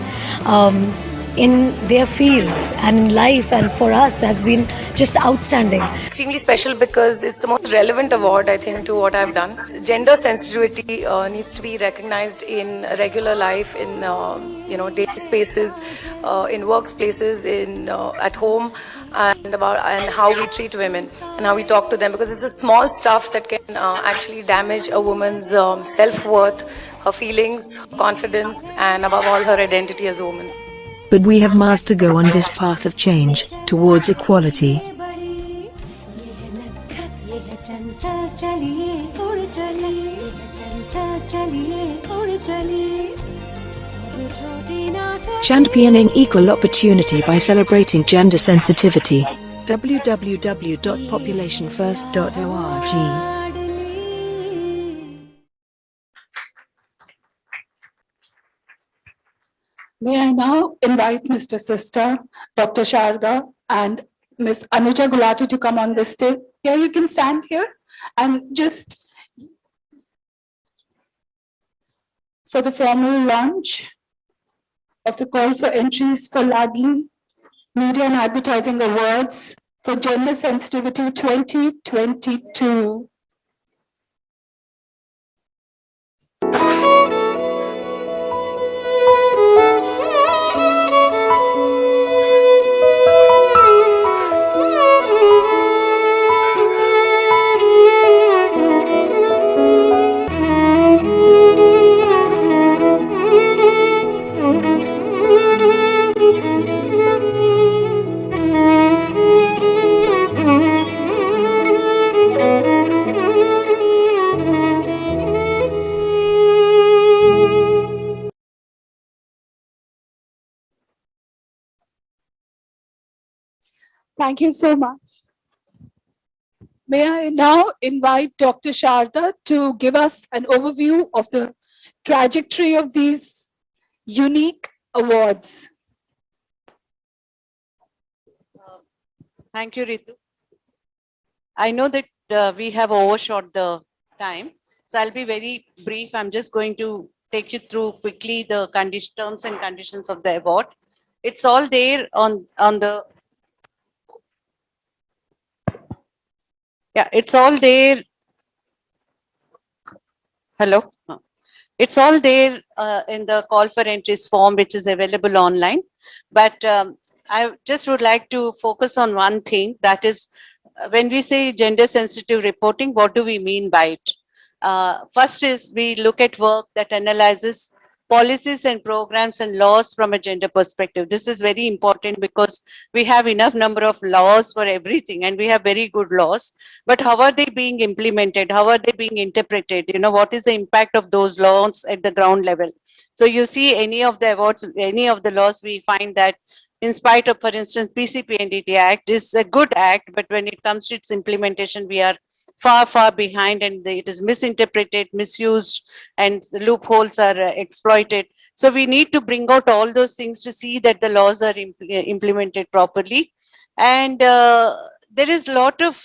T: in their fields and in life and for us has been just outstanding.
U: Extremely special because it's the most relevant award, I think, to what I've done. Gender sensitivity needs to be recognized in regular life, in daily spaces, in workplaces, in at home, and how we treat women and how we talk to them, because it's the small stuff that can actually damage a woman's self-worth, her feelings, confidence, and above all her identity as a woman.
O: But we have miles to go on this path of change, towards equality. Championing equal opportunity by celebrating gender sensitivity. www.populationfirst.org.
A: May I now invite Mr. Sista, Dr. Sharada, and Ms. Anuja Gulati to come on the stage. Yeah, you can stand here and just for the formal launch of the call for entries for Laadli Media and Advertising Awards for Gender Sensitivity 2022. Thank you so much. May I now invite Dr. Sharada to give us an overview of the trajectory of these unique awards.
B: Thank you, Ritu. I know that we have overshot the time, so I'll be very brief. I'm just going to take you through quickly the terms and conditions of the award. It's all there on the, yeah, it's all there. Hello. It's all there in the call for entries form, which is available online. But I just would like to focus on one thing, that is, when we say gender sensitive reporting, what do we mean by it? First is we look at work that analyzes policies and programs and laws from a gender perspective. This is very important because we have enough number of laws for everything, and we have very good laws, but how are they being implemented? How are they being interpreted? You know, what is the impact of those laws at the ground level? So you see any of the awards, any of the laws, we find that in spite of, for instance, PCPNDT Act is a good act, but when it comes to its implementation, we are far behind, and it is misinterpreted, misused, and the loopholes are exploited. So we need to bring out all those things to see that the laws are implemented properly. And there is a lot of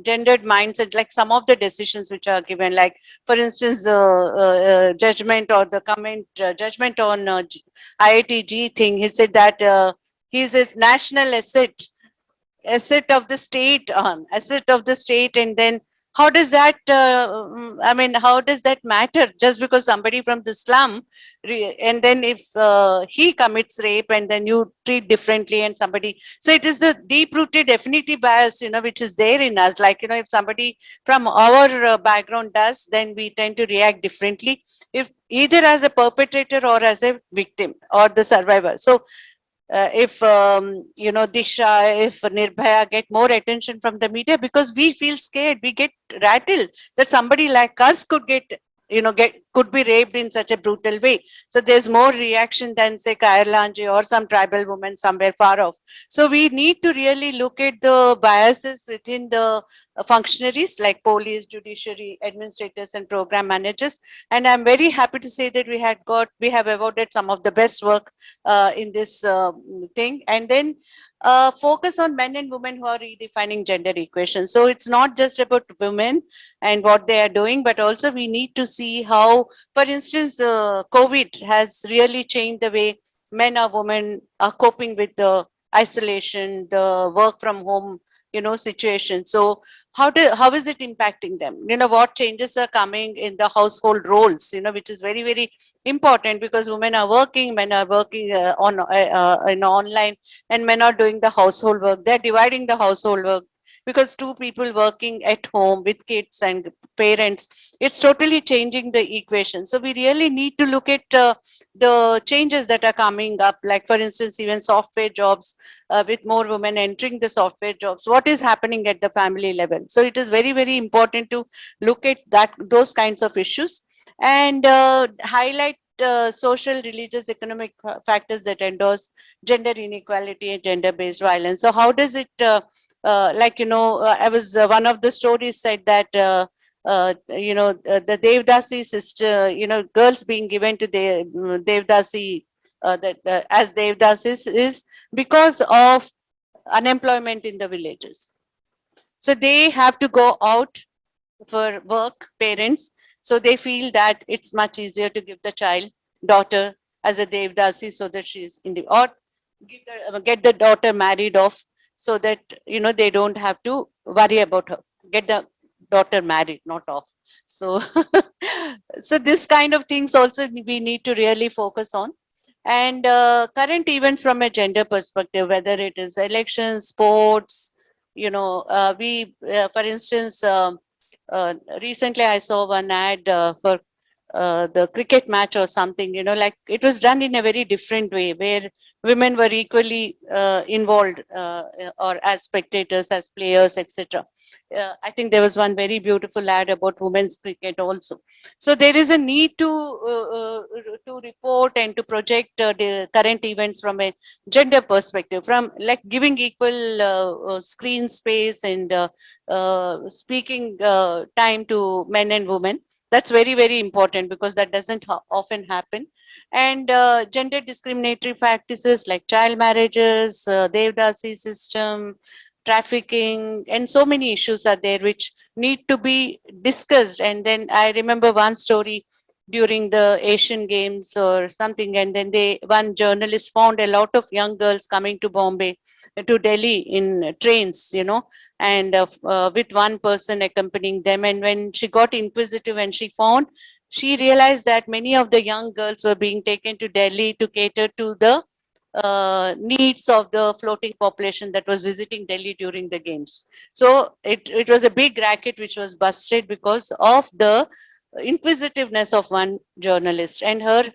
B: gendered mindset, like some of the decisions which are given, like for instance, judgment or the comment, judgment on IITG thing. He said that he's a national asset of the state, and then how does that I mean, how does that matter just because somebody from the slum, and then if he commits rape and then you treat differently, and somebody, so it is the deep rooted affinity bias, you know, which is there in us, like, you know, if somebody from our background does, then we tend to react differently, if either as a perpetrator or as a victim or the survivor. So if you know, Disha, if Nirbhaya get more attention from the media, because we feel scared, we get rattled that somebody like us could get, you know, could be raped in such a brutal way. So there's more reaction than say Kairlanji or some tribal woman somewhere far off. So we need to really look at the biases within the functionaries like police, judiciary, administrators, and program managers. And I'm very happy to say that we have awarded some of the best work in this thing. And then focus on men and women who are redefining gender equations. So it's not just about women and what they are doing, but also we need to see how, for instance, COVID has really changed the way men or women are coping with the isolation, the work from home, you know, situation. So how is it impacting them? You know, what changes are coming in the household roles, you know, which is very important, because women are working, men are working in online, and men are doing the household work. They're dividing the household work because two people working at home with kids and parents, it's totally changing the equation. So we really need to look at the changes that are coming up, like for instance, even software jobs, with more women entering the software jobs, what is happening at the family level. So it is very important to look at those kinds of issues, and highlight social, religious, economic factors that endorse gender inequality and gender-based violence. So how does it like, you know, I was one of the stories said that you know, the Devdasi sister, you know, girls being given to the Devdasi as Devdasis is because of unemployment in the villages. So they have to go out for work, parents. So they feel that it's much easier to give the daughter as a Devdasi, so that she's in the, or get the daughter married off, so that, you know, they don't have to worry about her. Get the daughter married, not off. So so this kind of things also we need to really focus on. And current events from a gender perspective, whether it is elections, sports, you know, for instance, recently I saw one ad for the cricket match or something, you know, like it was done in a very different way, where women were equally involved or as spectators, as players, etc. I think there was one very beautiful ad about women's cricket also. So there is a need to report and to project the current events from a gender perspective, from like giving equal screen space and speaking time to men and women. That's very, very important because that doesn't often happen. And gender discriminatory practices like child marriages, Devdasi system, trafficking, and so many issues are there which need to be discussed. And then I remember one story during the Asian Games or something, and then one journalist found a lot of young girls coming to Bombay, to Delhi in trains, you know, and with one person accompanying them. And when she got inquisitive and she realized that many of the young girls were being taken to Delhi to cater to the needs of the floating population that was visiting Delhi during the games. So it was a big racket which was busted because of the inquisitiveness of one journalist and her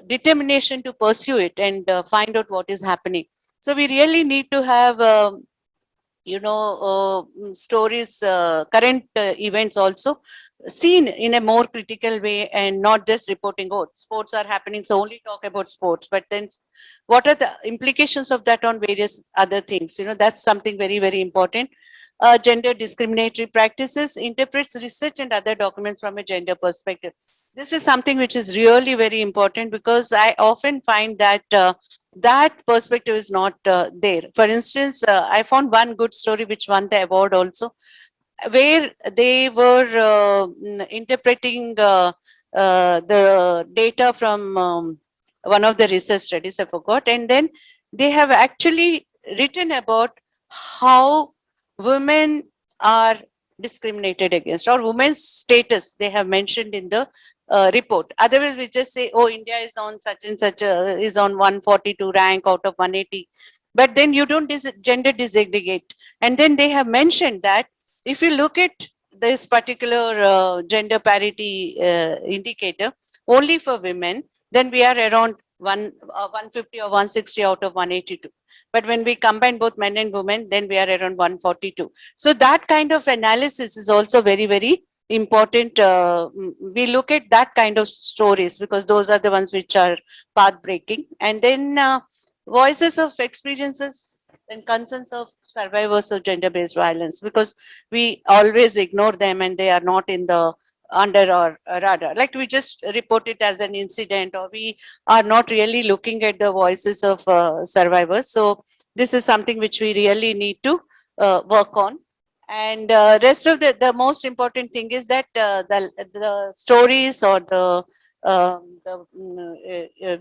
B: determination to pursue it and find out what is happening. So we really need to have stories, current events also seen in a more critical way and not just reporting, oh, sports are happening, so only talk about sports. But then what are the implications of that on various other things? You know, that's something very, very important. Gender discriminatory practices interprets research and other documents from a gender perspective. This is something which is really very important because I often find that that perspective is not there. For instance, I found one good story which won the award also, where they were interpreting the data from one of the research studies, I forgot, and then they have actually written about how women are discriminated against, or women's status they have mentioned in the report. Otherwise, we just say, oh, India is on such and such, is on 142 rank out of 180. But then you don't gender disaggregate. And then they have mentioned that if you look at this particular gender parity indicator only for women, then we are around 150 or 160 out of 182. But when we combine both men and women, then we are around 142. So that kind of analysis is also very, very important. We look at that kind of stories because those are the ones which are path breaking. And then voices of experiences and concerns of survivors of gender-based violence, because we always ignore them and they are not in the under our radar. Like we just report it as an incident, or we are not really looking at the voices of survivors. So this is something which we really need to work on. And rest of the most important thing is that the stories or the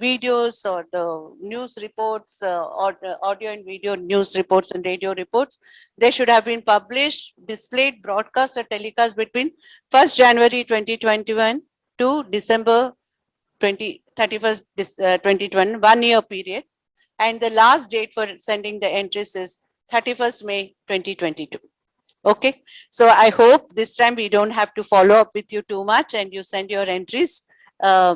B: videos or the news reports or the audio and video news reports and radio reports, they should have been published, displayed, broadcast or telecast between 1st January 2021 to December 31st 2021, 1 year period. And the last date for sending the entries is 31st May 2022. Okay, so I hope this time we don't have to follow up with you too much and you send your entries, as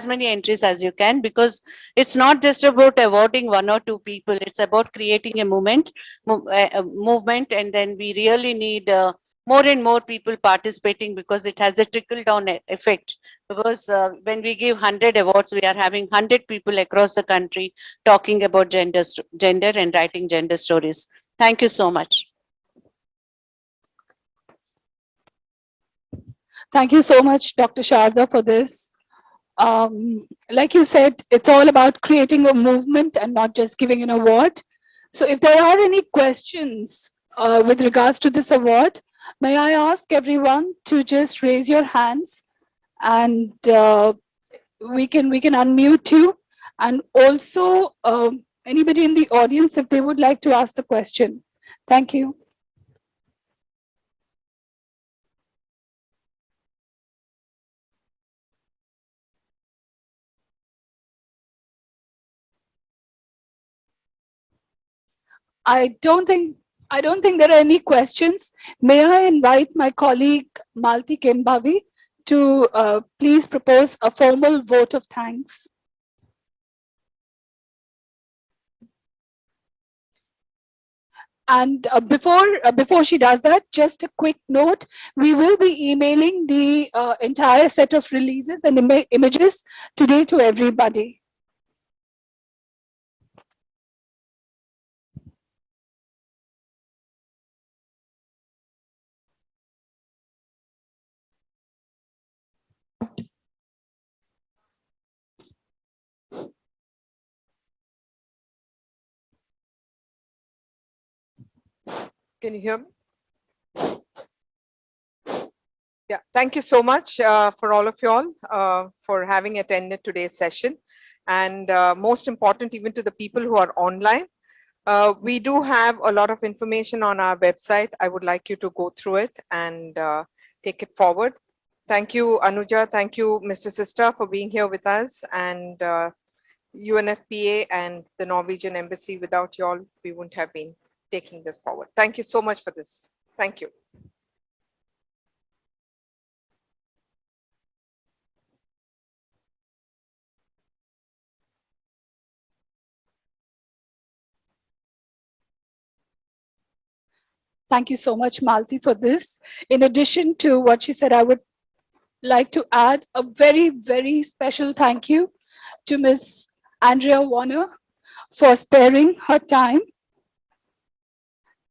B: many entries as you can, because it's not just about awarding one or two people, it's about creating a movement, and then we really need more and more people participating, because it has a trickle down effect. Because when we give 100 awards, we are having 100 people across the country talking about gender and writing gender stories. Thank you so much.
A: Thank you so much, Dr. Sharada, for this. Like you said, it's all about creating a movement and not just giving an award. So if there are any questions with regards to this award, may I ask everyone to just raise your hands, and we can unmute you. And also anybody in the audience, if they would like to ask the question. Thank you. I don't think there are any questions. May I invite my colleague Malti Kembavi to please propose a formal vote of thanks. And before she does that, just a quick note: we will be emailing the entire set of releases and images today to everybody.
E: Can you hear me? Yeah, thank you so much for all of you all for having attended today's session. And most important, even to the people who are online, we do have a lot of information on our website. I would like you to go through it and take it forward. Thank you, Anuja. Thank you, Mr. Sista, for being here with us, and UNFPA and the Norwegian Embassy. Without you all, we wouldn't have been taking this forward. Thank you so much for this. Thank you.
A: Thank you so much, Malti, for this. In addition to what she said, I would like to add a very, very special thank you to Ms. Andrea Wojnar for sparing her time,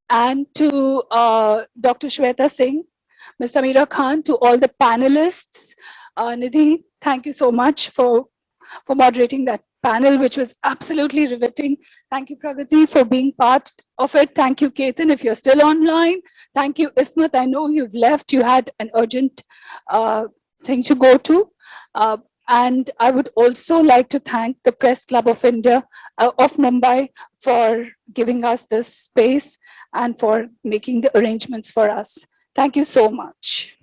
A: and to Dr. Sweta Singh, Ms. Sameera Khan, to all the panelists. Nidhi, thank you so much for moderating that panel, which was absolutely riveting. Thank you, Pragati, for being part of it. Thank you, Ketan, if you're still online. Thank you, Ismat. I know you've left. You had an urgent thing to go to. And I would also like to thank the Press Club of India of Mumbai for giving us this space and for making the arrangements for us. Thank you so much.